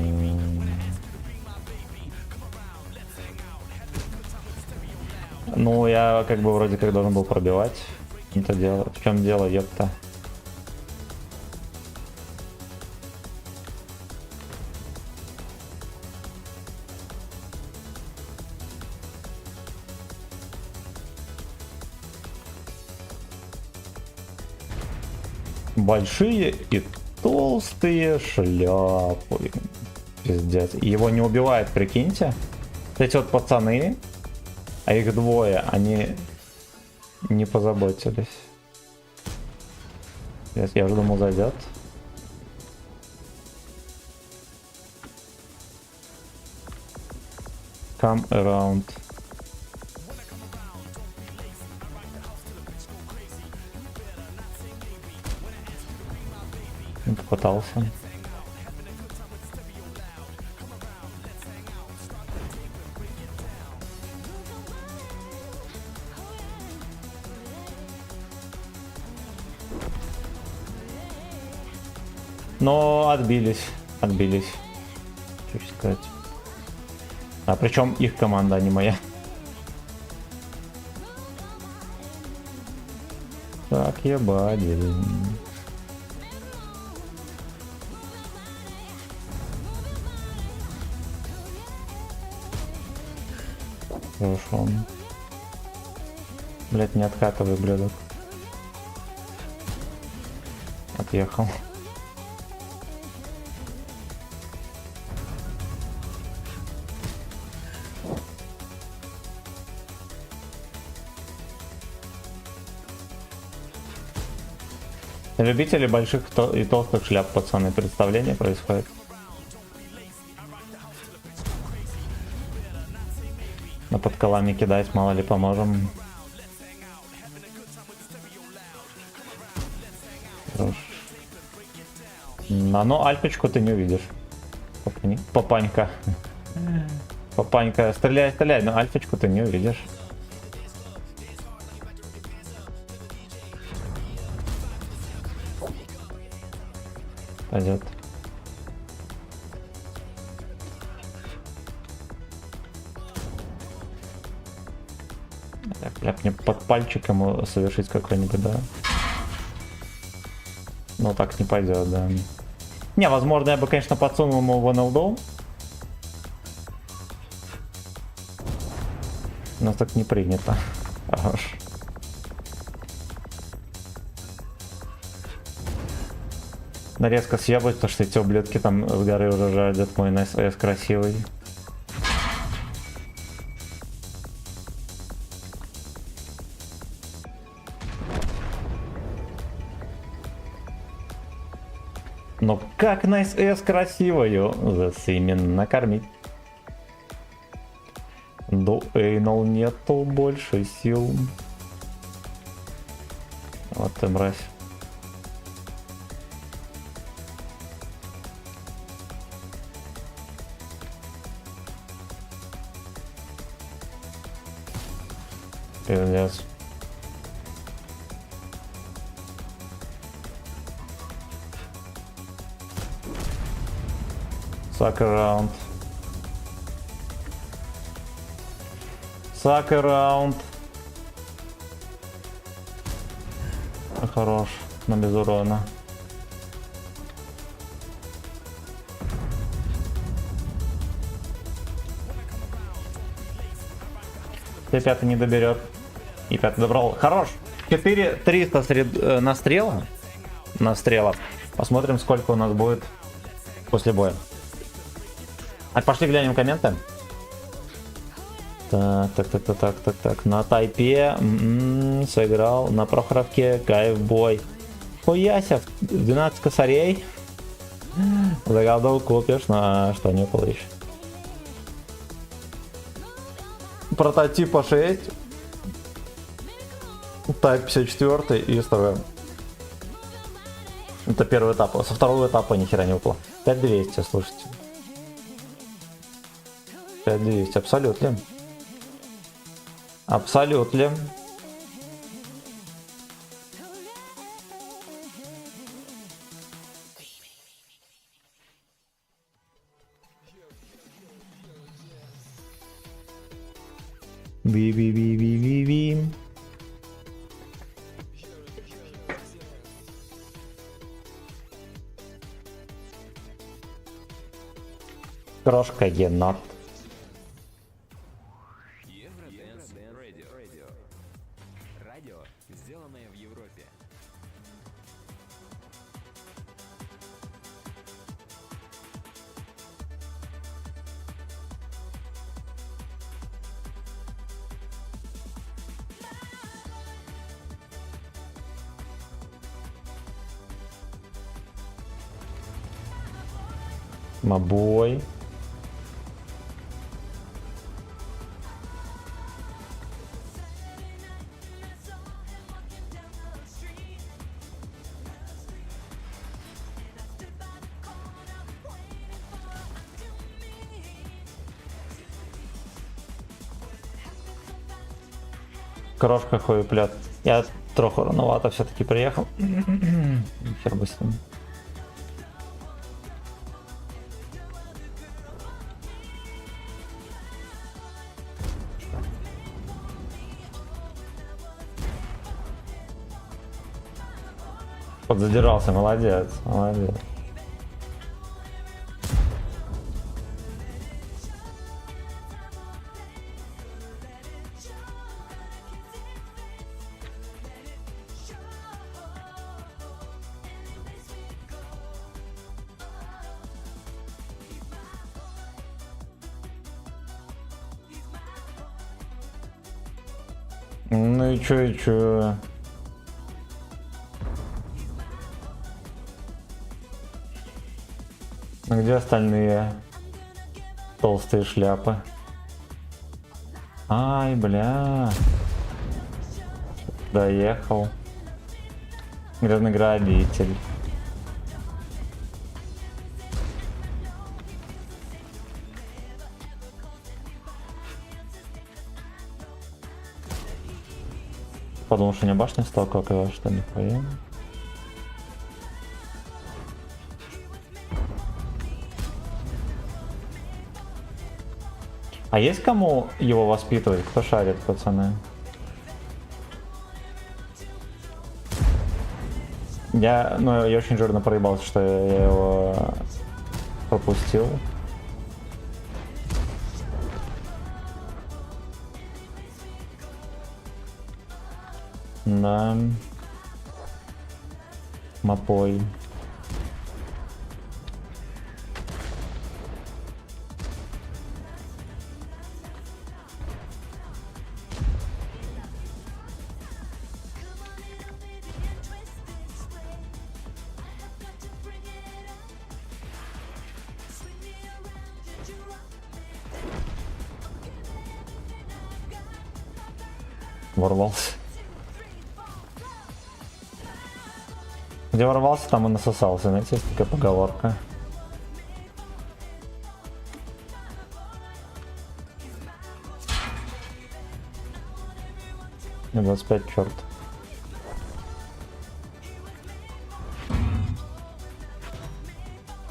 Ну, я как бы вроде как должен был пробивать. В чем дело, ёпта. Большие и толстые шляпы. Пиздец. И его не убивает, прикиньте. Эти вот пацаны, а их двое, они не позаботились. Я уже думал, зайдет. Come around. Ну, попытался. Но отбились. Что сказать. А причем их команда, а не моя. Так, ебать. Хорошо. Блять, не откатывай, блядок. Отъехал. Любители больших и толстых шляп, пацаны, представление происходит. На подколами кидать, мало ли поможем. Хорош. Но альпочку ты не увидишь. Папанька. Папанька, стреляй, но альфочку ты не увидишь. Пойдет. Так, бля, мне под пальчик ему совершить какой-нибудь, да? Ну так не пойдет, да. Не, возможно, я бы, конечно, подсунул ему в НЛД. Но так не принято. Хорош. Нарезка съебать, потому что эти ублюдки там с горы уже жадят мой НСС красивый. Но как на СС красивую засымен накормить. До Эйнал нету больше сил. Вот ты мразь. Пиздец. Suck around. Suck around. Хорош, но без урона. Т5 не доберет. И 5 добрал. Хорош. 4300 настрела. Посмотрим, сколько у нас будет после боя. А пошли глянем комменты. Так. На тайпе сыграл. На Прохоровке кайфбой. Хуяся, 12 косарей. За голду купишь, на что не получишь. Прототипа 6. Тайп 54 и СТВ. Это первый этап. Со второго этапа ни хера не выпало. 5200, слушайте. 5200, абсолютно. Абсолютно. Ви. Крошка енот. Радио, сделанное в Европе. Мабой. Крошка хуеплет. Я трохи рановато все-таки приехал. Хер бы с ним. Подзадержался, молодец, молодец. Ну и чё, и чё? А где остальные толстые шляпы? Ай, бля. Доехал. Грязный грабитель. Подумал, что у меня башня стала как что нихуя. А есть кому его воспитывать? Кто шарит, пацаны? Я очень жирно проебался, что я его пропустил. Да. Мапой. Ворвался. Где ворвался, там и насосался, знаете, есть такая поговорка. И 25, черт.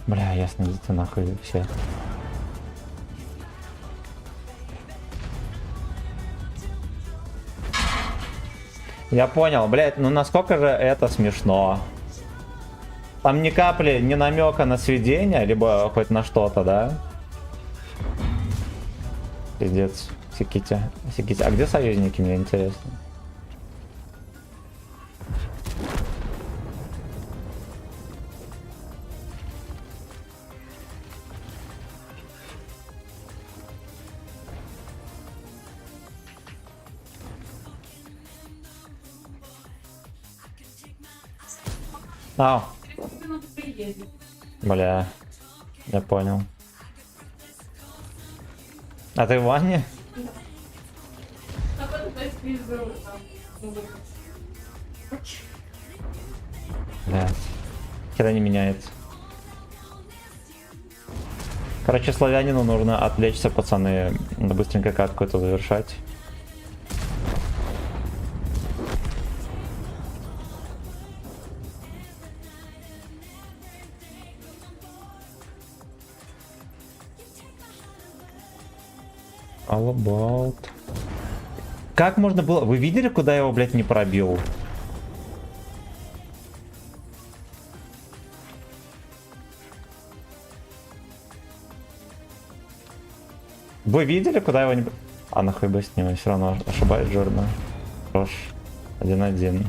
Бля, ясно, идите нахуй все. Я понял, блять, ну насколько же это смешно. Там ни капли, ни намека на сведение, либо хоть на что-то, да? Пиздец, секите. А где союзники, мне интересно? Ау. Бля, я понял. А ты в ванне? Бля, хера не меняется. Короче, славянину нужно отвлечься, пацаны, быстренько катку эту завершать. All about. Как можно было? Вы видели, куда я его, блядь, не пробил? Вы видели, куда его не... А нахуй бы с ним, я все равно ошибаюсь, жирно. Хорош. 1-1.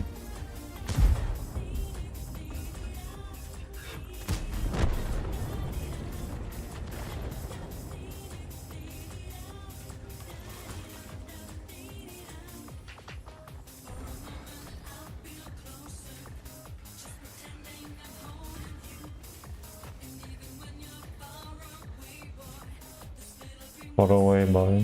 Far away, boy.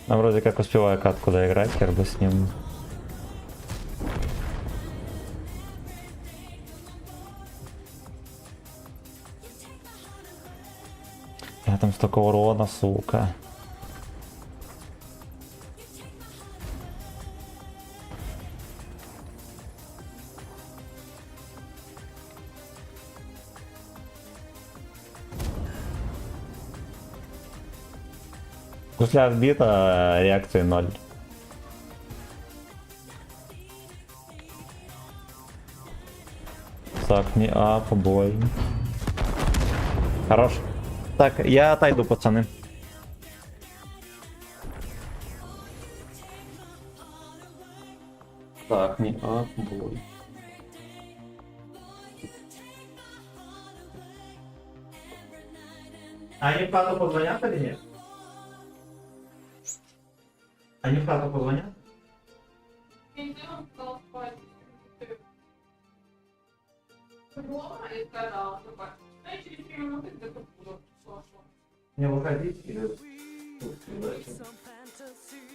А вроде как успеваю катку доиграть, хер бы с ним. Я там столько урона, сука. После отбита реакции 0. Так, не ап, бой. Хорош. Так, я отойду, пацаны. Так, не ап, бой. Они в хату позвонят или нет? Они в хату позвонят? Не выходить или... Some fantasy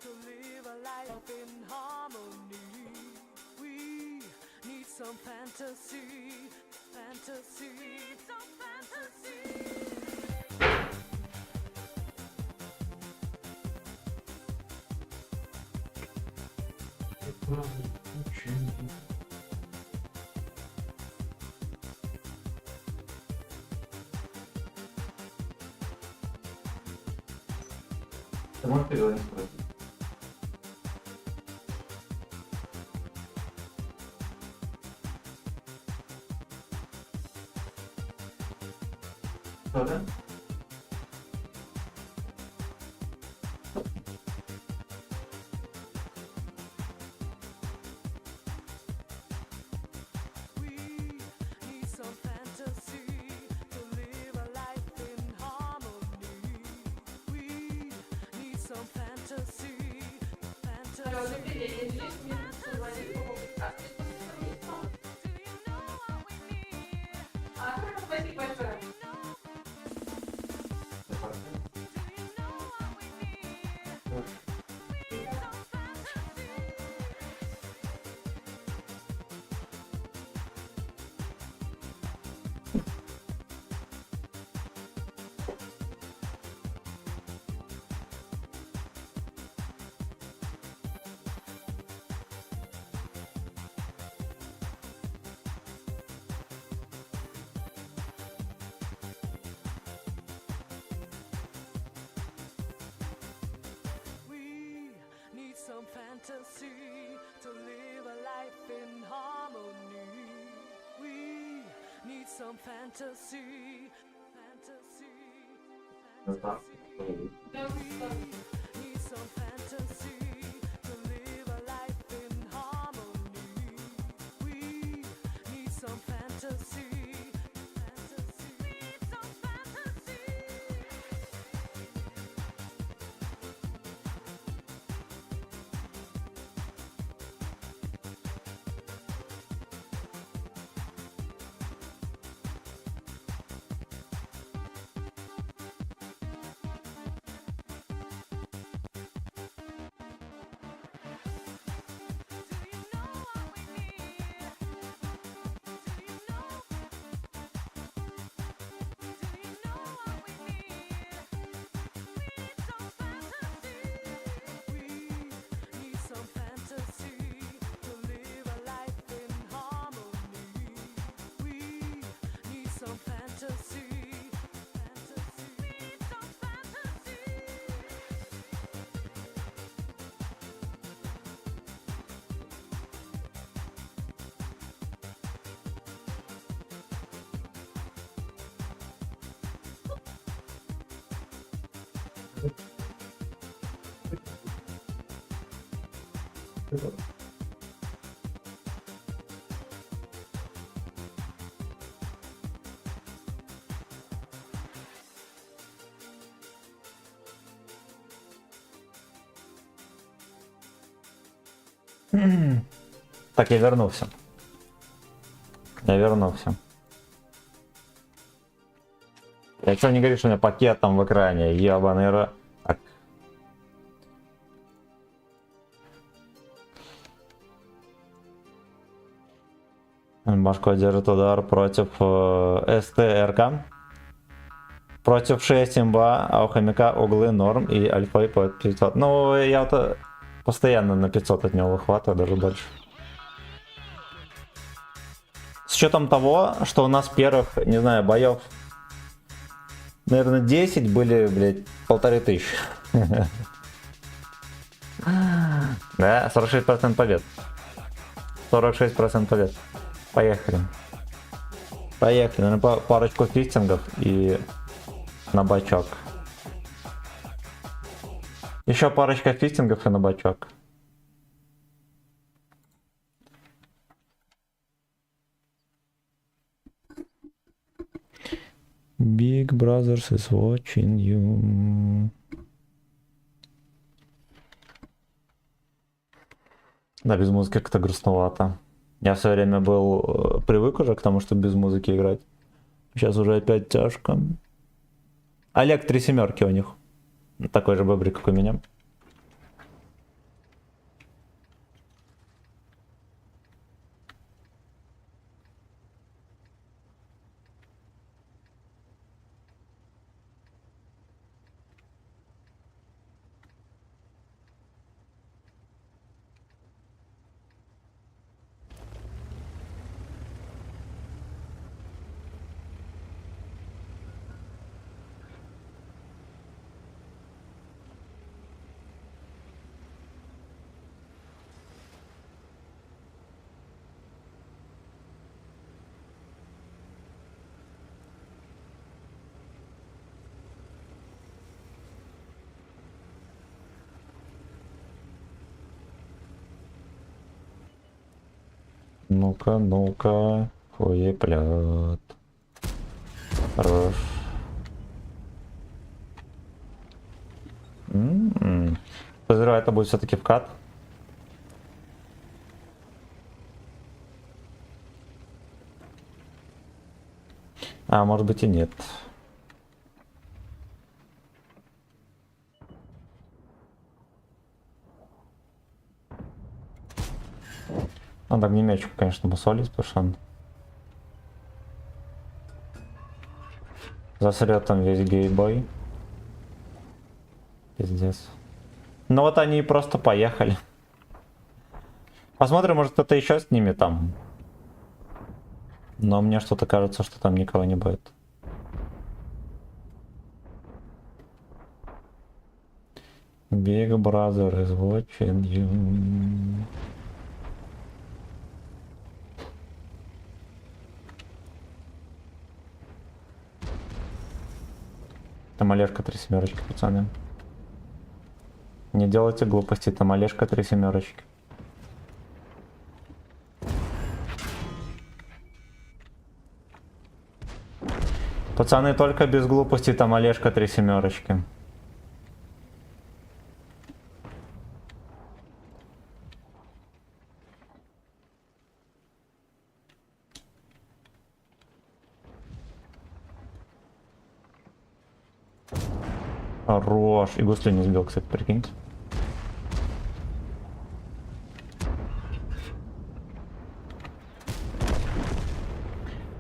to live a life in harmony. We need some fantasy, fantasy, some fantasy. Ты можешь перезвонить спросить? Что, да? We need some fantasy to live a life in harmony. We need some fantasy, fantasy. We need some fantasy to live a life in harmony. We need some fantasy, fantasy, fantasy. We need some fantasy to live a life in harmony. We need some fantasy, fantasy. We need some fantasy. Так, я вернулся. Я вернулся. Я что не говоришь, что у меня пакет там в экране, ебаный ра... Так. Башко держит удар против СТРК. Против 6 имба, а у хомяка углы норм и альфой по 500. Ну, я вот постоянно на 500 от него выхватываю, даже больше. С учетом того, что у нас первых, не знаю, боев, наверное, 10 были, блядь, 1500. Да, 46% побед. 46% побед. Поехали. Поехали. Наверное, парочку фистингов и на бачок. Еще парочка фистингов и на бачок. Big Brothers is watching you. Да, без музыки как-то грустновато. Я все время был привык уже к тому, чтобы без музыки играть. Сейчас уже опять тяжко. Олег 3 семерки у них. Такой же бобрик, как у меня. Ну-ка, ну-ка. Хуеплет. Хорош. Подозреваю, это будет все-таки вкат. А может быть и нет. Надо огнеметчику, конечно, мусолить, потому что он засрет там весь гейбой. Пиздец. Ну вот они и просто поехали. Посмотрим, может кто-то еще с ними там. Но мне что-то кажется, что там никого не будет. Big Brother is watching you. Там Олежка 3 семерочки, пацаны. Не делайте глупости, там Олежка 3 семерочки. Пацаны, только без глупости, там Олежка 3 семерочки. Хорош. И гуслю не сбил, кстати, прикиньте.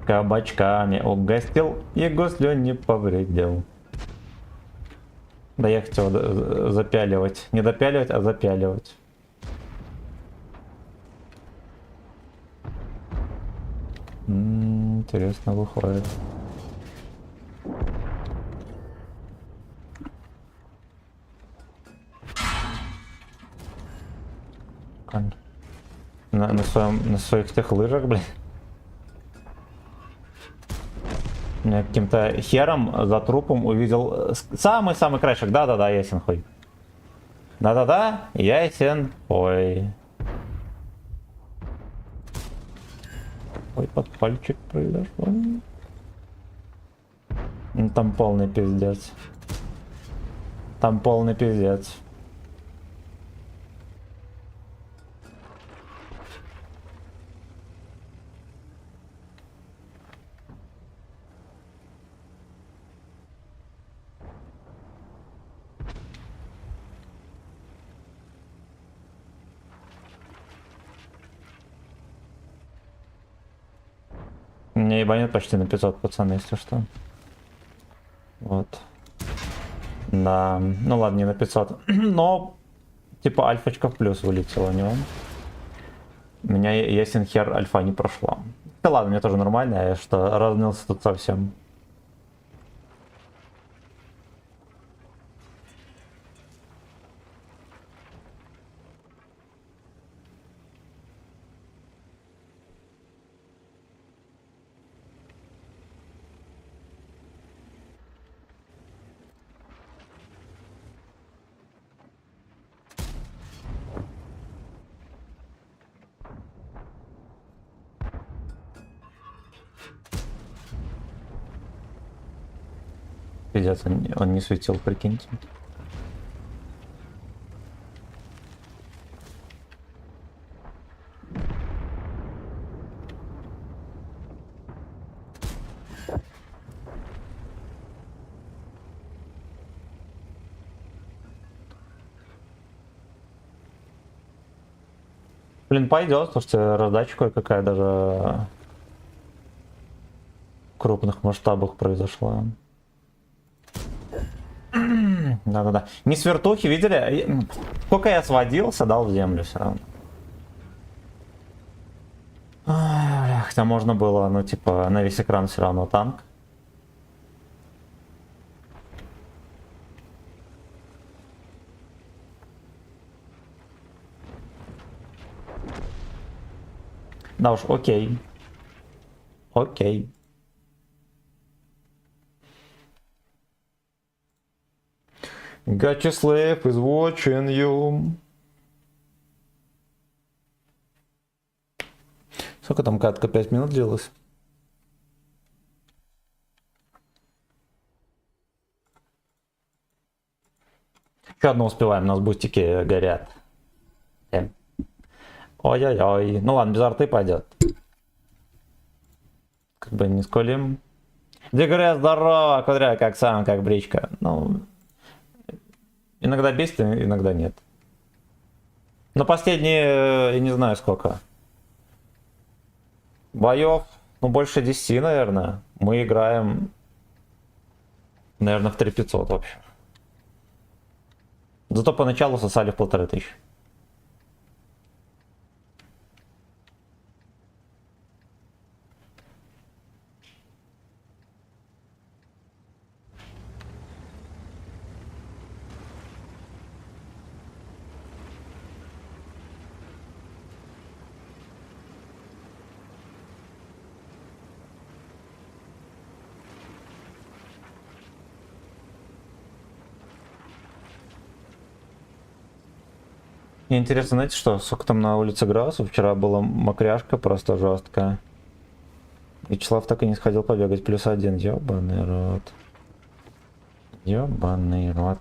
Кабачками угостил и гуслю не повредил. Да я хотел запяливать. Не допяливать, а запяливать. Интересно выходит. На своих тех лыжах, блин. Я каким-то хером за трупом увидел самый-самый краешек. Да-да-да, ясен хуй. Да-да-да, ясен. Ой. Ой, подпальчик произошел. Ну, там полный пиздец. Там полный пиздец. меня ебанет почти на 500, пацаны, если что. Вот. Да, ну ладно, не на 500. Но, типа, альфочка в плюс вылетела у него. У меня ясен хер альфа не прошла. Да ладно, мне тоже нормально, я что, разнился тут совсем. Пиздец, он не светил, прикиньте. Блин, пойдет, слушайте, раздача кое-какая даже в крупных масштабах произошла. Да-да-да. Не с вертухи, видели? Сколько я сводился, дал в землю все равно. Ай, хотя можно было, ну, типа, на весь экран все равно танк. Да уж, окей. Окей. Gachislav is watching you. Сколько там катка? 5 минут длилась? Еще одно успеваем, у нас бустики горят. Ой-ой-ой. Ну ладно, без арты пойдет. Как бы не сколим. Дегре, здорово, Кудря, как сам, как бричка. Ну, иногда бесит, иногда нет. Но последние, я не знаю сколько. Боев, ну больше 10, наверное. Мы играем, наверное, в 3500 вообще. Зато поначалу сосали в 1500. Мне интересно, знаете что, сколько там на улице градусов? Вчера была мокряшка просто жесткая. Вячеслав так и не сходил побегать. +1. Ёбаный рот. Ёбаный рот.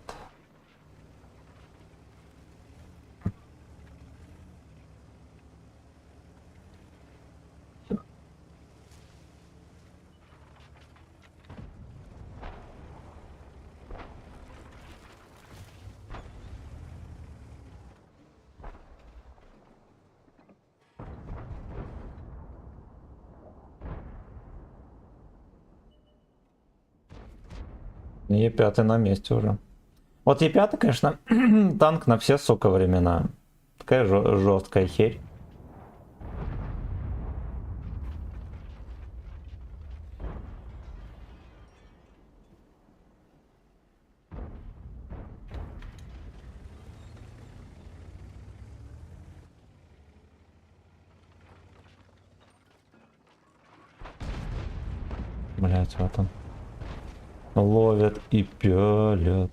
Е5 на месте уже. Вот Е5, конечно, танк на все, сука, времена. Такая жесткая херь. Блять, вот он. Ловят и пялят.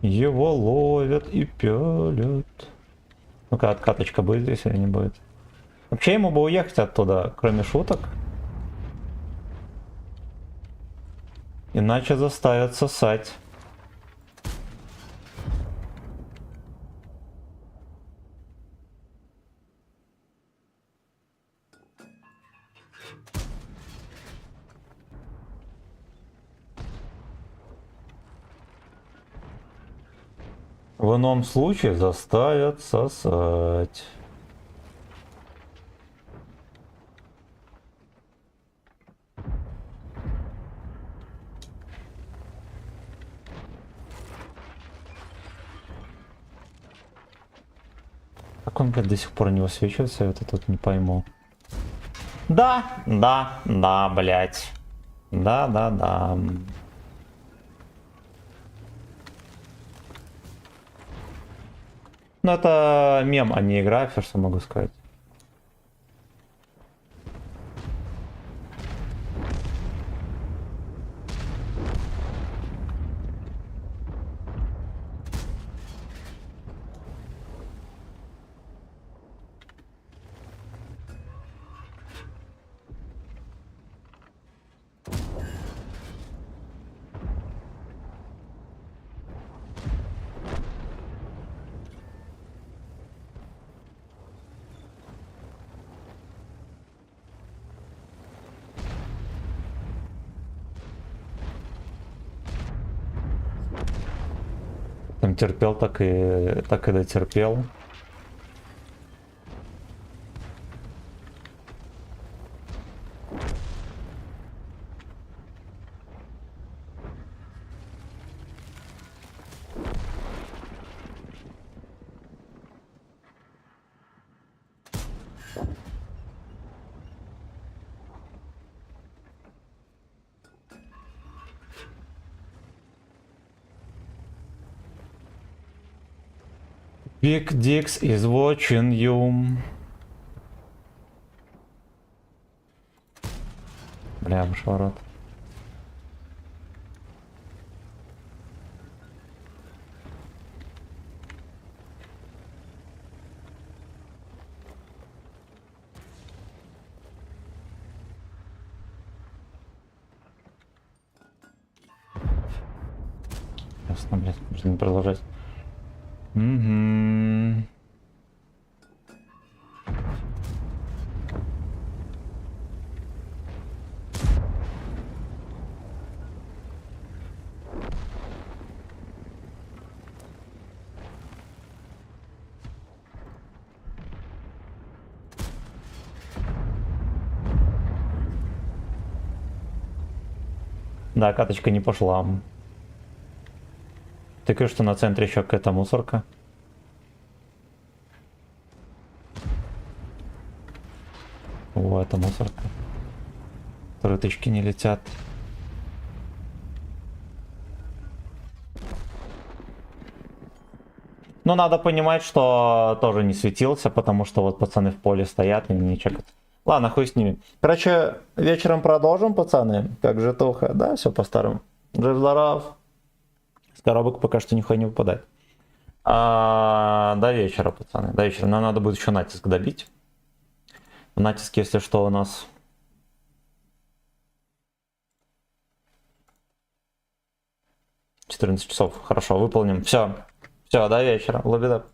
Его ловят и пялят. Ну-ка, откаточка будет здесь или не будет? Вообще ему бы уехать оттуда, кроме шуток. Иначе заставят сосать. В ином случае заставят сосать. Как он, блядь, до сих пор не высвечивается, я это тут не пойму. Да, блядь. Да. Ну это мем, а не игра, все что могу сказать. Там терпел, так и дотерпел. Big Dix is watching you. Бля, ворот. Ясно, блядь, можно не продолжать. Угу. Да, каточка не пошла. Ты говоришь, что на центре еще какая-то мусорка. О, это мусорка. Рыточки не летят. Но надо понимать, что тоже не светился, потому что вот пацаны в поле стоят и не чекают. Ладно, хуй с ними. Короче, вечером продолжим, пацаны. Как же туха. Да, все по-старому. Жив-здоров. С коробок пока что нихуя не выпадает. До вечера, пацаны. До вечера. Нам надо будет еще натиск добить. В натиске, если что, у нас... 14 часов. Хорошо, выполним. Все. Все, до вечера. Лобида.